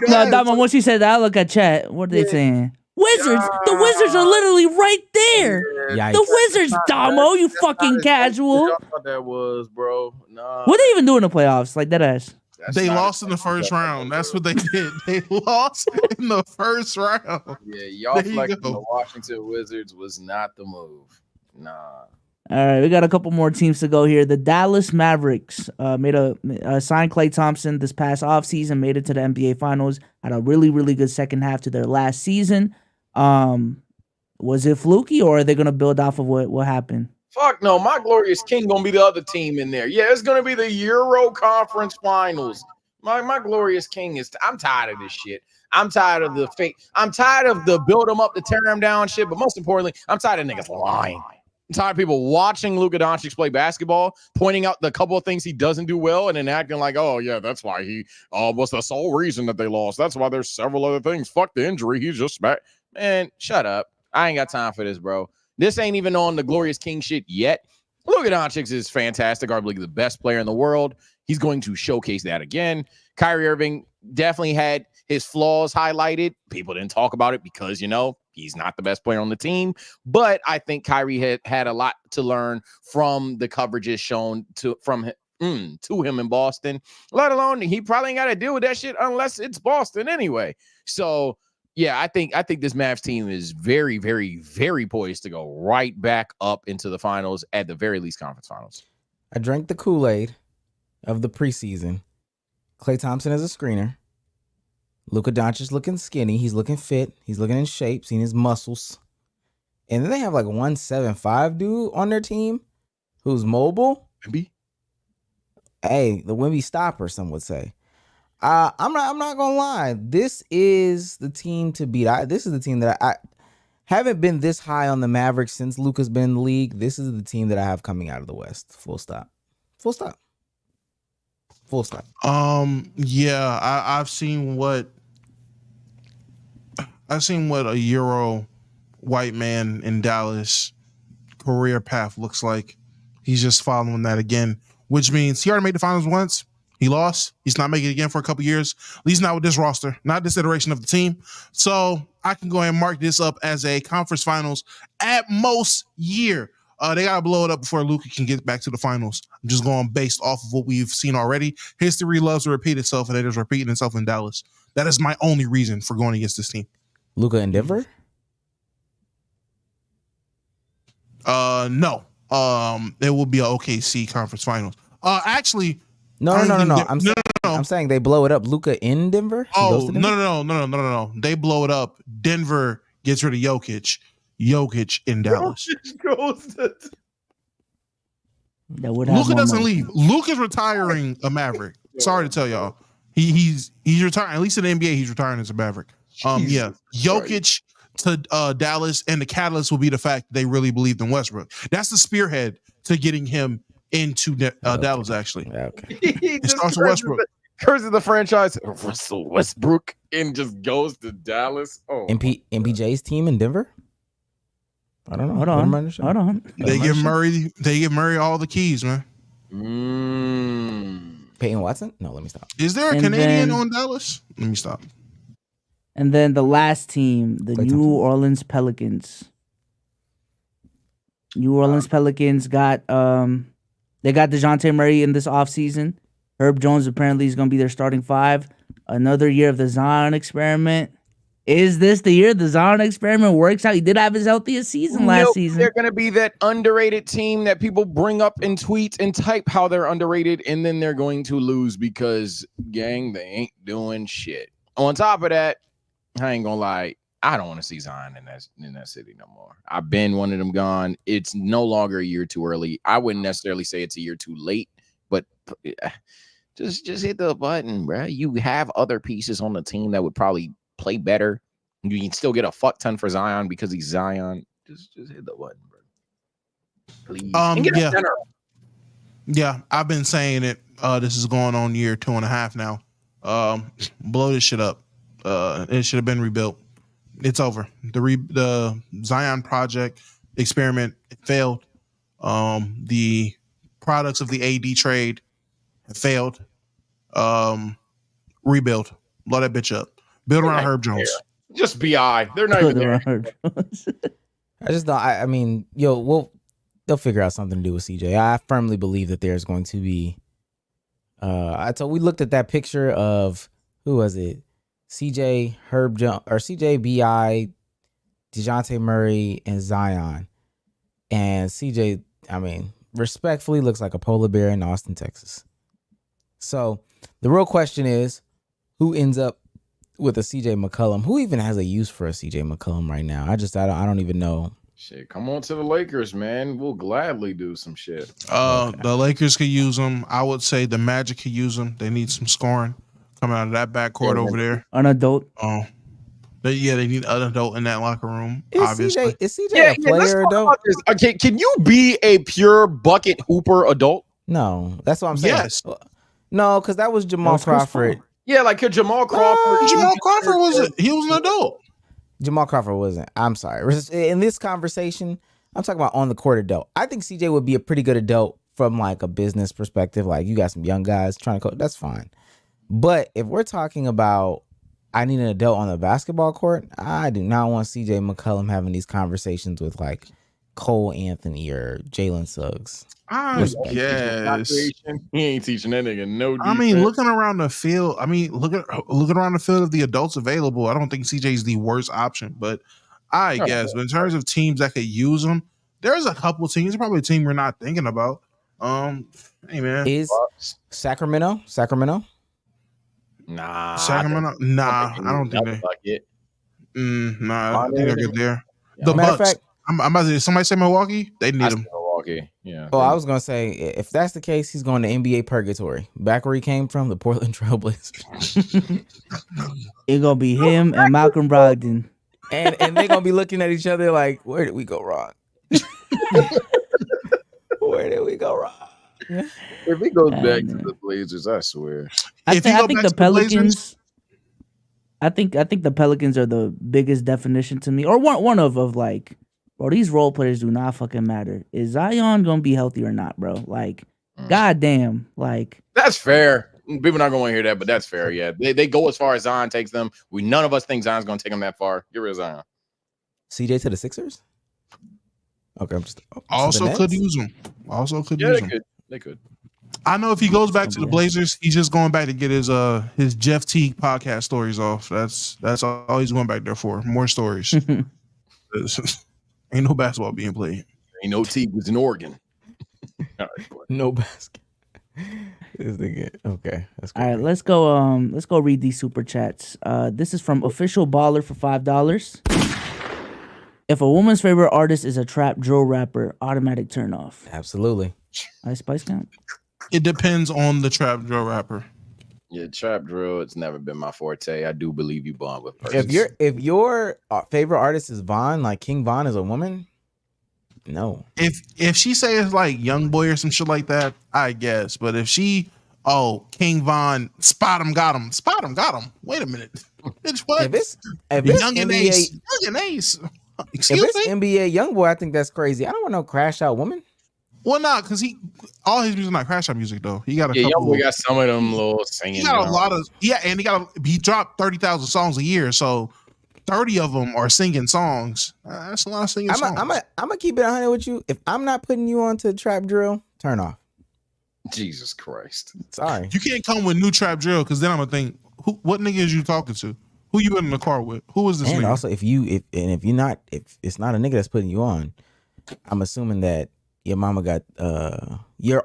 No, Dama, once you said that, I look at chat. What are they saying? Wizards? The Wizards are literally right there. Yikes. The Wizards, Damo, you fucking casual. I thought that was, bro. Nah. What they even do in the playoffs? Like, that ass. They lost in the first round. That's what they did. They lost in the first round. Yeah, y'all flexing the Washington Wizards was not the move. Nah. All right, we got a couple more teams to go here. The Dallas Mavericks signed Klay Thompson this past offseason, made it to the NBA Finals, had a really, really good second half to their last season. Was it fluky, or are they going to build off of what happened? Fuck no, my glorious king gonna be the other team in there. Yeah, it's gonna be the Euro Conference Finals. My glorious king is. I'm tired of this shit. I'm tired of the fake. I'm tired of the build them up to tear them down shit. But most importantly, I'm tired of niggas lying. I'm tired of people watching Luka Doncic play basketball, pointing out the couple of things he doesn't do well, and then acting like, oh yeah, that's why he was the sole reason that they lost. That's why there's several other things. Fuck the injury. He's just back. Man, shut up. I ain't got time for this, bro. This ain't even on the glorious king shit yet. Luka Doncic is fantastic, arguably the best player in the world. He's going to showcase that again. Kyrie Irving definitely had his flaws highlighted. People didn't talk about it because, he's not the best player on the team. But I think Kyrie had a lot to learn from the coverages shown to him in Boston, let alone he probably ain't got to deal with that shit unless it's Boston anyway. So, yeah, I think this Mavs team is very, very, very poised to go right back up into the finals, at the very least conference finals. I drank the Kool-Aid of the preseason. Klay Thompson as a screener. Luka Doncic looking skinny. He's looking fit. He's looking in shape, seeing his muscles. And then they have like 175 dude on their team who's mobile. Wemby? Hey, the Wemby stopper, some would say. I'm not gonna lie. This is the team to beat. This is the team that I haven't been this high on the Mavericks since Luka's been in the league. This is the team that I have coming out of the West. Full stop. Full stop. Full stop. Yeah, I've seen what a Euro white man in Dallas career path looks like. He's just following that again, which means he already made the finals once. He lost. He's not making it again for a couple years, at least not with this roster, not this iteration of the team. So I can go ahead and mark this up as a conference finals at most year. They got to blow it up before Luka can get back to the finals. I'm just going based off of what we've seen already. History loves to repeat itself, and it is repeating itself in Dallas. That is my only reason for going against this team. Luka in Denver? No. It will be an OKC conference finals. Actually, No. I'm saying they blow it up. Luka in Denver? No. They blow it up. Denver gets rid of Jokic. Jokic in Dallas. Luka doesn't leave. Luka's retiring a Maverick. Sorry to tell y'all. He's retiring. At least in the NBA, he's retiring as a Maverick. Yeah. Jokic to Dallas, and the catalyst will be the fact that they really believed in Westbrook. That's the spearhead to getting him into Dallas, actually. Okay. It starts with Westbrook. Curses the franchise. Russell Westbrook and just goes to Dallas. Oh, MPJ's team in Denver? I don't know. Hold on. They give Murray all the keys, man. Peyton Watson? No, let me stop. Is there a Canadian on Dallas? Let me stop. And then the last team, the New Orleans Pelicans. New Orleans Pelicans got they got DeJounte Murray in this offseason. Herb Jones apparently is going to be their starting five. Another year of the Zion experiment. Is this the year the Zion experiment works out? He did have his healthiest season last season. They're going to be that underrated team that people bring up in tweets and type how they're underrated, and then they're going to lose because, gang, they ain't doing shit. On top of that, I ain't going to lie, I don't want to see Zion in that city no more. I've been one of them gone. It's no longer a year too early. I wouldn't necessarily say it's a year too late, but just hit the button, bro. You have other pieces on the team that would probably play better. You can still get a fuck ton for Zion because he's Zion. Just hit the button, bro. Please. Yeah, I've been saying it. This is going on year 2.5 now. Blow this shit up. It should have been rebuilt. It's over. The Zion project experiment failed. The products of the AD trade have failed. Rebuild. Blow that bitch up. Build around Herb Jones. Just BI. They're not even there. I just thought, I mean, they'll figure out something to do with CJ. I firmly believe that there's going to be, we looked at that picture of, who was it? CJ, Herb Jones, or CJ, BI, DeJounte Murray, and Zion. And CJ, I mean, respectfully looks like a polar bear in Austin, Texas. So the real question is, who ends up with a CJ McCollum? Who even has a use for a CJ McCollum right now? I don't even know. Shit, come on to the Lakers, man. We'll gladly do some shit. The Lakers could use them. I would say the Magic could use them. They need some scoring coming out of that backcourt over there. An adult. They need an adult in that locker room. Is Obviously, is CJ a player though? Okay, can you be a pure bucket hooper adult? No, that's what I'm saying. Yes. No, because that was Jamal Crawford. Yeah, like Jamal Crawford. Jamal Crawford was an adult. Jamal Crawford wasn't. I'm sorry. In this conversation, I'm talking about on the court adult. I think CJ would be a pretty good adult from like a business perspective. Like you got some young guys trying to coach. That's fine. But if we're talking about I need an adult on the basketball court, I do not want CJ McCollum having these conversations with like Cole Anthony or Jalen Suggs. I guess he ain't teaching that nigga no defense. I mean, looking around the field, looking around the field of the adults available, I don't think CJ's the worst option. But I guess, but in terms of teams that could use them, there's a couple teams. Probably a team we're not thinking about. Hey man, is Sacramento? Nah, Sacramento. Nah, I don't think they. Nah, I think they're good there. Yeah. The Matter of Bucks. fact, I'm about to say, somebody say Milwaukee. They need them. Milwaukee. Yeah. Oh, I was gonna say if that's the case, he's going to NBA purgatory. Back where he came from, the Portland Trailblazers. It's gonna be him and Malcolm Brogdon. and they're gonna be looking at each other like, where did we go wrong? Where did we go wrong? If he goes back to the Blazers, I swear. I think the Pelicans. I think the Pelicans are the biggest definition to me, or one of like, bro. These role players do not fucking matter. Is Zion gonna be healthy or not, bro? Like, goddamn, like that's fair. People not gonna want to hear that, but that's fair. Yeah, they go as far as Zion takes them. None of us think Zion's gonna take them that far. Get rid of Zion. CJ to the Sixers. Okay, I'm just also could use them. Also could use them. They could. I know if he goes back to the Blazers, he's just going back to get his Jeff Teague podcast stories off. That's all he's going back there for. More stories. Ain't no basketball being played. Ain't no Teague was in Oregon. All right, no basket. Okay, that's cool. All right, let's go read these super chats. This is from Official Baller for $5. If a woman's favorite artist is a trap drill rapper, automatic turn off. Absolutely. Ice Spice count? It depends on the trap drill rapper. Yeah, trap drill. It's never been my forte. I do believe you bond with persons. If your favorite artist is Von, like King Von is a woman, no. If she says like Young Boy or some shit like that, I guess. But if she, King Von, spot him, got him. Wait a minute, bitch, what? If it's Young and NBA, Ace, Young and Ace. Excuse me? NBA YoungBoy, I think that's crazy. I don't want no crash out woman. Well, not because all his music not crash out music though. He got a couple. We got some of them little singing. He got a lot of and he dropped 30,000 songs a year, so 30 of them are singing songs. That's a lot of singing songs. I'm gonna keep it 100 with you. If I'm not putting you onto trap drill, turn off. Jesus Christ! Sorry, you can't come with new trap drill because then I'm gonna think, what nigga is you talking to? Who you in the car with? Who is this and nigga? Also, if it's not a nigga that's putting you on, I'm assuming that your mama got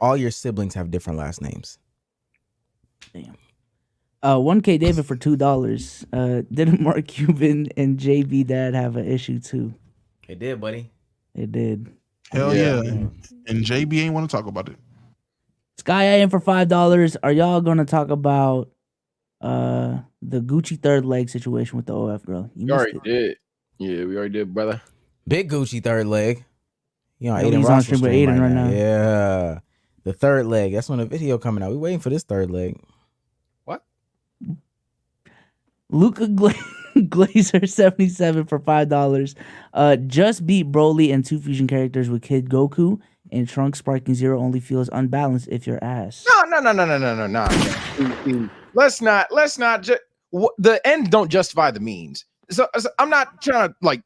all your siblings have different last names. Damn. 1K David for $2. Didn't Mark Cuban and JB Dad have an issue too? It did, buddy. It did. Hell yeah. And JB ain't want to talk about it. Sky in for $5. Are y'all gonna talk about the Gucci third leg situation with the OF girl? You already did. Yeah, we already did, brother. Big Gucci third leg. You know, Aiden on stream with Aiden right now. Yeah. The third leg. That's when the video coming out. We waiting for this third leg. What? Luca Glazer 77 for $5. Just beat Broly and two fusion characters with Kid Goku, and Trunks sparking zero only feels unbalanced if you're ass. No. Let's not just the end don't justify the means. So I'm not trying to like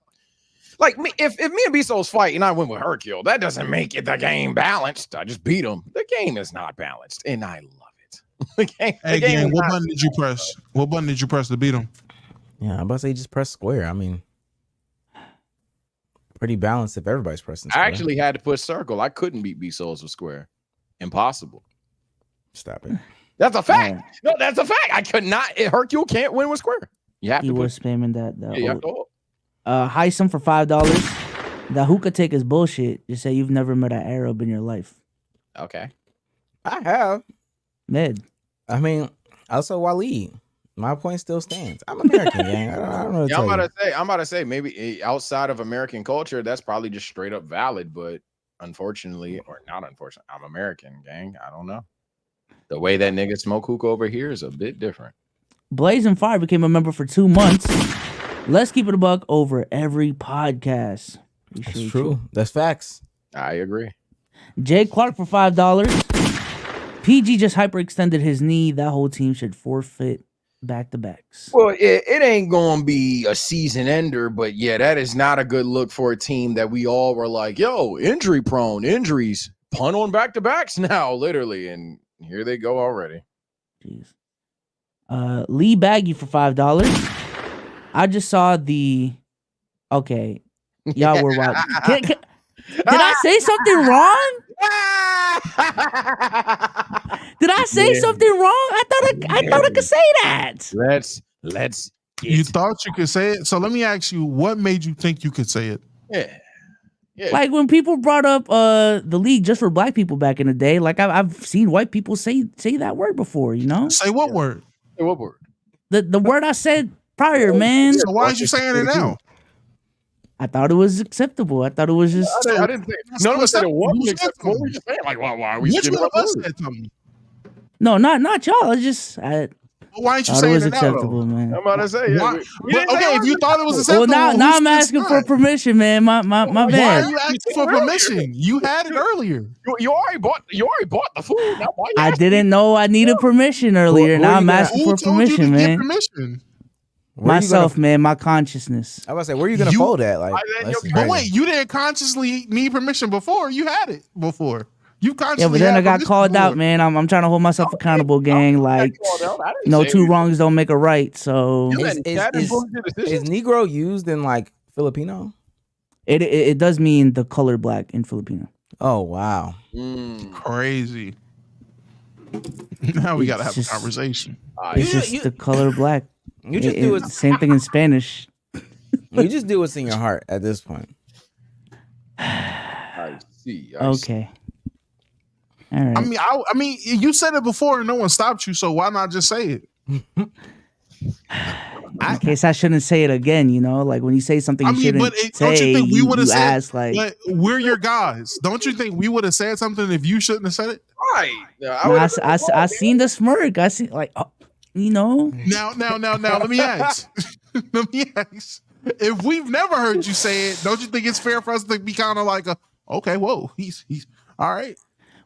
me. If me and Bsolz fight and I win with Hercule, that doesn't make it the game balanced. I just beat him. The game is not balanced, and I love it. The game what button did you press? What button did you press to beat him? Yeah, I'm about to say just press square. I mean, pretty balanced if everybody's pressing square. I actually had to push circle. I couldn't beat Bsolz with square. Impossible. Stop it. That's a fact. No, that's a fact. I could not. Hercule can't win with square. You have to. You were spamming that. Yeah, you have to. Heisem for $5. The hookah take is bullshit. Just say you've never met an Arab in your life. Okay. I have. Mid. I mean, also Waleed. My point still stands. I'm American, gang. I don't know. Yeah, I'm about to say maybe outside of American culture, that's probably just straight up valid. But unfortunately, or not unfortunately, I'm American, gang. I don't know. The way that niggas smoke hookah over here is a bit different. Blazing Fire became a member for 2 months. Let's keep it a buck over every podcast. That's true. That's facts. I agree. Jay Clark for $5. PG just hyperextended his knee. That whole team should forfeit back-to-backs. Well, it ain't gonna be a season ender, but yeah, that is not a good look for a team that we all were like, yo, injury prone, injuries, punt on back-to-backs now, literally, and here they go already. Jeez. Lee Baggy for $5. I just saw the. Okay, y'all were wild. Did I say something wrong? Did I say something wrong? I thought I could say that. Let's. You thought you could say it? So let me ask you, what made you think you could say it? Yeah. Like when people brought up the league just for black people back in the day, like I've seen white people say that word before, you know? Say what word? Say what word? The word I said prior, man. So why aren't you saying it now? I thought it was acceptable. I thought it was just. I didn't think. None of us said it wasn't acceptable. What were you saying? Like, why are we? Which one of us said something? No, not y'all. It's just Why ain't you thought it saying was it now? acceptable, man. I'm about to say. Why? We But, didn't say okay, it if you was thought it was acceptable. acceptable, Well, now I'm who's asking for decide? permission, man. My Why bad. are you asking for permission? You had it earlier. You already bought the food. Now why you I asking? didn't know I needed permission earlier. Who Now you I'm gonna- asking Who for told you to permission, get man. permission? Where you Myself, gonna- man. My consciousness. I was say, where are you gonna You- fold at? Like, I- that's But But crazy. wait, you didn't consciously need permission before. You had it before. You consciously. Yeah, but then had I got permission called before. out, man. I'm trying to hold myself accountable, gang. Like, I you know, didn't say 2 anything. wrongs don't make a right. So Is Negro used in like Filipino? it does mean the color black in Filipino. Oh wow. Crazy. Now we gotta have just- a conversation. It's just the color black. You just do it. Same thing in Spanish. You just do what's in your heart at this point. I see. Okay. All right. I mean, you said it before and no one stopped you, so why not just say it? In case I shouldn't say it again, you know, like when you say something you shouldn't don't say, you think we would have you said? ask like, But we're your guys. Don't you think we would have said something if you shouldn't have said it? Right. I seen the smirk. I see like, oh, you know. Now, let me ask. Let me ask. If we've never heard you say it, don't you think it's fair for us to be kind of like, okay, whoa, he's all right.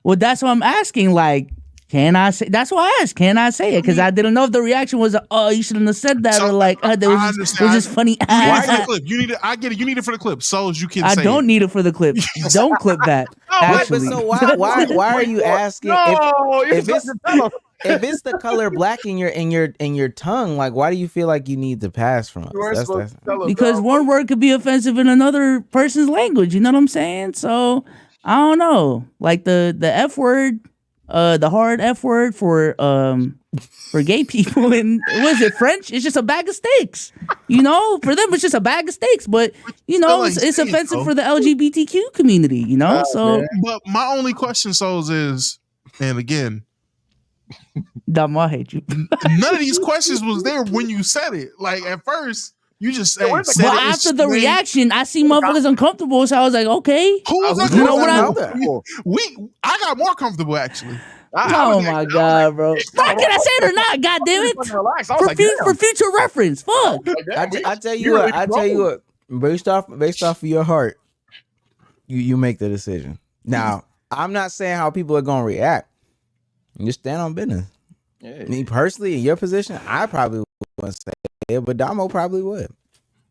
Well, that's what I'm asking. Like, can I say? That's why I asked. Can I say it? Because I didn't know if the reaction was, "Oh, you shouldn't have said that," So, or like, "It was just funny." You need it for the clip. You need it. I get it. You need it for the clip, so as you can. I say don't it. need it for the clip. Don't clip that. But Actually, so why are you asking if it's the color black in your tongue? Like, why do you feel like you need to pass from us? because one word could be offensive in another person's language. You know what I'm saying? So I don't know. Like the F word, the hard F word for gay people in what is it, French? It's just a bag of steaks. You know, for them it's just a bag of steaks. But you know, it's offensive for the LGBTQ community. You know, But my only question, Souls, is, and again, Dom, I hate you. none of these questions was there when you said it. Like at first, you just said. But after the reaction, I see motherfuckers uncomfortable, so I was like, okay. Who was You know uncomfortable? what I got more comfortable actually. Oh my god, bro! Fuck, can I say it or not? God damn it! For future reference, fuck. I tell you what. Based off of your heart, you make the decision. Now, I'm not saying how people are gonna react. You just stand on business. Yeah. Me personally, in your position, I probably wouldn't say it, but Damo probably would.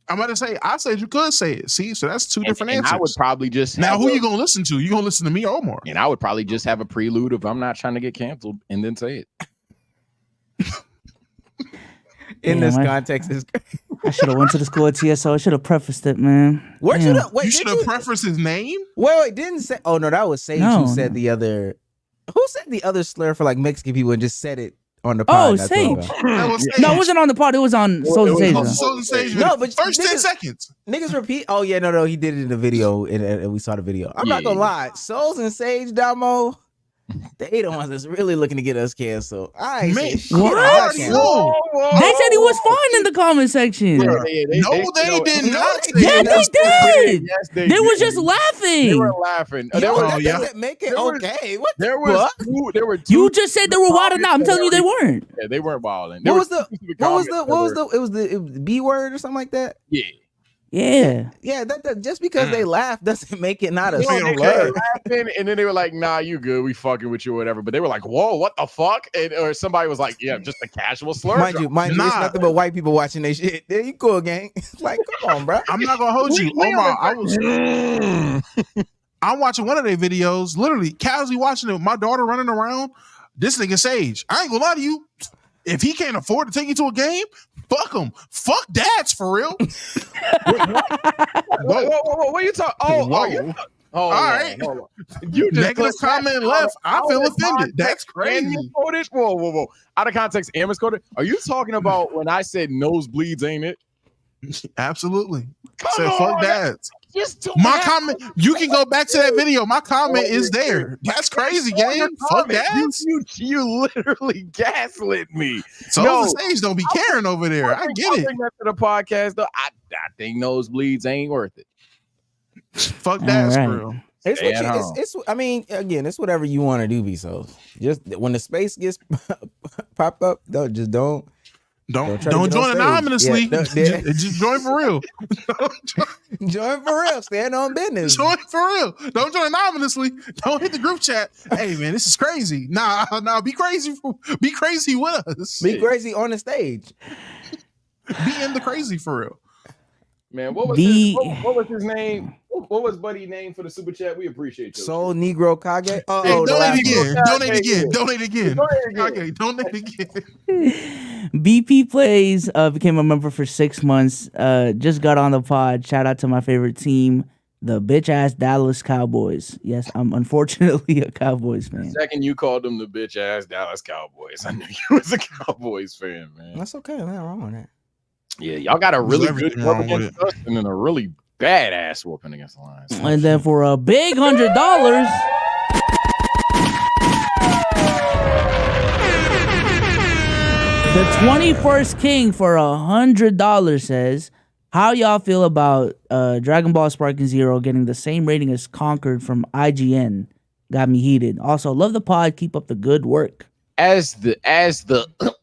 I'm about to say, I said you could say it. See, so that's two different answers. I would probably just now. Who you gonna listen to? You gonna listen to me or Omar? And I would probably just have a prelude of "I'm not trying to get canceled" and then say it. In this context, is I should have went to the school at TSO. I should have prefaced it, man. Where should you should have prefaced his name? Wait, didn't say. Oh no, that was Sage who said the other. Who said the other slur for like Mexican people and just said it on the pod. Oh, not too long Sage. ago. That was No, it wasn't on the pod. It was on Souls and Sage. Souls and Sage. No, but first 10 niggas- seconds. Niggas repeat. Oh yeah, no, he did it in the video, and we saw the video. I'm not gonna lie, Souls and Sage, Damo, they the ones that's really looking to get us canceled. I ain't Man, say shit what? about I that. know. They said he was fine in the comment section. No, they did not. Yeah, they did. Yes, They was just They laughing. were laughing. Yo, There were, that yeah. doesn't make it There was- okay. What there the was fuck? two, there were two. You just said they were wilding out. I'm telling you they weren't. Yeah, they weren't wilding. What was the it was the B word or something like that? Yeah. Yeah. Yeah, that just because they laugh doesn't make it not a No, They slur. were laughing, and then they were like, "Nah, you good? We fucking with you, or whatever." But they were like, "Whoa, what the fuck?" And, or somebody was like, "Yeah, just a casual slur." Mind you, it's Nah. nothing but white people watching their shit. Yeah, you cool, gang. Like, come on, bro. I'm not gonna hold you, Omar. I'm watching one of their videos, literally casually watching it with my daughter running around. This nigga Sage. I ain't gonna lie to you. If he can't afford to take you to a game, fuck him. Fuck dads for real. What are you talking? Whoa. All right. You just Negative clicked that comment out left. I of feel context offended. That's and crazy. misquoted? Whoa. Out of context and misquoted. Are you talking about when I said nosebleeds, ain't it? Absolutely. Come Said on, fuck dads. Just don't My have- comment, you can go back to that video. My comment is there. That's crazy, Show your gang. Fuck comment. dads. You literally gaslit me. So No. the Sage don't be caring over there. I get I'll it. bring that to the podcast though. I think nosebleeds ain't worth it. Fuck dads All for right. real. It's Stay what at you, home. it's I mean, again, it's whatever you want to do, Bsolz. Just when the space gets popped up, don't Don't try to get on join stage. anonymously. Yeah, yeah. Just join for real. join for real. Stand on business. Join for real. Don't join anonymously. Don't hit the group chat. Hey man, this is crazy. Nah, be crazy. Be crazy with us. Be crazy on the stage. Be in the crazy for real. Man, what was his name? What was Buddy's name for the super chat? We appreciate you. Soul Negro Kage. Hey, Oh, the donate last again. one. Donate again. Donate again. Donate Okay, donate again. BP Plays became a member for 6 months. Just got on the pod. Shout out to my favorite team, the bitch ass Dallas Cowboys. Yes, I'm unfortunately a Cowboys fan. Second, you called them the bitch ass Dallas Cowboys. I knew you was a Cowboys fan, man. That's okay. Nothing wrong with that. Yeah, y'all got a really good everything whoop wrong with against us and then a really badass whooping against the Lions. And then for a big $100, the 21st King for $100 says, how y'all feel about Dragon Ball Sparking Zero getting the same rating as Conquered from IGN? Got me heated. Also, love the pod. Keep up the good work. As the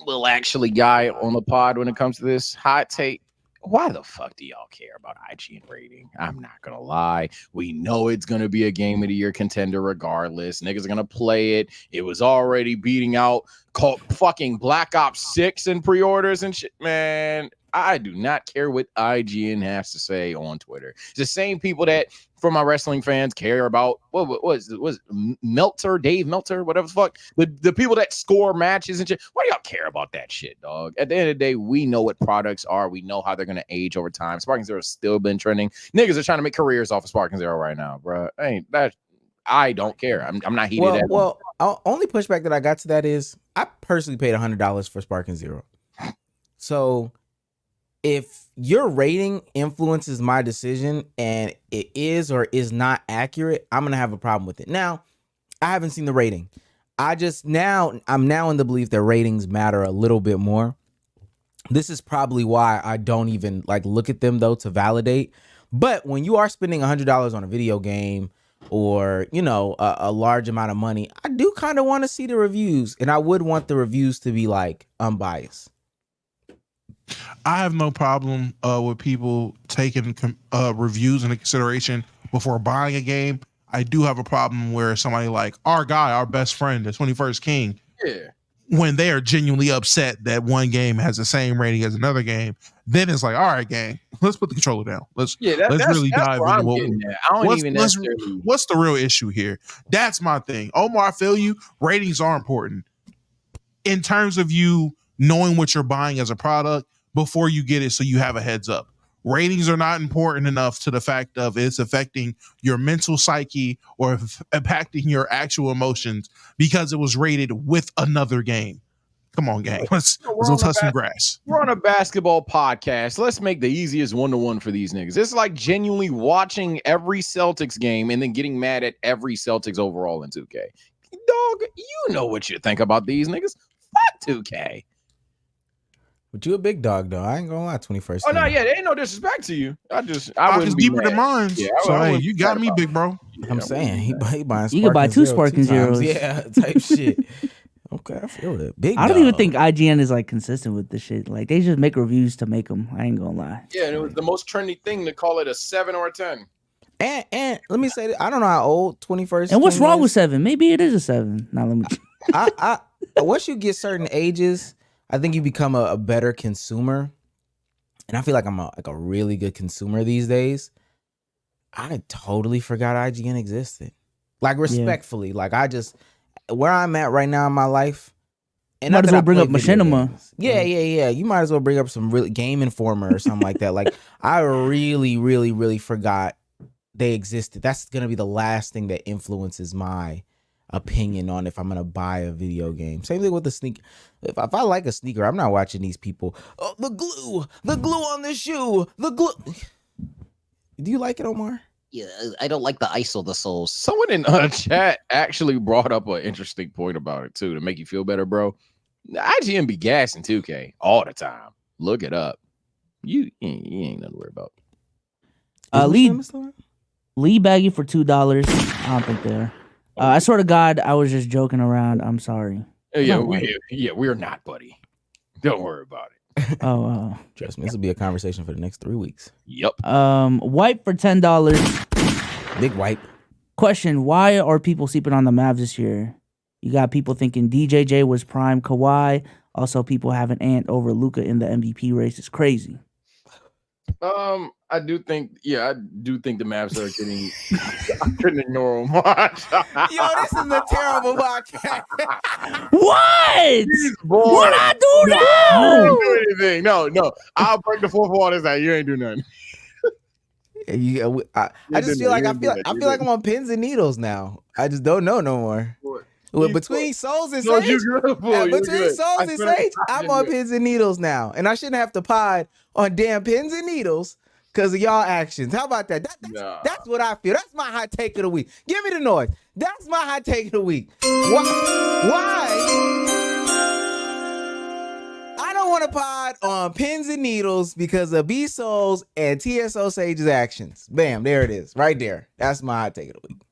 little actually guy on the pod when it comes to this hot take, why the fuck do y'all care about IGN rating? I'm not gonna lie. We know it's gonna be a game of the year contender regardless. Niggas are gonna play it. It was already beating out fucking Black Ops 6 in pre-orders and shit. Man, I do not care what IGN has to say on Twitter. It's the same people that, for my wrestling fans, care about what was Meltzer, Dave Meltzer, whatever the fuck. The people that score matches and shit. Why do y'all care about that shit, dog? At the end of the day, we know what products are. We know how they're gonna age over time. Sparking Zero's still been trending. Niggas are trying to make careers off of Sparking Zero right now, bro. I don't care. I'm not heated at all. Well, only pushback that I got to that is I personally paid $100 for Sparking Zero. So if your rating influences my decision and it is or is not accurate, I'm gonna have a problem with it. Now, I haven't seen the rating. I'm now in the belief that ratings matter a little bit more. This is probably why I don't even look at them though to validate. But when you are spending $100 on a video game or a large amount of money, I do kind of want to see the reviews, and I would want the reviews to be unbiased. I have no problem with people taking reviews into consideration before buying a game. I do have a problem where somebody like our guy, our best friend, the 21st King, when they are genuinely upset that one game has the same rating as another game, then it's like, all right, gang, let's put the controller down. Let's really dive into what's the real issue here. That's my thing. Omar, I feel you. Ratings are important in terms of you knowing what you're buying as a product before you get it, so you have a heads up. Ratings are not important enough to the fact of it's affecting your mental psyche or impacting your actual emotions because it was rated with another game. Come on, gang. Let's go touch some grass. We're on a basketball podcast. Let's make the easiest 1-to-1 for these niggas. It's like genuinely watching every Celtics game and then getting mad at every Celtics overall in 2K. Dog, you know what you think about these niggas. Fuck 2K. But you a big dog though. I ain't gonna lie. 21st. Oh no, yeah, there ain't no disrespect to you. I It's deeper than mine. Yeah, so hey, you got me, big bro. I'm saying he buying. You can buy two Sparking Sparking Zeros. Yeah, type shit. Okay, I feel it. Big. I don't dog. even think IGN is like consistent with this shit. Like they just make reviews to make them. I ain't gonna lie. Yeah, and it was the most trendy thing to call it a 7 or a 10. And let me say that I don't know how old 21st. And what's wrong is. with 7? Maybe it is a 7. Now let me. I once you get certain ages, I think you become a better consumer, and I feel like I'm a really good consumer these days. I totally forgot IGN existed. Like respectfully, like I just where I'm at right now in my life. And might as not that well I bring play up video Machinima. games. Yeah. You might as well bring up some real Game Informer or something like that. Like I really forgot they existed. That's gonna be the last thing that influences my opinion on if I'm gonna buy a video game. Same thing with the sneaker. If I like a sneaker, I'm not watching these people. Oh, the glue on the shoe, the glue. Do you like it, Omar? Yeah, I don't like the ice on the soles. Someone in chat actually brought up an interesting point about it too to make you feel better, bro. IGN be gassing 2K all the time. Look it up. You ain't nothing to worry about. Lee Baggy for $2. I don't think they're. I swear to God, I was just joking around. I'm sorry. We're not, buddy. Don't worry about it. Oh, Trust me, this will be a conversation for the next 3 weeks. Yep. Wipe for $10. Big wipe. Question: why are people sleeping on the Mavs this year? You got people thinking DJJ was prime Kawhi. Also, people have an ant over Luka in the MVP race. It's crazy. I do think the Mavs are getting. I couldn't ignore them. Yo, this is a terrible podcast. What? What I do now? Don't do anything. No. I'll break the fourth wall. This night. You ain't do nothing. I just feel like I'm on pins and needles now. I just don't know no more. Well, between Bsolz and Sage, Bsolz and Sage, I'm on pins and needles now, and I shouldn't have to pod on damn pins and needles because of y'all actions. How about that? That's what I feel. That's my hot take of the week. Give me the noise. That's my hot take of the week. Why? I don't want to pod on pins and needles because of Bsolz and TSO Sage's actions. Bam, there it is, right there. That's my hot take of the week.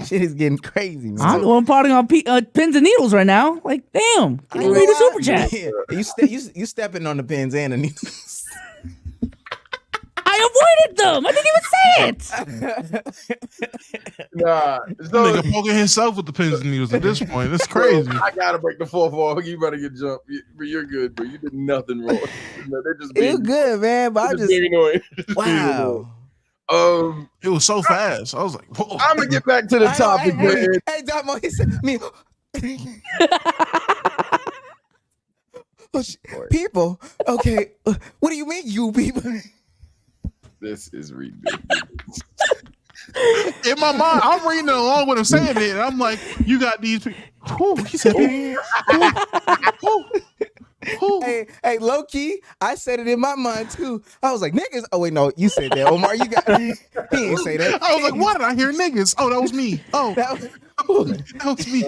Shit is getting crazy, man. I'm the one potting on pins and needles right now. Like, damn, can you read the super chat? Yeah. You stepping on the pins and the needles. I avoided them. I didn't even say it. Nah, Nigga poking himself with the pins and needles at this point. It's crazy. I gotta break the fourth wall. You better get jumped. You're good, bro. You did nothing wrong. They're just being, It's good, man. But I just being annoying. wow. It was so fast. I was like, whoa. I'm gonna get back to the topic, man. Hey, Damo, he said me. People, okay. What do you mean, you people? This is ridiculous. In my mind, I'm reading it along with him saying it, and I'm like, you got these people. He said, Hey, low key, I said it in my mind too. I was like, niggas. Oh wait, no, you said that, Omar. You got. He didn't say that. I was like, why did I hear niggas? Oh, that was me. Oh, That was- that was me.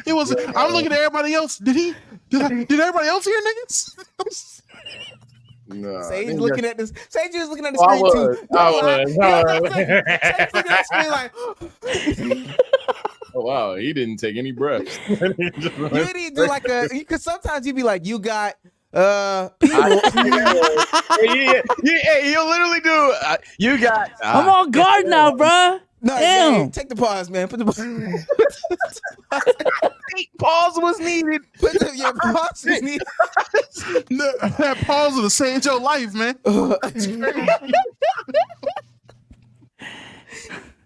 It was. I'm looking at everybody else. Did everybody else hear niggas? Nah, Sage looking at this. Sage is looking at the I screen was. too. I was. Sage looking at the screen like. Oh wow, he didn't take any breaths. You didn't do like a. Because sometimes you be like, you got. People. Yeah, he'll literally do. You got. I'm on guard now, bruh. No, Damn. take the pause, man. Put the Pause was needed. your pause is needed. That pause would have saved your life, man.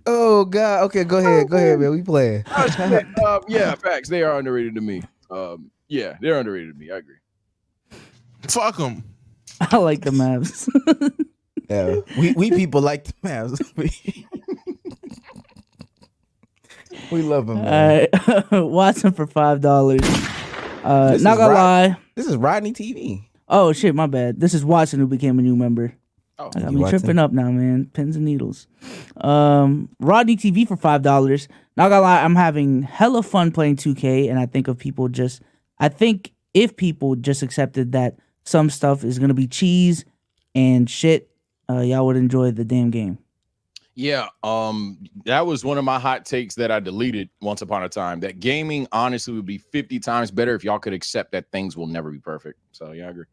Oh God. Okay, go ahead, man. We playing. Yeah, facts. They are underrated to me. Yeah, they're underrated to me. I agree. Fuck them. I like the Mavs. Yeah, we people like the Mavs. We love him, man. All right. Watson for $5. This Not is gonna lie. This is Rodney TV. Oh shit, my bad. This is Watson who became a new member. Oh, I got you, me Watson. tripping up now, man. Pins and needles. Rodney TV for $5. Not gonna lie, I'm having hella fun playing 2K, and I think if people just accepted that some stuff is gonna be cheese and shit, y'all would enjoy the damn game. Yeah, that was one of my hot takes that I deleted once upon a time. That gaming honestly would be 50 times better if y'all could accept that things will never be perfect. So yeah, I agree.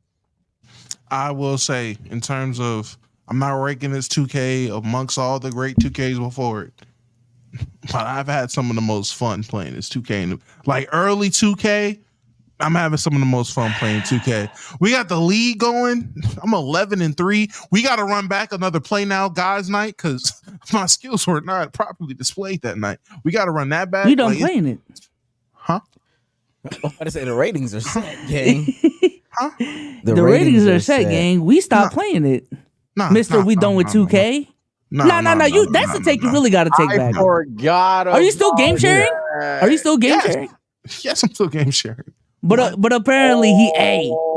I will say, in terms of, I'm not ranking this 2K amongst all the great 2Ks before it, but I've had some of the most fun playing this 2K. Like early 2K, I'm having some of the most fun playing 2K. We got the league going. I'm 11-3. We got to run back another play now guys night because my skills were not properly displayed that night. We got to run that back. We done playing it. Huh? I say the ratings are set, gang. Huh? The ratings are set, gang. We stopped playing it. Mister, we done with 2K? No. That's the take you really got to take I back. forgot. Are you still game sharing? Are you still game sharing? Yes, I'm still game sharing. But apparently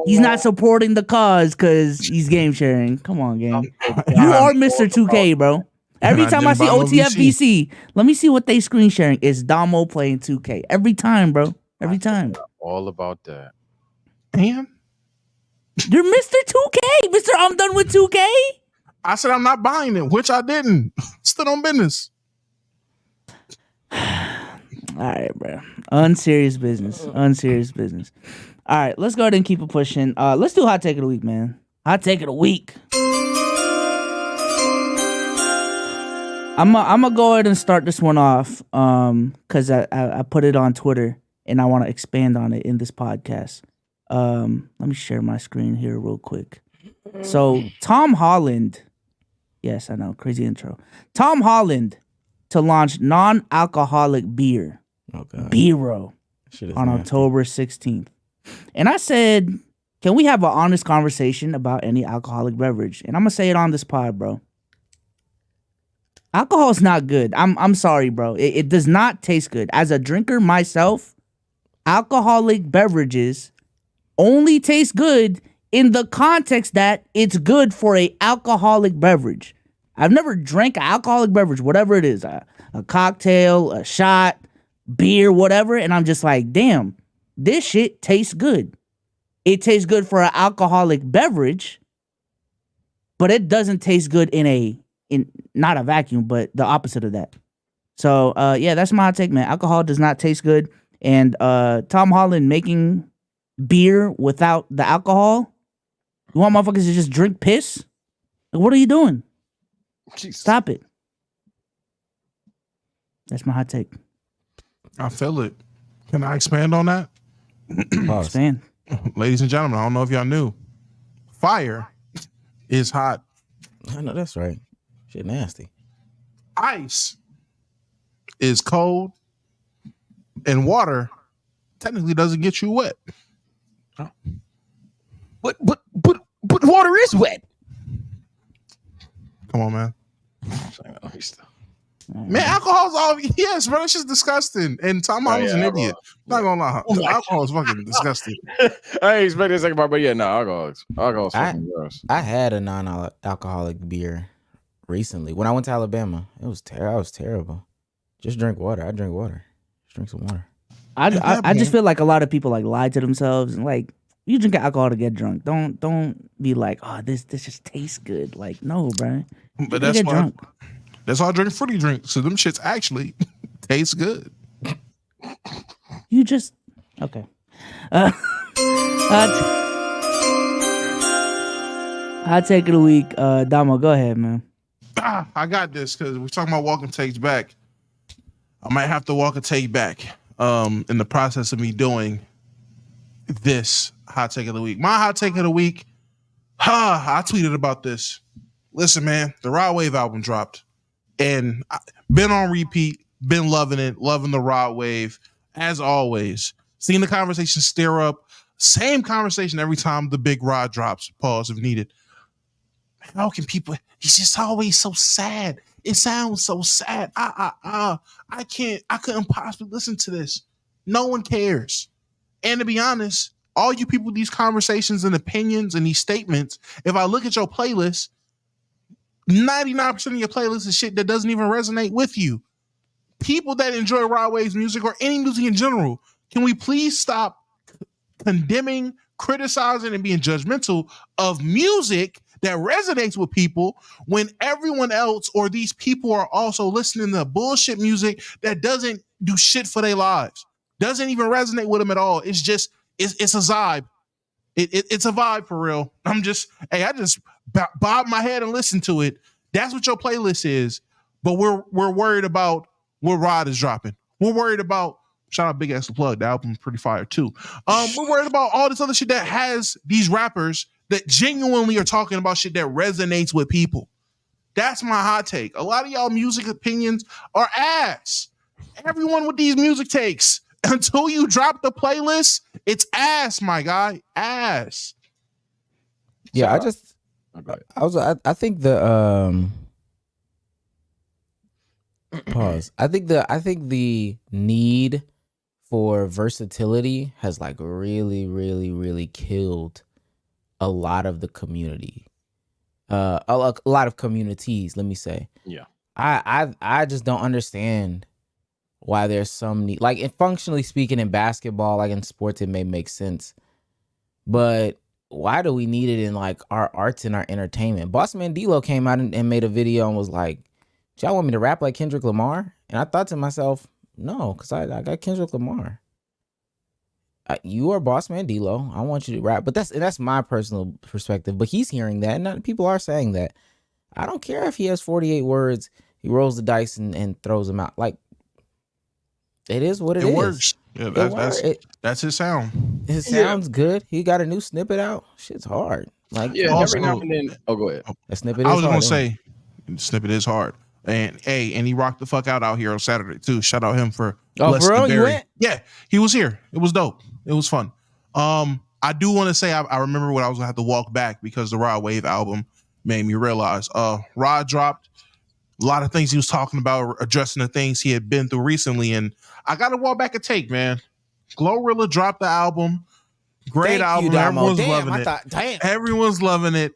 he's not supporting the cause because he's game sharing. Come on, gang. You are Mr. 2K, bro. Every time I see OTFVC, let me see what they screen sharing. It's Damo playing 2K. Every time, bro. Every time. All about that. And You're Mr. 2K. Mr. I'm done with 2K. I said I'm not buying it, which I didn't. Still on business. All right, bro. Unserious business. All right, let's go ahead and keep it pushing. Let's do hot take of the week, man. Hot take of the week. I'm gonna go ahead and start this one off because I put it on Twitter and I want to expand on it in this podcast. Let me share my screen here real quick. So Tom Holland, yes, I know, crazy intro. Tom Holland to launch non-alcoholic beer, Biro, on October 16th. And I said, can we have an honest conversation about any alcoholic beverage? And I'm gonna say it on this pod, bro. Alcohol is not good. I'm sorry, bro. It does not taste good. As a drinker myself, alcoholic beverages only taste good in the context that it's good for a alcoholic beverage. I've never drank an alcoholic beverage, whatever it is, a cocktail, a shot, beer, whatever, and I'm just like, damn, this shit tastes good. It tastes good for an alcoholic beverage, but it doesn't taste good in not a vacuum, but the opposite of that. So yeah, that's my hot take, man. Alcohol does not taste good, and Tom Holland making beer without the alcohol. You want motherfuckers to just drink piss? Like, what are you doing? Jesus. Stop it. That's my hot take. I feel it. Can I expand on that? Expand. Ladies and gentlemen, I don't know if y'all knew. Fire is hot. I know that's right. Shit nasty. Ice is cold. And water technically doesn't get you wet. But water is wet. Come on, man. Man, alcohol's all yes, bro. It's just disgusting. And Tom Holland's an idiot. Not gonna lie. Alcohol is fucking disgusting. I ain't expecting a second part, but yeah, no, alcohol's fucking gross. I had a non-alcoholic beer recently when I went to Alabama. It was I was terrible. Just drink water. I drink water. Just drink some water. I just feel like a lot of people like lie to themselves and like, you drink alcohol to get drunk. Don't be like, oh, this just tastes good. Like, no, bro. But that's why I drink fruity drinks. So them shits actually taste good. You just okay. Hot take of the week. Damo, go ahead, man. I got this because we're talking about walking takes back. I might have to walk a take back in the process of me doing this hot take of the week. My hot take of the week, I tweeted about this. Listen, man, the Rod Wave album dropped and been on repeat, been loving it, loving the Rod Wave as always. Seeing the conversation stir up, same conversation every time the big Rod drops, pause if needed. how can people? It's just always so sad. It sounds so sad. I couldn't possibly listen to this. No one cares. And to be honest, all you people with these conversations and opinions and these statements, if I look at your playlist, 99% of your playlist is shit that doesn't even resonate with you. People that enjoy Rod Wave's music or any music in general, can we please stop condemning, criticizing, and being judgmental of music that resonates with people when everyone else or these people are also listening to bullshit music that doesn't do shit for their lives, doesn't even resonate with them at all. It's just, it's a vibe. It's a vibe for real. I just bob my head and listen to it. That's what your playlist is. But we're worried about what Rod is dropping. We're worried about, shout out Big Ass the Plug, the album's pretty fire too. We're worried about all this other shit that has these rappers that genuinely are talking about shit that resonates with people. That's my hot take. A lot of y'all music opinions are ass. Everyone with these music takes, until you drop the playlist, it's ass, my guy. Ass. Yeah, I think the pause. I think the need for versatility has like really, really, really killed a lot of the community. A lot of communities, let me say. Yeah. I just don't understand why there's some need. Like, and functionally speaking, in basketball, like in sports, it may make sense. But why do we need it in like our arts and our entertainment? Bossman D-Lo came out and made a video and was like, "Do y'all want me to rap like Kendrick Lamar?" And I thought to myself, no, because I got Kendrick Lamar. You are Bossman D-Lo. I want you to rap. But that's my personal perspective. But he's hearing that, and people are saying that. I don't care if he has 48 words. He rolls the dice and throws them out. Like, it is what it is. Works. Yeah, that's his sound. His sound's good. He got a new snippet out. Shit's hard. Like, every now and then. Oh, go ahead. A snippet. I was gonna say, the snippet is hard. And he rocked the fuck out here on Saturday too. Shout out him for. Oh, for real? You went? Yeah, he was here. It was dope. It was fun. I do want to say I remember when I was gonna have to walk back because the Rod Wave album made me realize. Rod dropped a lot of things he was talking about, addressing the things he had been through recently, and I got to walk back and take, man. Glorilla dropped the album. Great album. Everyone's loving it. Everyone's loving it.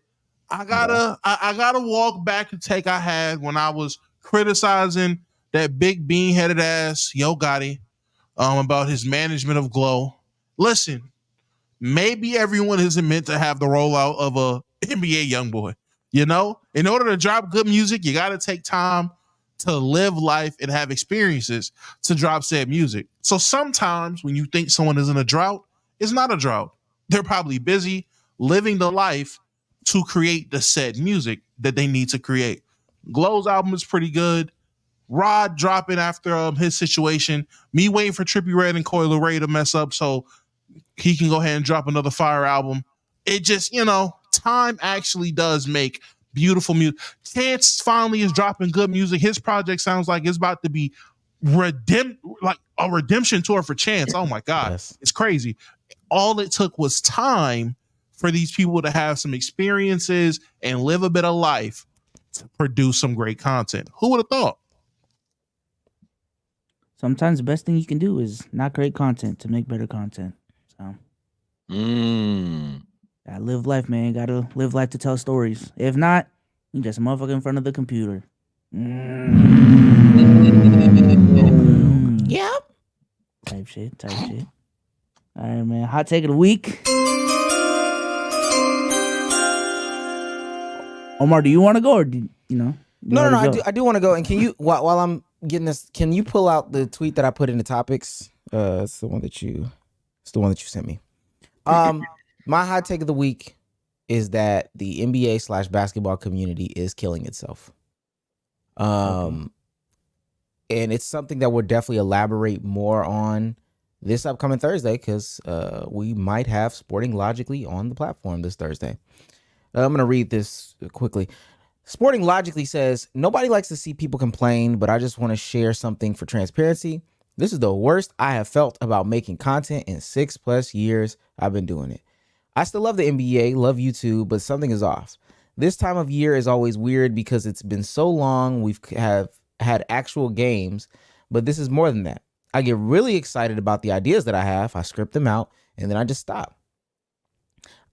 I gotta walk back and take I had when I was criticizing that big bean headed ass Yo Gotti about his management of Glow. Listen, maybe everyone isn't meant to have the rollout of a NBA YoungBoy. You know, in order to drop good music, you got to take time to live life and have experiences to drop said music. So sometimes when you think someone is in a drought, it's not a drought. They're probably busy living the life to create the said music that they need to create. Glow's album is pretty good. Rod dropping after his situation. Me waiting for Trippie Redd and Coi Leray to mess up so he can go ahead and drop another fire album. It just, time actually does make beautiful music. Chance finally is dropping good music. His project sounds like it's about to be like a redemption tour for Chance. Oh my God. Yes. It's crazy. All it took was time for these people to have some experiences and live a bit of life to produce some great content. Who would have thought? Sometimes the best thing you can do is not create content to make better content. So gotta live life, man. Gotta live life to tell stories. If not, you just a motherfucker in front of the computer. Yep. Type shit. All right, man. Hot take of the week. Omar, do you want to go or do you know? No. I do want to go. And can you, while I'm getting this, can you pull out the tweet that I put in the topics? It's the one that you sent me. My hot take of the week is that the NBA / basketball community is killing itself. And it's something that we'll definitely elaborate more on this upcoming Thursday because we might have Sporting Logically on the platform this Thursday. I'm going to read this quickly. Sporting Logically says, nobody likes to see people complain, but I just want to share something for transparency. This is the worst I have felt about making content in 6+ years I've been doing it. I still love the NBA, love YouTube, but something is off. This time of year is always weird because it's been so long. We've have had actual games, but this is more than that. I get really excited about the ideas that I have. I script them out and then I just stop.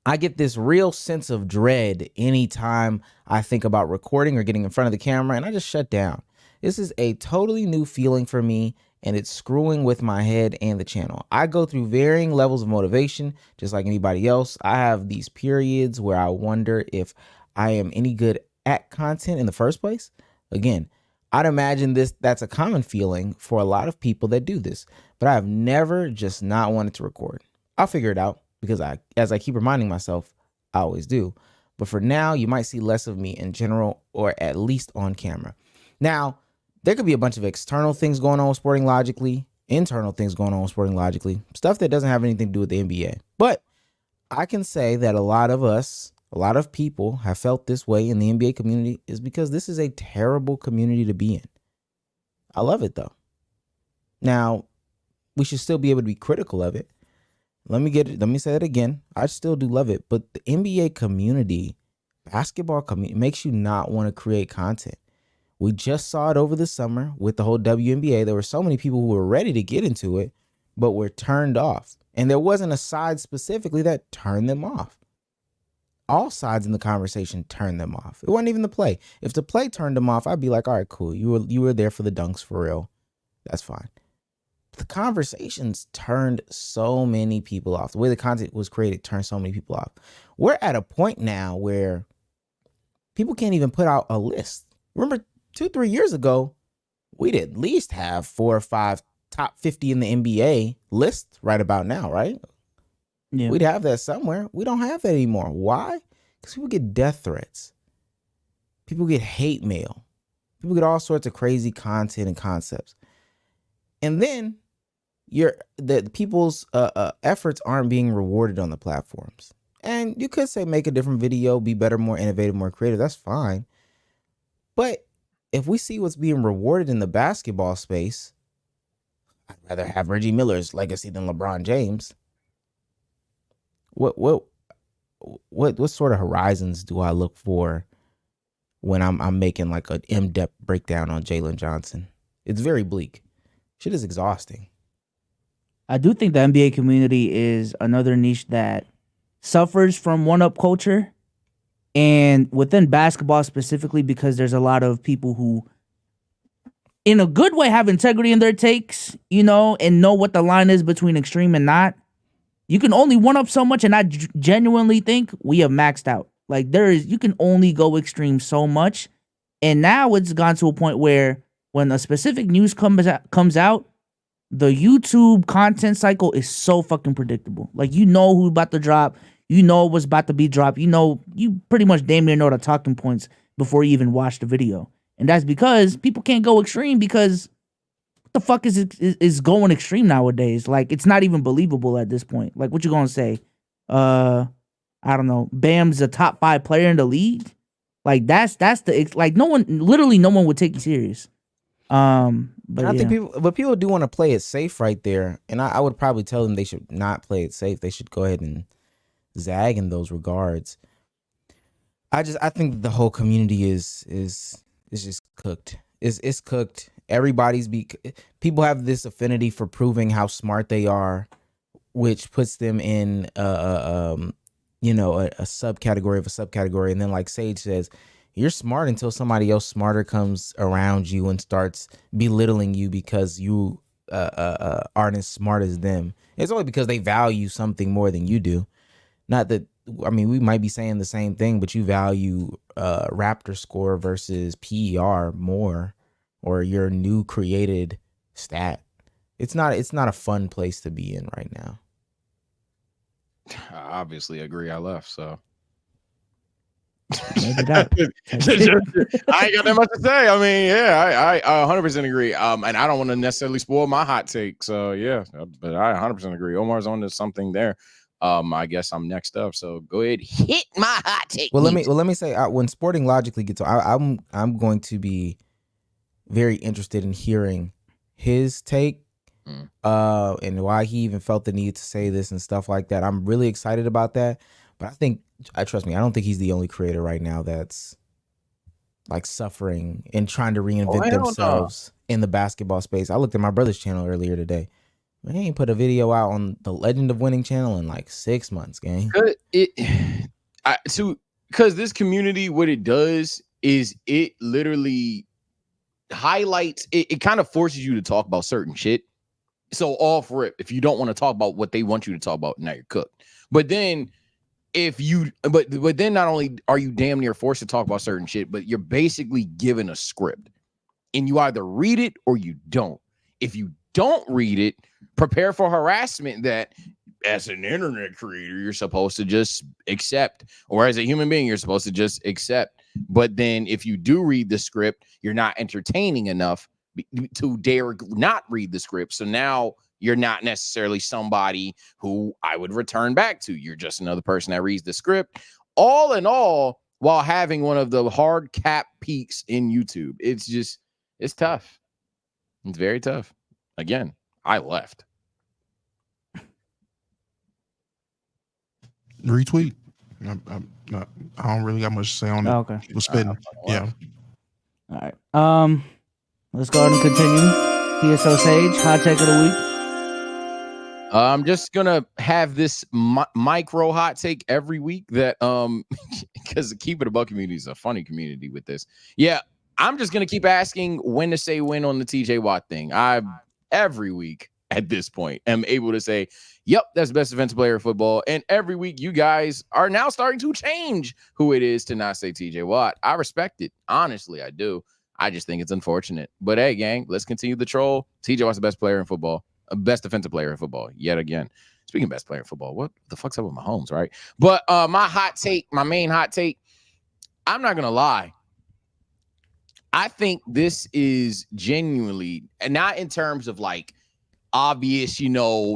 I get this real sense of dread anytime I think about recording or getting in front of the camera, and I just shut down. This is a totally new feeling for me, and it's screwing with my head and the channel. I go through varying levels of motivation, just like anybody else. I have these periods where I wonder if I am any good at content in the first place. Again, I'd imagine that's a common feeling for a lot of people that do this, but I've never just not wanted to record. I'll figure it out because as I keep reminding myself, I always do. But for now, you might see less of me in general, or at least on camera. Now, there could be a bunch of external things going on with Sporting Logically, internal things going on with Sporting Logically, stuff that doesn't have anything to do with the NBA. But I can say that a lot of people have felt this way in the NBA community is because this is a terrible community to be in. I love it though. Now, we should still be able to be critical of it. Let me say that again. I still do love it, but the NBA community, basketball community, makes you not want to create content. We just saw it over the summer with the whole WNBA. There were so many people who were ready to get into it, but were turned off. And there wasn't a side specifically that turned them off. All sides in the conversation turned them off. It wasn't even the play. If the play turned them off, I'd be like, all right, cool. You were there for the dunks for real. That's fine. The conversations turned so many people off. The way the content was created turned so many people off. We're at a point now where people can't even put out a list. Remember 2-3 years ago, we'd at least have 4 or 5 top 50 in the NBA lists right about now, right? Yeah. We'd have that somewhere. We don't have that anymore. Why? Because people get death threats. People get hate mail. People get all sorts of crazy content and concepts. And then the people's efforts aren't being rewarded on the platforms. And you could say make a different video, be better, more innovative, more creative. That's fine. But if we see what's being rewarded in the basketball space, I'd rather have Reggie Miller's legacy than LeBron James. What sort of horizons do I look for when I'm making like an in-depth breakdown on Jalen Johnson? It's very bleak. Shit is exhausting. I do think the NBA community is another niche that suffers from one-up culture, and within basketball specifically, because there's a lot of people who, in a good way, have integrity in their takes, and know what the line is between extreme and not. You can only one-up so much, and I genuinely think we have maxed out. Like, you can only go extreme so much, and now it's gone to a point where when a specific news comes out, the YouTube content cycle is so fucking predictable. Like, who's about to drop, what's about to be dropped, you pretty much damn near know the talking points before you even watch the video. And that's because people can't go extreme because what the fuck is going extreme nowadays? Like, it's not even believable at this point. Like, what you gonna say? I don't know. Bam's a top 5 player in the league. Like, that's like no one would take you serious. But I think people do want to play it safe right there, and I would probably tell them they should not play it safe. They should go ahead and zag in those regards. I think the whole community is just cooked. It's cooked. People have this affinity for proving how smart they are, which puts them in a subcategory of a subcategory. And then, like Sage says, you're smart until somebody else smarter comes around you and starts belittling you because you aren't as smart as them. It's only because they value something more than you do. Not that, we might be saying the same thing, but you value Raptor score versus PER more, or your new created stat. It's not a fun place to be in right now. I obviously agree. I left, so. Maybe that. I ain't got that much to say. I 100% agree. And I don't want to necessarily spoil my hot take. So yeah, but I 100% agree. Omar's on to something there. I guess I'm next up. So go ahead, hit my hot take. Well, let me say when Sporting Logically gets on, I'm going to be very interested in hearing his take. And why he even felt the need to say this and stuff like that. I'm really excited about that. But I trust me, I don't think he's the only creator right now that's like suffering and trying to reinvent themselves in the basketball space. I looked at my brother's channel earlier today. He ain't put a video out on the Legend of Winning channel in like 6 months, gang. Because this community, what it does is it literally highlights, it kind of forces you to talk about certain shit. So off rip, if you don't want to talk about what they want you to talk about, now you're cooked. But then but then not only are you damn near forced to talk about certain shit, but you're basically given a script. And you either read it or you don't. If you don't read it, prepare for harassment that as an internet creator, you're supposed to just accept, or as a human being, you're supposed to just accept. But then if you do read the script, you're not entertaining enough to dare not read the script. So now you're not necessarily somebody who I would return back to. You're just another person that reads the script. All in all, while having one of the hard cap peaks in YouTube, it's tough. It's very tough. Again, I left. Retweet. I don't really got much to say on it. Oh, okay. We're spitting. Yeah. All right. Let's go ahead and continue. PSO Sage, hot take of the week. I'm just gonna have this micro hot take every week that because the Keep It a Buck community is a funny community with this. Yeah, I'm just gonna keep asking when to say when on the TJ Watt thing. I every week at this point am able to say, yep, that's the best defensive player in football. And every week you guys are now starting to change who it is to not say TJ Watt. I respect it. Honestly, I do. I just think it's unfortunate. But hey, gang, let's continue the troll. TJ Watt's the best player in football. Best defensive player in football yet again. Speaking of best player in football, what the fuck's up with Mahomes, right? But my main hot take, I'm not gonna lie. I think this is genuinely, and not in terms of like obvious,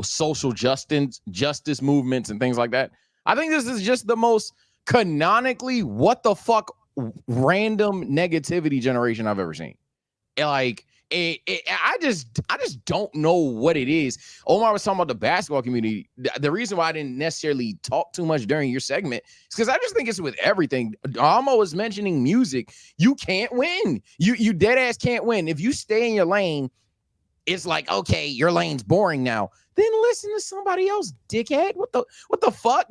social justice movements and things like that. I think this is just the most canonically what the fuck random negativity generation I've ever seen. Like I just don't know what it is. Omar was talking about the basketball community. The reason why I didn't necessarily talk too much during your segment is because I just think it's with everything. Almo was mentioning music. You can't win. You dead ass can't win. If you stay in your lane, it's like, okay, your lane's boring now. Then listen to somebody else, dickhead. What the fuck?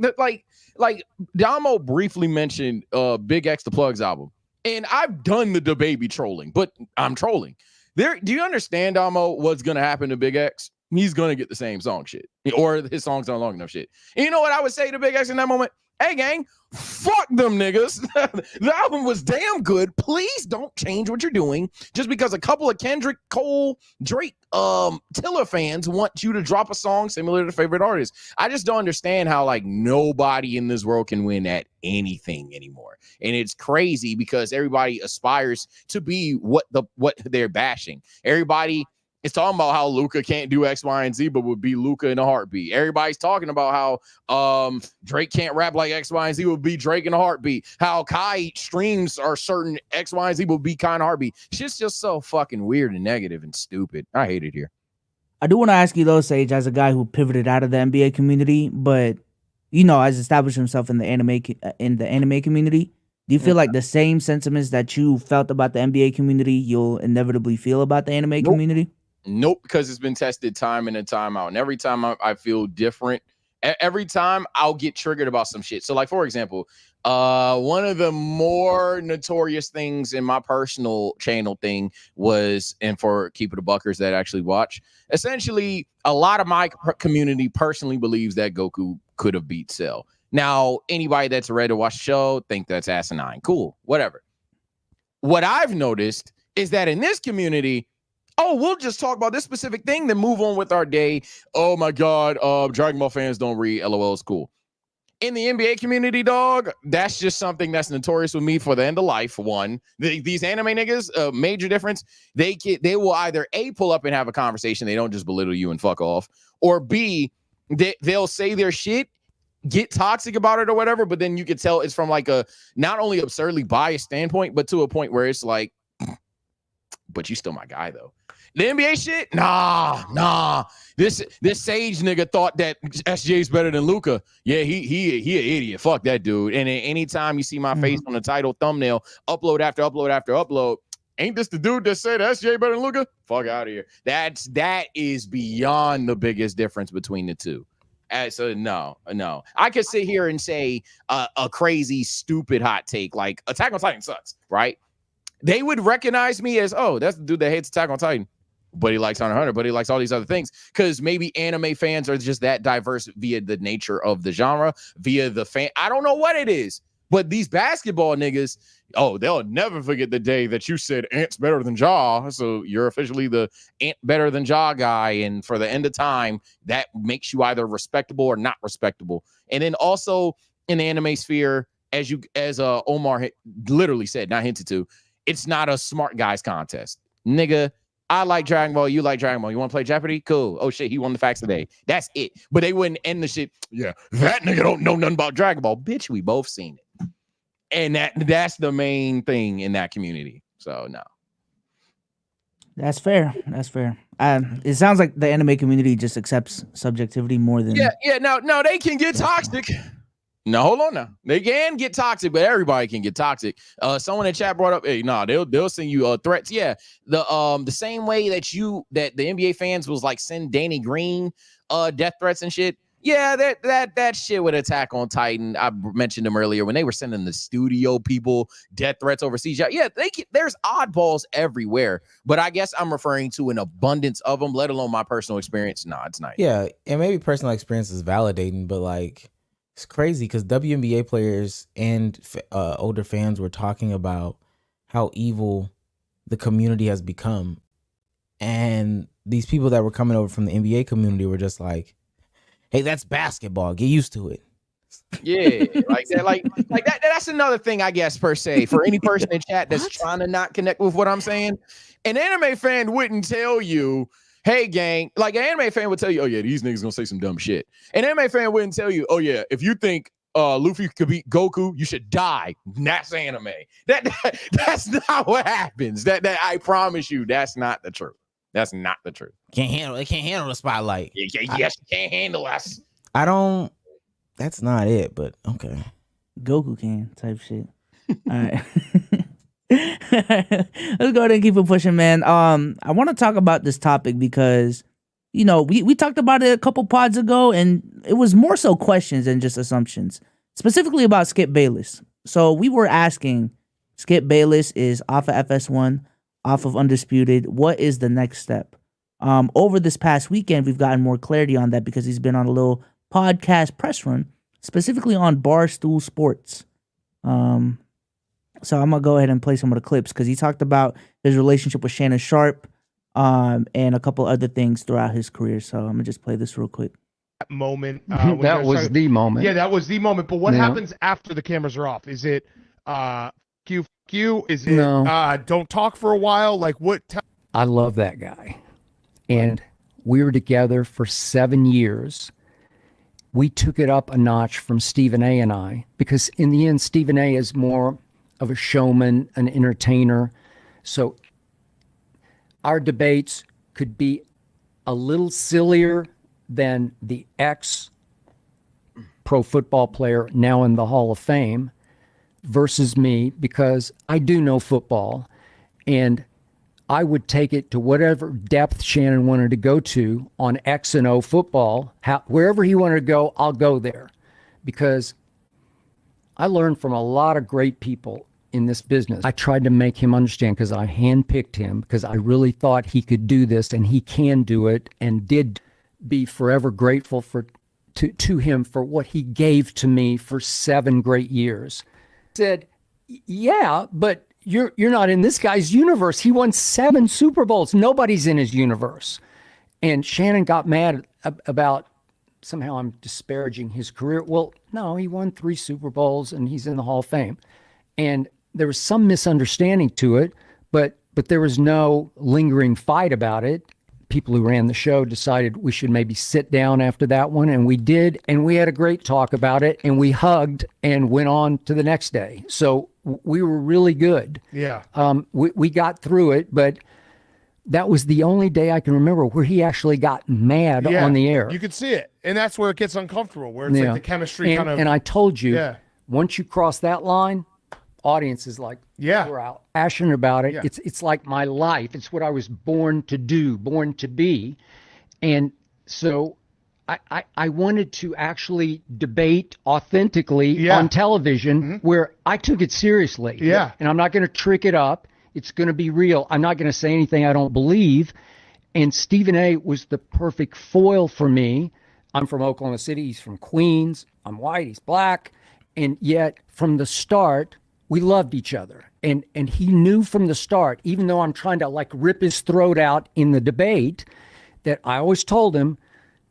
Like Damo briefly mentioned Big X the Plugs album. And I've done the DaBaby trolling, but I'm trolling. Do you understand, Damo, what's going to happen to Big X? He's going to get the same song shit. Or his songs aren't long enough shit. And you know what I would say to Big X in that moment? Hey, gang, fuck them niggas. The album was damn good. Please don't change what you're doing just because a couple of Kendrick, Cole, Drake, Tiller fans want you to drop a song similar to favorite artists. I just don't understand how like nobody in this world can win at anything anymore. And it's crazy because everybody aspires to be what they're bashing. Everybody is talking about how Luca can't do X, Y, and Z, but would be Luca in a heartbeat. Everybody's talking about how Drake can't rap like X, Y, and Z, would be Drake in a heartbeat. How Kai streams are certain X, Y, and Z, would be kind of heartbeat. Shit's just so fucking weird and negative and stupid. I hate it here. I do want to ask you though, Sage, as a guy who pivoted out of the NBA community, but has established himself in the anime community. Do you feel like the same sentiments that you felt about the NBA community, you'll inevitably feel about the anime community? Nope, because it's been tested time in and time out. And every time I feel different, every time I'll get triggered about some shit. So like, for example, one of the more notorious things in my personal channel thing was, and for Keep It a Buckers that actually watch, essentially a lot of my community personally believes that Goku could have beat Cell. Now, anybody that's ready to watch the show think that's asinine. Cool, whatever. What I've noticed is that in this community, we'll just talk about this specific thing, then move on with our day. Oh my God, Dragon Ball fans don't read. LOL is cool. In the NBA community, dog, that's just something that's notorious with me for the end of life. One, these anime niggas, major difference. They will either A, pull up and have a conversation. They don't just belittle you and fuck off. Or B, they'll say their shit, get toxic about it or whatever, but then you can tell it's from like a not only absurdly biased standpoint, but to a point where it's like, but you still my guy though. The NBA shit? Nah. This Sage nigga thought that SJ's better than Luka. Yeah, he an idiot. Fuck that dude. And anytime you see my face on the title thumbnail, upload after upload after upload, ain't this the dude that said SJ better than Luka? Fuck out of here. That is beyond the biggest difference between the two. So no. I could sit here and say a crazy, stupid hot take like Attack on Titan sucks, right? They would recognize me as, oh, that's the dude that hates Attack on Titan, but he likes Hunter x Hunter, but he likes all these other things. Because maybe anime fans are just that diverse via the nature of the genre, via the fan. I don't know what it is, but these basketball niggas, oh, they'll never forget the day that you said Ant's better than Ja. So you're officially the Ant better than Ja guy. And for the end of time, that makes you either respectable or not respectable. And then also in the anime sphere, as Omar literally said, not hinted to, it's not a smart guys contest. Nigga, I like Dragon Ball, you like Dragon Ball. You want to play Jeopardy? Cool. Oh shit, he won the facts today. That's it. But they wouldn't end the shit. Yeah, that nigga don't know nothing about Dragon Ball. Bitch, we both seen it. And that's the main thing in that community. So no. That's fair. It sounds like the anime community just accepts subjectivity more than No, they can get toxic. No, hold on now. They can get toxic, but everybody can get toxic. Someone in chat brought up, hey, they'll send you threats. Yeah, the same way that the NBA fans was like send Danny Green death threats and shit. Yeah, that shit with Attack on Titan. I mentioned them earlier when they were sending the studio people death threats overseas. Yeah, there's oddballs everywhere, but I guess I'm referring to an abundance of them. Let alone my personal experience. Nah, it's not. Yeah, and maybe personal experience is validating, but like. It's crazy because WNBA players and older fans were talking about how evil the community has become. And these people that were coming over from the NBA community were just like, hey, that's basketball. Get used to it. Yeah, like that, like that. That's another thing, I guess, per se, for any person in chat that's trying to not connect with what I'm saying. An anime fan wouldn't tell you, hey, gang, like an anime fan would tell you, oh, yeah, these niggas gonna say some dumb shit. An anime fan wouldn't tell you, oh, yeah, if you think Luffy could beat Goku, you should die. That's anime. That's not what happens. That I promise you, that's not the truth. That's not the truth. Can't handle the spotlight. Yes, you can't handle us. That's not it, but okay. Goku can type shit. All right. Let's go ahead and keep it pushing, man. I want to talk about this topic because, you know, we talked about it a couple pods ago, and it was more so questions than just assumptions, specifically about Skip Bayless. So we were asking, Skip Bayless is off of FS1, off of Undisputed. What is the next step? Over this past weekend, we've gotten more clarity on that because he's been on a little podcast press run, specifically on Barstool Sports. So I'm going to go ahead and play some of the clips because he talked about his relationship with Shannon Sharp and a couple other things throughout his career. So I'm going to just play this real quick. Moment. That was the moment. Yeah, that was the moment. But what happens after the cameras are off? Is it Q? Is it don't talk for a while? Like what? I love that guy. And we were together for 7 years. We took it up a notch from Stephen A. and I, because in the end, Stephen A. is more of a showman, an entertainer. So our debates could be a little sillier than the ex-pro football player now in the Hall of Fame versus me, because I do know football, and I would take it to whatever depth Shannon wanted to go to on X and O football. Wherever he wanted to go, I'll go there, because I learned from a lot of great people in this business. I tried to make him understand, because I handpicked him, because I really thought he could do this, and he can do it, and did be forever grateful to him for what he gave to me for 7 great years. Said, yeah, but you're not in this guy's universe. He won 7 Super Bowls. Nobody's in his universe. And Shannon got mad about somehow I'm disparaging his career. Well, no, he won 3 Super Bowls and he's in the Hall of Fame. And there was some misunderstanding to it, but there was no lingering fight about it. People who ran the show decided we should maybe sit down after that one, and we did, and we had a great talk about it, and we hugged and went on to the next day. So we were really good. Yeah. We got through it, but that was the only day I can remember where he actually got mad on the air. You could see it. And that's where it gets uncomfortable, where it's like the chemistry kind of. And I told you, once you cross that line, audience is like, we're out. Passionate about it. It's like my life. It's what I was born to do, born to be. And so I wanted to actually debate authentically on television where I took it seriously. And I'm not going to trick it up. It's going to be real. I'm not going to say anything I don't believe. And Stephen A. was the perfect foil for me. I'm from Oklahoma City. He's from Queens. I'm white. He's black. And yet from the start, we loved each other. And he knew from the start, even though I'm trying to like rip his throat out in the debate, that I always told him,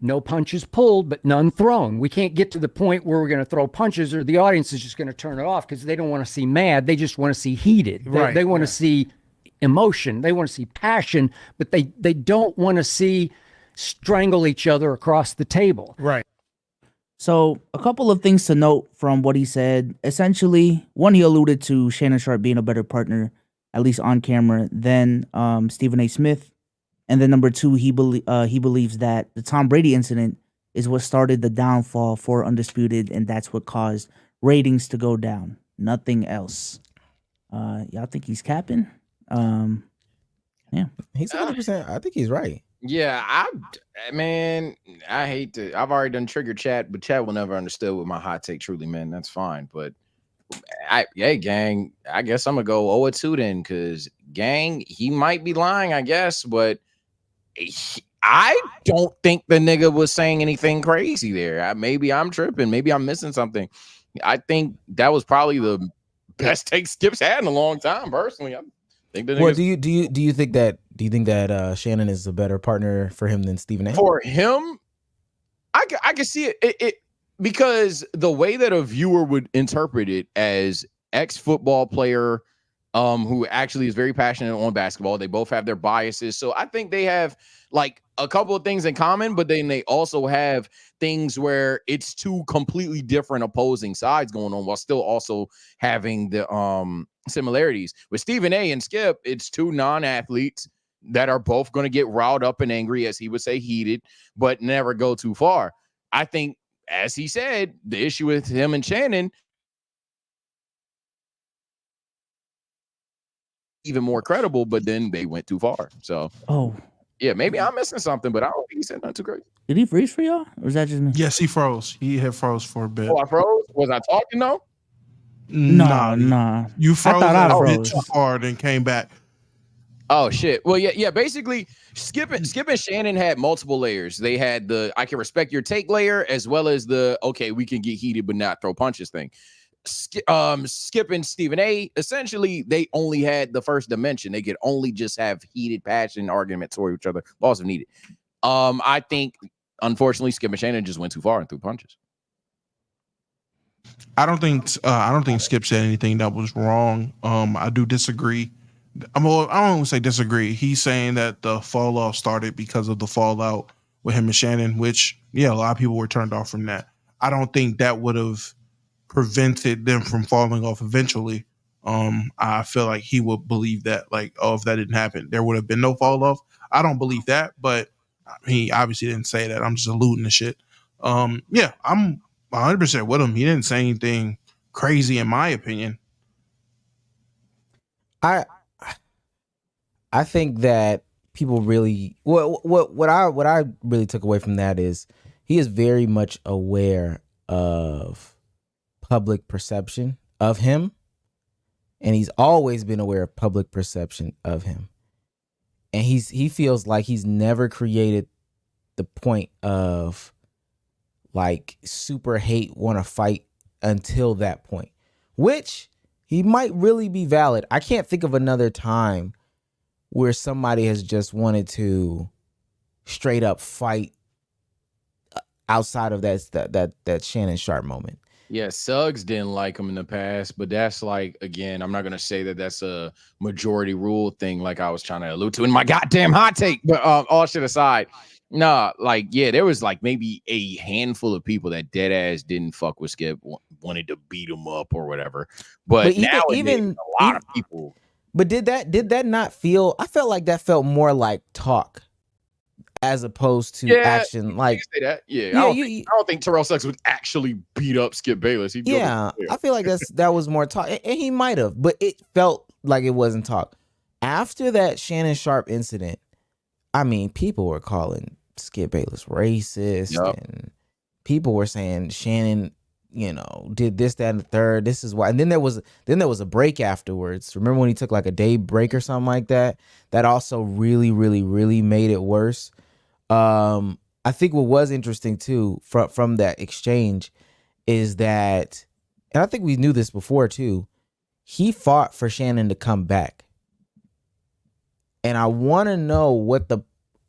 no punches pulled, but none thrown. We can't get to the point where we're going to throw punches or the audience is just going to turn it off because they don't want to see mad. They just want to see heated. They want to see emotion. They want to see passion, but they don't want to see strangle each other across the table. Right. So a couple of things to note from what he said. Essentially, one, he alluded to Shannon Sharpe being a better partner, at least on camera, than Stephen A. Smith. And then number two, he believes that the Tom Brady incident is what started the downfall for Undisputed, and that's what caused ratings to go down. Nothing else. Y'all think he's capping? Yeah. He's 100%. I think he's right. Yeah, I hate to. I've already done trigger chat, but chat will never understand what my hot take truly meant. That's fine, but gang, I guess I'm gonna go 0-2 then, because gang, he might be lying, I guess, but I don't think the nigga was saying anything crazy there. Maybe I'm tripping. Maybe I'm missing something. I think that was probably the best take Skip's had in a long time. Personally, I think the Well, do you think that Shannon is a better partner for him than Stephen A? For him, I can see it because the way that a viewer would interpret it as ex-football player who actually is very passionate on basketball. They both have their biases. So I think they have like a couple of things in common, but then they also have things where it's two completely different opposing sides going on while still also having the similarities. With Stephen A. and Skip, it's two non-athletes that are both going to get riled up and angry, as he would say, heated, but never go too far. I think, as he said, the issue with him and Shannon, even more credible, but then they went too far. So, yeah, maybe I'm missing something, but I don't think he said nothing too crazy. Did he freeze for y'all, or was that just me? Yes, he froze. He had froze for a bit. Oh, I froze? Was I talking though? Nah. You froze a bit too far, then came back. Oh shit. Well, yeah. Basically, Skip and Shannon had multiple layers. They had the I can respect your take layer, as well as the okay, we can get heated but not throw punches thing. Skip and Stephen A. essentially they only had the first dimension. They could only just have heated passion arguments toward each other. Also needed. I think unfortunately Skip and Shannon just went too far and threw punches. I don't think Skip said anything that was wrong. I do disagree. I don't want to say disagree. He's saying that the fall off started because of the fallout with him and Shannon, which a lot of people were turned off from that. I don't think that would have prevented them from falling off eventually. I feel like he would believe that, like, if that didn't happen, there would have been no fall off. I don't believe that, but he obviously didn't say that. I'm just alluding to shit. I'm 100% with him. He didn't say anything crazy, in my opinion. I think that people really what I really took away from that is he is very much aware of public perception of him, and he's always been aware of public perception of him, and he feels like he's never created the point of like super hate, want to fight until that point, which he might really be valid. I can't think of another time where somebody has just wanted to straight up fight outside of that Shannon Sharpe moment. Yeah, Suggs didn't like him in the past, but that's like, again, I'm not going to say that that's a majority rule thing like I was trying to allude to in my goddamn hot take, but all shit aside, there was like maybe a handful of people that dead ass didn't fuck with Skip, wanted to beat him up or whatever. But now even a lot of people. But did that not feel? I felt like that felt more like talk as opposed to action. Like you say that, yeah. yeah, I don't think Terrell Suggs would actually beat up Skip Bayless. I feel like that was more talk, and he might have, but it felt like it wasn't talk. After that Shannon Sharp incident, I mean, people were calling Skip Bayless racist, and people were saying Shannon, did this, that, and the third. This is why. And then there was a break afterwards. Remember when he took like a day break or something like that? That also really, really, really made it worse. I think what was interesting too from that exchange is that, and I think we knew this before too, he fought for Shannon to come back. And I want to know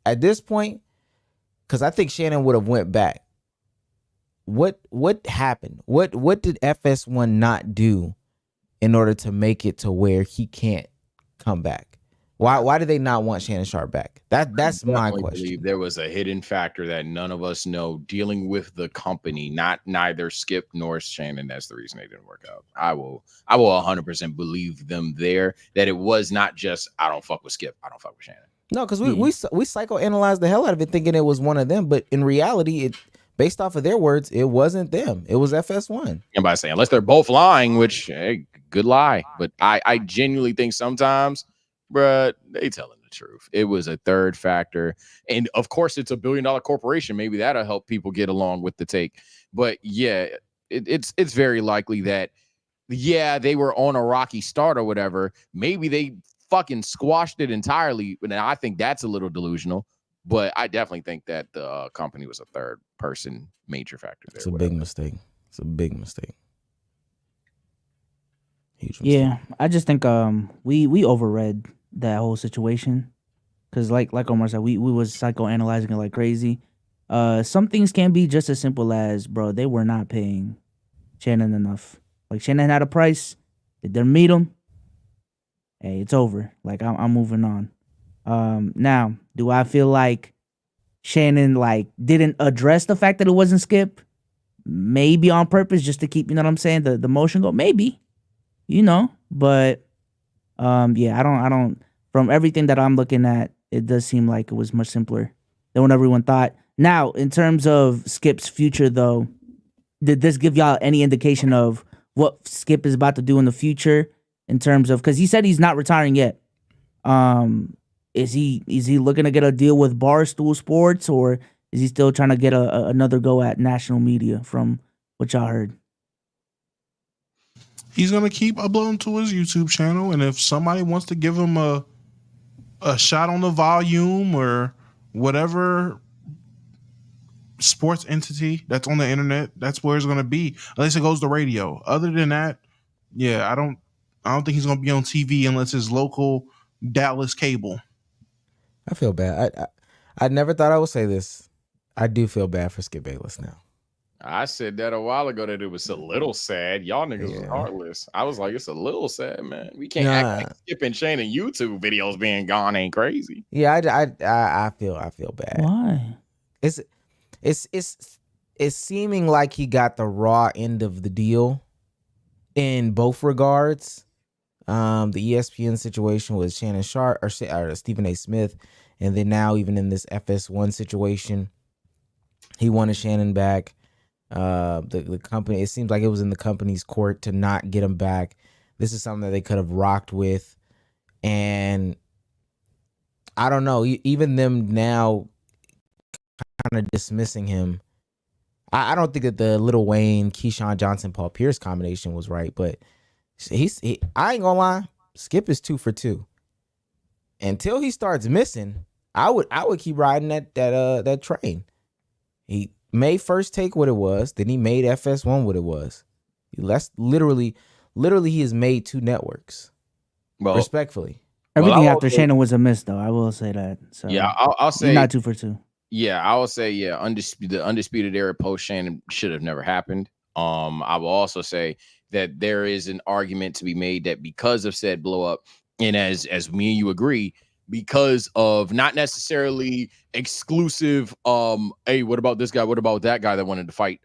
at this point, because I think Shannon would have went back. What happened? What did FS1 not do in order to make it to where he can't come back? Why did they not want Shannon Sharp back? That's my question. I believe there was a hidden factor that none of us know dealing with the company, neither Skip nor Shannon. That's the reason they didn't work out. I will 100% believe them there, that it was not just I don't fuck with Skip, I don't fuck with Shannon. No, because we psychoanalyzed the hell out of it, thinking it was one of them, but in reality, based off of their words, it wasn't them. It was FS1. And by saying, unless they're both lying, which, hey, good lie. But I genuinely think sometimes, bruh, they telling the truth. It was a third factor. And of course, it's a $1 billion corporation. Maybe that'll help people get along with the take. But yeah, it's very likely that, yeah, they were on a rocky start or whatever. Maybe they fucking squashed it entirely. And I think that's a little delusional. But I definitely think that the company was a third person major factor there. It's a big mistake. It's a big mistake. Huge mistake. Yeah, I just think we overread that whole situation, because like Omar said, we was psychoanalyzing it like crazy. Some things can be just as simple as, bro, they were not paying Shannon enough. Like Shannon had a price, they didn't meet him. Hey, it's over. Like I'm moving on. Now, do I feel like Shannon didn't address the fact that it wasn't Skip? Maybe on purpose, just to keep, you know what I'm saying, the motion go. Maybe, but yeah, I don't. From everything that I'm looking at, it does seem like it was much simpler than what everyone thought. Now, in terms of Skip's future, though, did this give y'all any indication of what Skip is about to do in the future? In terms of, because he said he's not retiring yet. Is he looking to get a deal with Barstool Sports, or is he still trying to get another go at national media from what y'all heard? He's gonna keep uploading to his YouTube channel, and if somebody wants to give him a shot on the volume or whatever sports entity that's on the internet, that's where it's gonna be. Unless it goes to radio. Other than that, yeah, I don't think he's gonna be on TV unless it's local Dallas cable. I feel bad. I never thought I would say this. I do feel bad for Skip Bayless now. I said that a while ago that it was a little sad. Y'all niggas was heartless. I was like, it's a little sad, man. We can't act like Skip and Shannon YouTube videos being gone ain't crazy. Yeah, I feel bad. Why? It's seeming like he got the raw end of the deal in both regards. The ESPN situation with Shannon Sharp or Stephen A. Smith, and then now even in this FS1 situation, he wanted Shannon back. The company, it seems like it was in the company's court to not get him back. This is something that they could have rocked with, and I don't know. Even them now, kind of dismissing him. I don't think that the Lil Wayne, Keyshawn Johnson, Paul Pierce combination was right, but I ain't gonna lie, Skip is 2 for 2. Until he starts missing, I would keep riding that train. He made First Take what it was, then he made FS1 what it was. That's literally he has made 2 networks. Well, respectfully, everything after Shannon was a miss, though. I will say that. So yeah, I'll say you're not 2 for 2. Yeah, I will say the undisputed era post Shannon should have never happened. I will also say that there is an argument to be made that because of said blow up, and as me and you agree, because of not necessarily exclusive, hey, what about this guy? What about that guy that wanted to fight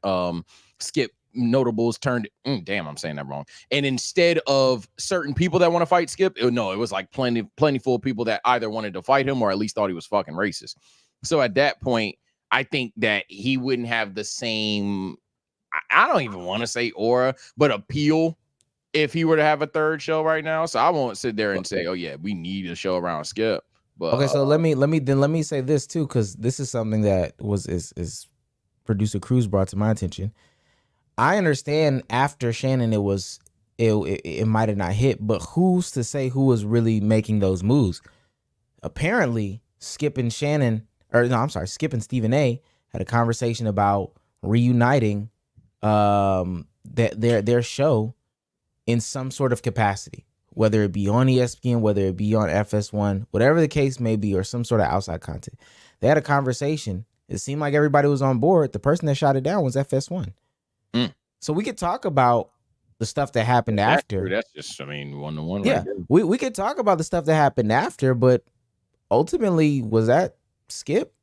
Skip notables turned. Damn, I'm saying that wrong. And instead of certain people that want to fight Skip, it was like plenty full of people that either wanted to fight him or at least thought he was fucking racist. So at that point, I think that he wouldn't have the same. I don't even want to say aura, but appeal if he were to have a third show right now. So I won't sit there and say, oh yeah, we need a show around Skip. But okay, so let me say this too, because this is something that is producer Cruz brought to my attention. I understand after Shannon it might have not hit, but who's to say who was really making those moves? Apparently, Skip and Stephen A had a conversation about reuniting their show in some sort of capacity, whether it be on ESPN, whether it be on FS1, whatever the case may be, or some sort of outside content. They had a conversation. It seemed like everybody was on board. The person that shot it down was FS1. So we could talk about the stuff that happened after. That's just, one-to-one. Yeah, right, we could talk about the stuff that happened after, but ultimately, was that Skip?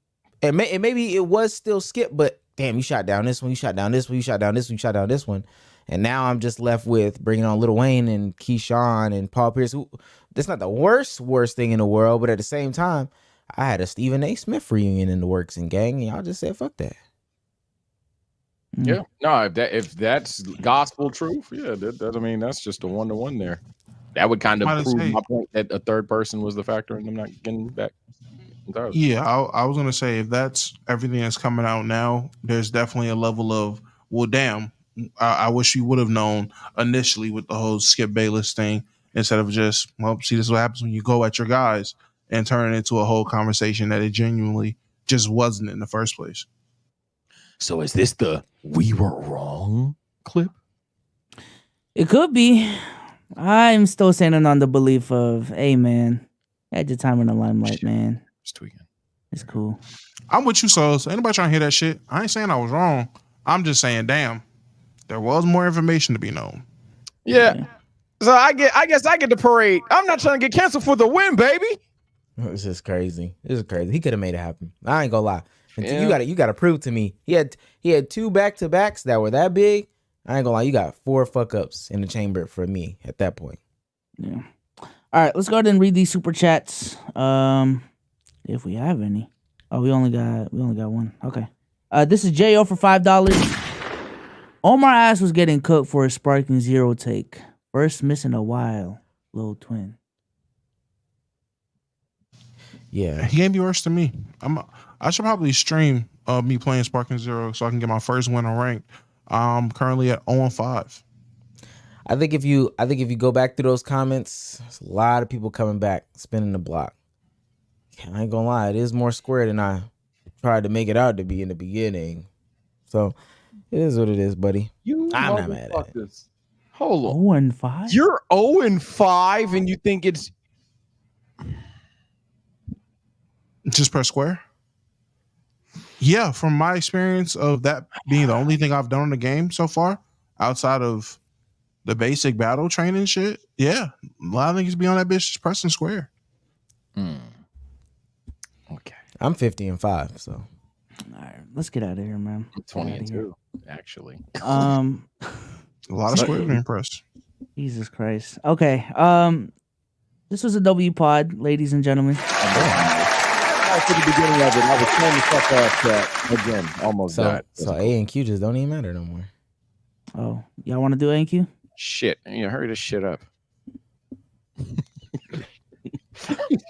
And maybe it was still Skip, but damn, you shot down this one, you shot down this one, you shot down this one, you shot down this one. And now I'm just left with bringing on Lil Wayne and Keyshawn and Paul Pierce. That's not the worst thing in the world, but at the same time, I had a Stephen A. Smith reunion in the works, and gang, and y'all just said, fuck that. Yeah, no, if that's gospel truth, yeah, that's just a one-to-one there. That would kind of prove my point that a third person was the factor in them not getting back. Yeah, I was gonna say, if that's everything that's coming out now, there's definitely a level of, well, damn, I wish you would have known initially with the whole Skip Bayless thing, instead of just, well, see, this is what happens when you go at your guys and turn it into a whole conversation that it genuinely just wasn't in the first place. So is this the "we were wrong" clip? It could be. I'm still standing on the belief of, hey, man, you had your time in the limelight, man. Just tweaking. It's cool. I'm with you, Bsolz. Anybody trying to hear that shit? I ain't saying I was wrong. I'm just saying, damn, there was more information to be known. Yeah. So I guess I get the parade. I'm not trying to get canceled for the win, baby. This is crazy. This is crazy. He could have made it happen. I ain't gonna lie. You gotta prove to me. He had 2 back-to-backs that were that big. I ain't gonna lie. You got 4 fuck-ups in the chamber for me at that point. Yeah. All right, let's go ahead and read these super chats. If we have any. Oh, we only got one. Okay. This is Jo for $5. Omar Ass was getting cooked for a sparking zero take. First miss in a while. Little twin. Yeah. He can't be worse than me. I should probably stream me playing Sparking Zero so I can get my first win on ranked. I'm currently at 0-5. I think if you go back through those comments, there's a lot of people coming back, spinning the block. I ain't gonna lie, it is more square than I tried to make it out to be in the beginning. So it is what it is, buddy. I'm not mad at it. Hold on. 0-5? You're 0-5 and you think it's just per square? Yeah, from my experience of that being the only thing I've done in the game so far, outside of the basic battle training shit, yeah, a lot of niggas be on that bitch just pressing square. Okay. I'm 50-5, so. All right, let's get out of here, man. 22, actually. A lot of square being pressed. Jesus Christ. Okay. This was a W pod, ladies and gentlemen. To the beginning of it, I was trying to fuck off again, almost died. So A and Q just don't even matter no more. Oh, y'all want to do A and Q? Shit, you hurry this shit up.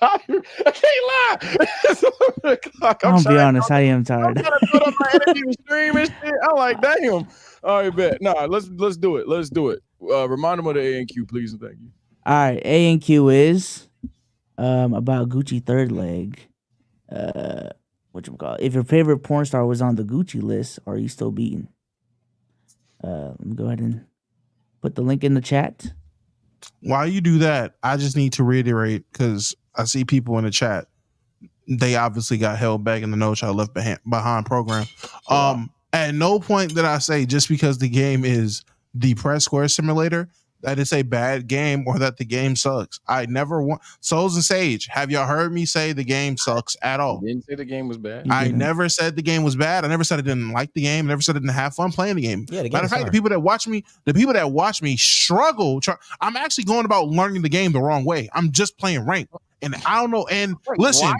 I can't lie. It's 11 o'clock. I'll be honest, I am tired. I'm trying to put up my energy to stream and shit. I'm like, damn. All right, bet. Nah, let's do it. Let's do it. Remind them of the A and Q, please, and thank you. All right, A and Q is about Gucci third leg. Whatchamacallit? If your favorite porn star was on the Gucci list, are you still beaten? Let me go ahead and put the link in the chat. While you do that, I just need to reiterate, because I see people in the chat, they obviously got held back in the No Child Left Behind program. At no point did I say just because the game is the press square simulator that it's a bad game or that the game sucks. I never want Souls and Sage. Have y'all heard me say the game sucks at all? You didn't say the game was bad. I never said the game was bad. I never said I didn't like the game. I never said I didn't have fun playing the game. Yeah, the game Matter of fact, the people that watch me struggle. I'm actually going about learning the game the wrong way. I'm just playing ranked. And I don't know. And listen,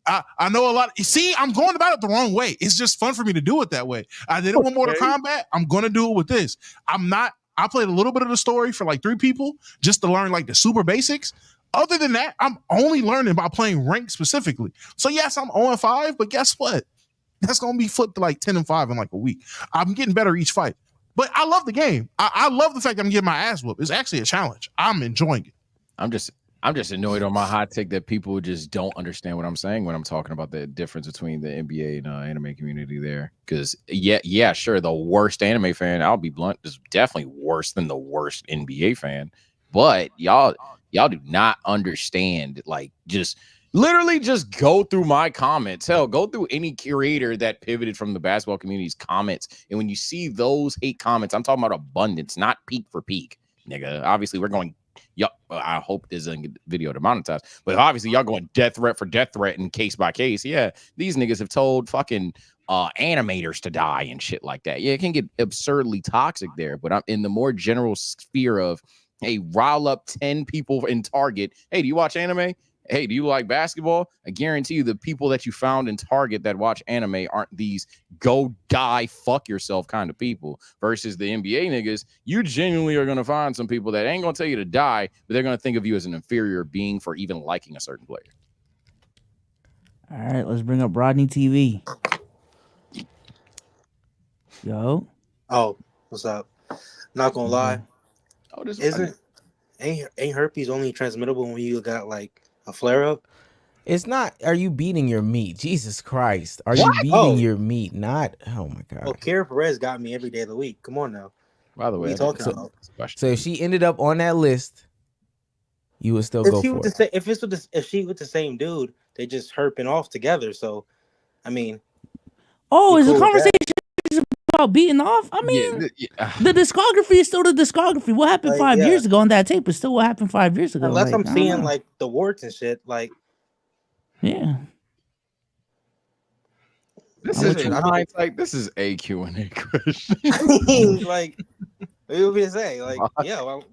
I know a lot. See, I'm going about it the wrong way. It's just fun for me to do it that way. I did it with Mortal Kombat. I'm going to do it with this. I played a little bit of the story for like 3 people just to learn like the super basics. Other than that, I'm only learning by playing ranked specifically. So yes, I'm 0-5, but guess what? That's going to be flipped to like 10-5 in like a week. I'm getting better each fight. But I love the game. I love the fact that I'm getting my ass whooped. It's actually a challenge. I'm enjoying it. I'm just annoyed on my hot take that people just don't understand what I'm saying when I'm talking about the difference between the NBA and anime community there. Because yeah, sure, the worst anime fan, I'll be blunt, is definitely worse than the worst NBA fan. But y'all do not understand. Like, just literally just go through my comments. Hell, go through any curator that pivoted from the basketball community's comments. And when you see those hate comments, I'm talking about abundance, not peak for peak, nigga. Obviously, we're going. I hope this isn't a video to monetize, but obviously y'all going death threat for death threat and case by case. Yeah, these niggas have told fucking animators to die and shit like that. Yeah, it can get absurdly toxic there, but I'm in the more general sphere of, hey, rile up 10 people in Target. Hey, do you watch anime? Hey, do you like basketball? I guarantee you the people that you found in Target that watch anime aren't these go die, fuck yourself kind of people. Versus the NBA niggas, you genuinely are going to find some people that ain't going to tell you to die, but they're going to think of you as an inferior being for even liking a certain player. All right, let's bring up Rodney TV. Yo. Oh, what's up? Not gonna lie. Oh, this ain't herpes only transmittable when you got like a flare up? It's not. Are you beating your meat? Jesus Christ! Are you beating your meat? Not. Oh my God. Oh, Kara Perez got me every day of the week. Come on now. By the way, what are you talking about? So if she ended up on that list, you would still go for it. If she with the same dude, they just herping off together. So, I mean. Oh, is the conversation about beating off? I mean, the discography is still the discography. What happened 5 years ago on that tape is still what happened 5 years ago. Unless I'm seeing like the warts and shit, like. Yeah. This is a Q&A question. I mean, like, what do you want me to say? Like, yeah, well,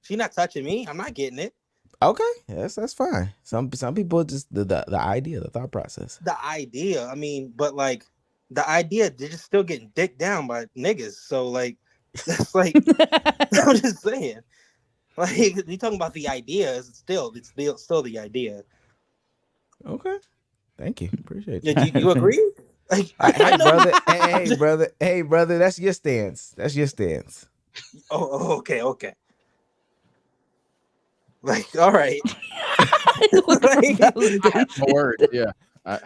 she not touching me. I'm not getting it. Okay, yes, that's fine. Some people just the idea, the thought process. The idea, I mean, but like the idea, they're just still getting dicked down by niggas. So like, that's like, I'm just saying. Like, you talking about the idea? It's still the idea. Okay, thank you, appreciate it. Yeah, you agree? Like, hey, brother, that's your stance. That's your stance. Oh, okay. Like, all right. Word, yeah.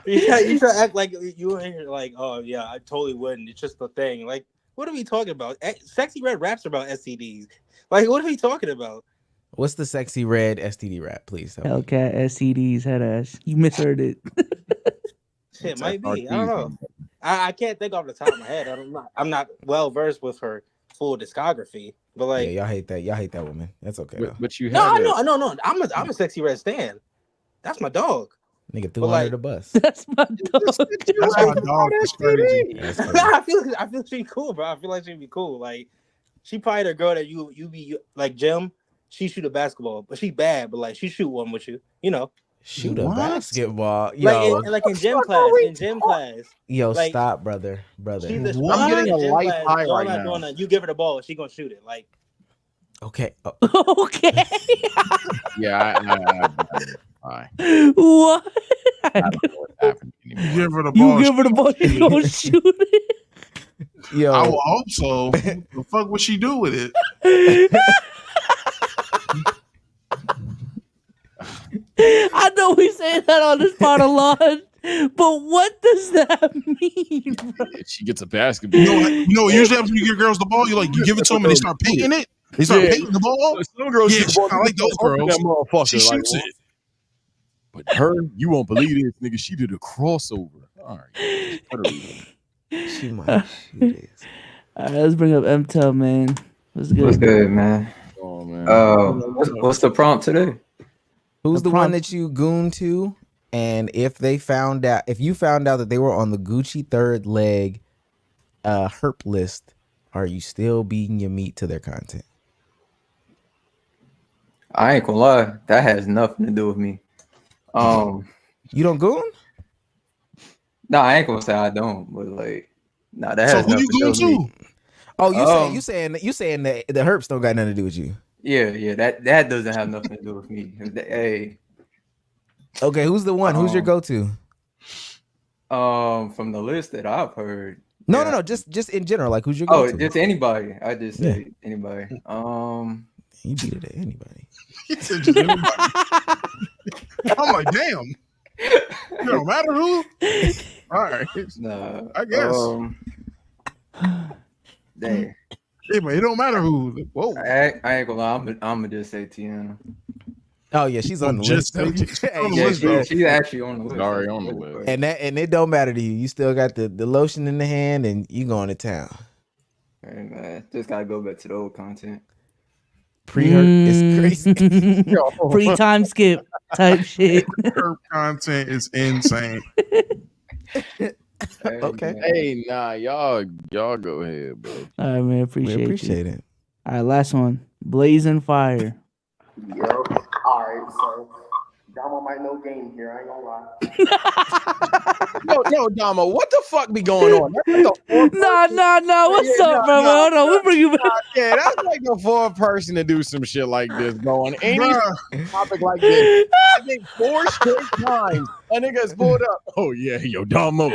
You try to act like you were here, like, oh yeah, I totally wouldn't. It's just a thing. Like, what are we talking about? Sexy Red raps about STDs. Like, what are we talking about? What's the Sexy Red STD rap, please? Hellcat STDs head ass. You misheard it. Shit, might be. I don't know. I can't think off the top of my head. I'm not well versed with her full discography. But like, yeah, y'all hate that woman. That's okay. But you have no. I'm a Sexy Red stan. That's my dog. Nigga threw under the bus. That's my dog. That's my dog. That's crazy. I feel she'd cool, bro. I feel like she'd be cool. Like, she probably the girl that you be like Jim. She shoot a basketball, but she bad. But like, she shoot one with you. You know. Shoot a basketball, yo. Like in gym class. Yo, like, stop, brother. I'm getting a light high right now. You give her the ball, she gonna shoot it. Like, okay, okay. Yeah, I what? I don't know what happened anymore. You give her the ball. She gonna shoot it. Yo, I will hope so. What the fuck would she do with it? I know we say that on this part a lot, but what does that mean, bro? She gets a basketball. You know what usually happens when you give girls the ball? You give it to them and they start painting it. They start painting the ball. Some girls, I like those girls. She shoots it. But her, you won't believe this, nigga. She did a crossover. All right. She might shoot it. All right, let's bring up MTEL, man. What's good? What's good, man? Oh man. What's the prompt today? Who's The the one prompt- that you gooned to? And if you found out that they were on the Gucci third leg herp list, are you still beating your meat to their content? I ain't gonna lie, that has nothing to do with me. You don't goon? No, I ain't gonna say I don't, but like, nah, that So has who nothing you to do going with me. to? Oh, Um, you saying that the herps don't got nothing to do with you? Yeah, that doesn't have nothing to do with me. Hey, Okay, who's the one? Who's your go-to? from the list that I've heard. No, yeah. no, just in general. Like, who's your Oh, go-to? just anybody. I just say anybody. You beat it to anybody. He said just anybody. I'm like, damn. It don't matter who. All right. Nah, I guess. Dang. Hey, man, it don't matter who. Whoa. I ain't gonna lie. I'm gonna just say Tiana. Oh yeah, she's on the Just list. say- Hey, on the Yeah, list, bro. she's actually on the list. Sorry, on the list. and it don't matter to you. You still got the lotion in the hand, and you going to town. Hey, man, just gotta go back to the old content. Pre-herp is crazy. Free time skip type shit. Herp content is insane. Hey, Okay. man. Hey, nah, y'all go ahead, bro. All right, man. We Appreciate appreciate you. it. All right, last one. Blazing Fire. Yo, all right, so Damo might know game here. I ain't gonna lie. Yo, Damo, what the fuck be going on? That's like a fourth Nah. What's Yeah, up, bro? Hold on. We'll bring you back. Yeah, that's like a fourth person to do some shit like this, bro. On any Bruh. topic like this, I think 4 straight times a nigga's pulled up. Oh yeah, yo, Damo.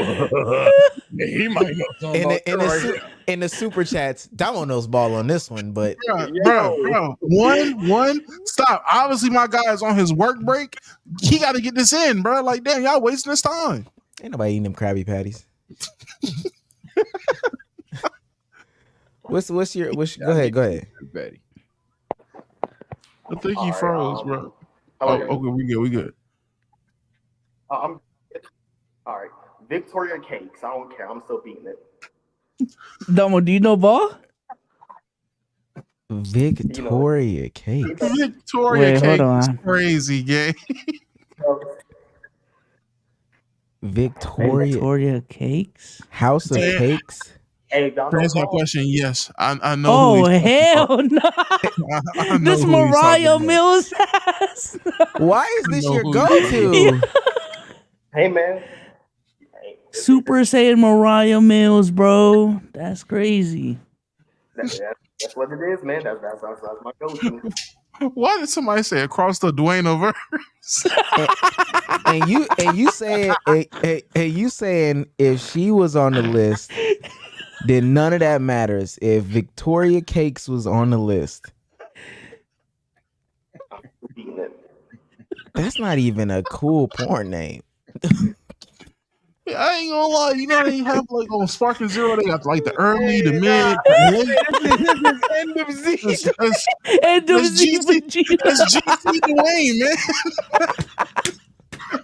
Yeah, he might know something about that right here. In the super chats, Damo knows ball on this one, but Bro. One. Stop. Obviously, my guy is on his work break. He got to get this in, bro. Like, damn, y'all wasting his time. ain't nobody eating them Krabby Patties. What's your go ahead. Betty. I think he All right, froze, bro. how Oh, about you? okay, we good. I'm all right. Victoria Cakes. I don't care. I'm still beating it. Domo, do you know ball? Victoria Cake. Victoria Wait, hold Cake is on. crazy, gay. Victoria Cakes? House of Yeah. Cakes. Hey, Damo. To answer my question, yes. I know. Oh, who he's hell no. I know This who he's talking Mariah about. Mills ass. Why is I this know your who go-to? Hey, man. Hey, Super Saiyan Mariah Mills, bro. That's crazy. that's what it is, man. That's my go-to. Why did somebody say across the Dwayne-verse? and you saying if she was on the list, then none of that matters. If Victoria Cakes was on the list, Beating it. that's not even a cool porn name. Yeah, I ain't gonna lie. You know they have like on Spark and Zero. They got like the early, the mid, the late. This is end of Z. And That's GT. GT. That's GT Dwayne, man.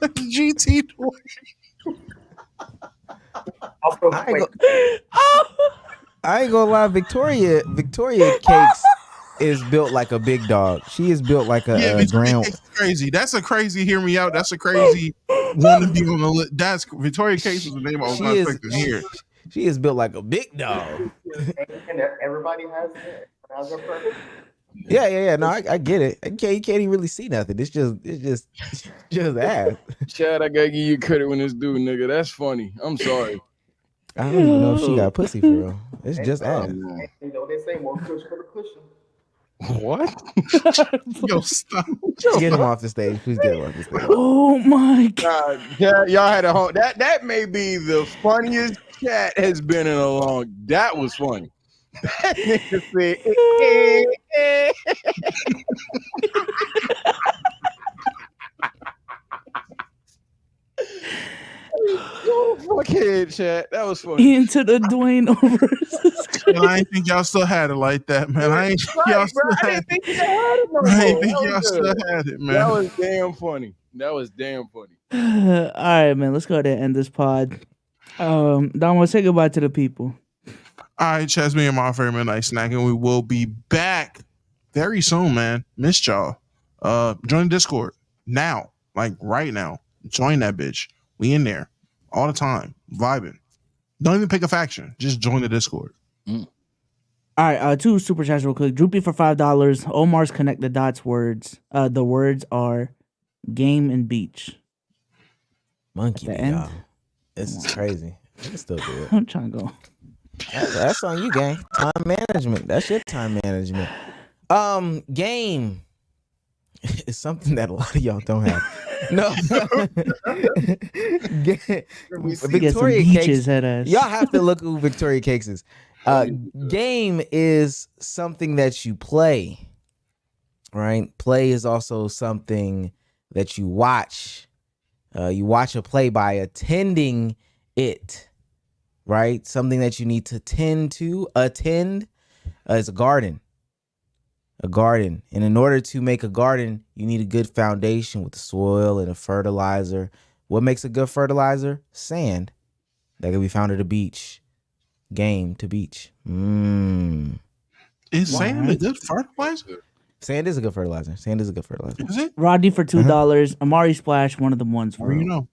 That's GT Dwayne. Also, I ain't, wait, I ain't gonna lie, Victoria Cakes is built like a big dog. She is built like a Yeah, ground. it's crazy. That's a crazy. Hear me out. That's a crazy one to be on the list. That's Victoria Case was the name I was not expecting to hear. She is built like a big dog. and everybody has their preference. Yeah. No, I get it. You can't even really see nothing. It's just ass. Chad, I gotta give you credit when this dude, nigga. That's funny. I'm sorry. I don't even know if she got pussy for real. It's just ass. You know they say more push for the cushion. What? Yo, stop. Get him off the stage. Please get him off the stage. Oh my god. Yeah, y'all had a home. That may be the funniest chat has been in a long. That was funny. That nigga said, oh, fuckhead chat. That was funny. Into the Dwayne versus. Man, I ain't think y'all still had it like that, man. I ain't think y'all still I had didn't it. think y'all had it no I ain't more. think That y'all was still good. had it, man. That was damn funny. That was damn funny. All right, man. Let's go ahead and end this pod. Don, say goodbye to the people. All right, Chaz, me and my favorite midnight snack, and we will be back very soon, man. Missed y'all. Join the Discord now, like right now. Join that bitch. We in there all the time, vibing. Don't even pick a faction. Just join the Discord. All right, 2 super chats real quick. Droopy for $5. Omar's connect the dots words. The words are game and beach. Monkey, At the end? y'all. This is crazy. I can still do it. I'm trying to go. That's on you, gang. Time management. That's your time management. Game is something that a lot of y'all don't have. No. Victoria Cakes. Head ass. Y'all have to look who Victoria Cakes is. Game is something that you play, right? Play is also something that you watch. You watch a play by attending it, right? Something that you need to attend is a garden. A garden. And in order to make a garden, you need a good foundation with the soil and a fertilizer. What makes a good fertilizer? Sand that can be found at a beach. Game to beach. Is sand a good fertilizer? Sand is a good fertilizer. Sand is a good fertilizer. Is it? Rodney for $2. Amari Splash, one of the ones for You know.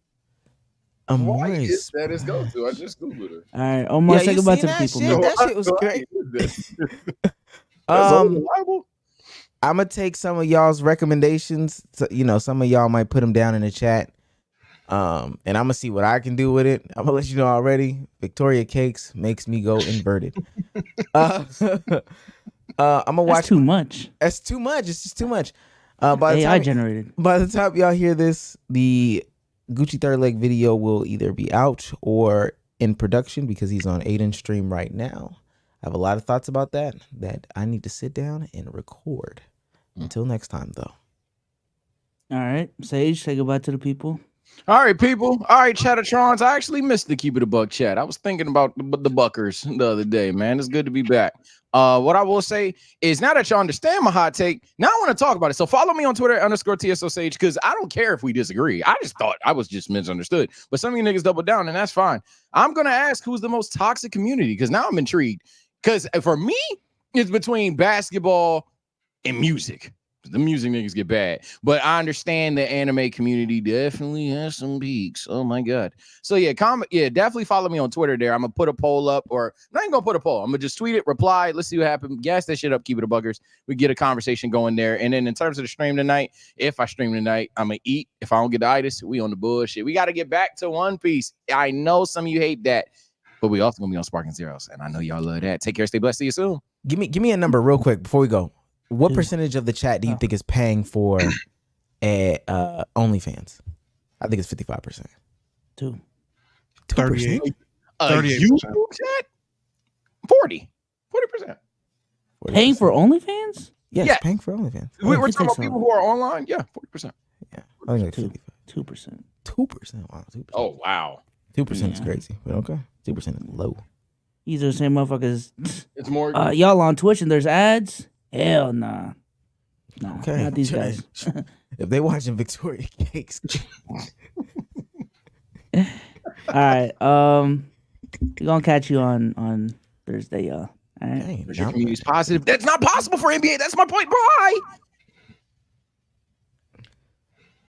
Why is that his go-to? I just googled it. All right, Omar, say goodbye to the people. Shit, Man. that shit was great. I'm gonna take some of y'all's recommendations. Some of y'all might put them down in the chat. And I'm gonna see what I can do with it. I'm gonna let you know already. Victoria Cakes makes me go inverted. I'm gonna watch. That's too much. That's too much. It's just too much. AI generated. By the time y'all hear this, the Gucci third leg video will either be out or in production because he's on Aiden stream right now. I have a lot of thoughts about that I need to sit down and record. Until next time, though. All right, Sage, say goodbye to the people. All right, people. All right, Chatatrons. I actually missed the Keep It a Buck chat. I was thinking about the Buckers the other day, man. It's good to be back. What I will say is now that y'all understand my hot take, now I want to talk about it. So follow me on Twitter _TSOSage because I don't care if we disagree. I just thought I was just misunderstood. But some of you niggas double down, and that's fine. I'm going to ask who's the most toxic community because now I'm intrigued. Because for me, it's between basketball and music. The music niggas get bad, but I understand the anime community definitely has some peaks. Oh my god! So yeah, definitely follow me on Twitter. There, I'm gonna put a poll up, or not even gonna put a poll. I'm gonna just tweet it, reply. Let's see what happens. Gas that shit up. Keep it a buggers. We get a conversation going there. And then in terms of the stream tonight, if I stream tonight, I'm gonna eat. If I don't get the itis, we on the bullshit. We got to get back to One Piece. I know some of you hate that, but we also gonna be on Sparking Zeros, and I know y'all love that. Take care. Stay blessed. See you soon. Give me a number real quick before we go. What percentage of the chat do you think is paying for OnlyFans? I think it's 55%. 2%. 38. 38%. 40%. Paying for OnlyFans? Yes, Yeah. paying for OnlyFans. We're talking about people who are online. Yeah, 40%. Yeah, I think like 2%. 2%. Wow, 2%. Oh wow, 2% is crazy, but okay, 2% is low. These are the same motherfuckers. It's more. Y'all on Twitch and there's ads? Hell nah. Nah, Okay, not these guys. If they watching Victoria Cakes, All right. We're gonna catch you on Thursday, y'all. All right. dang, Your community is positive. That's not possible for NBA. That's my point. Bye.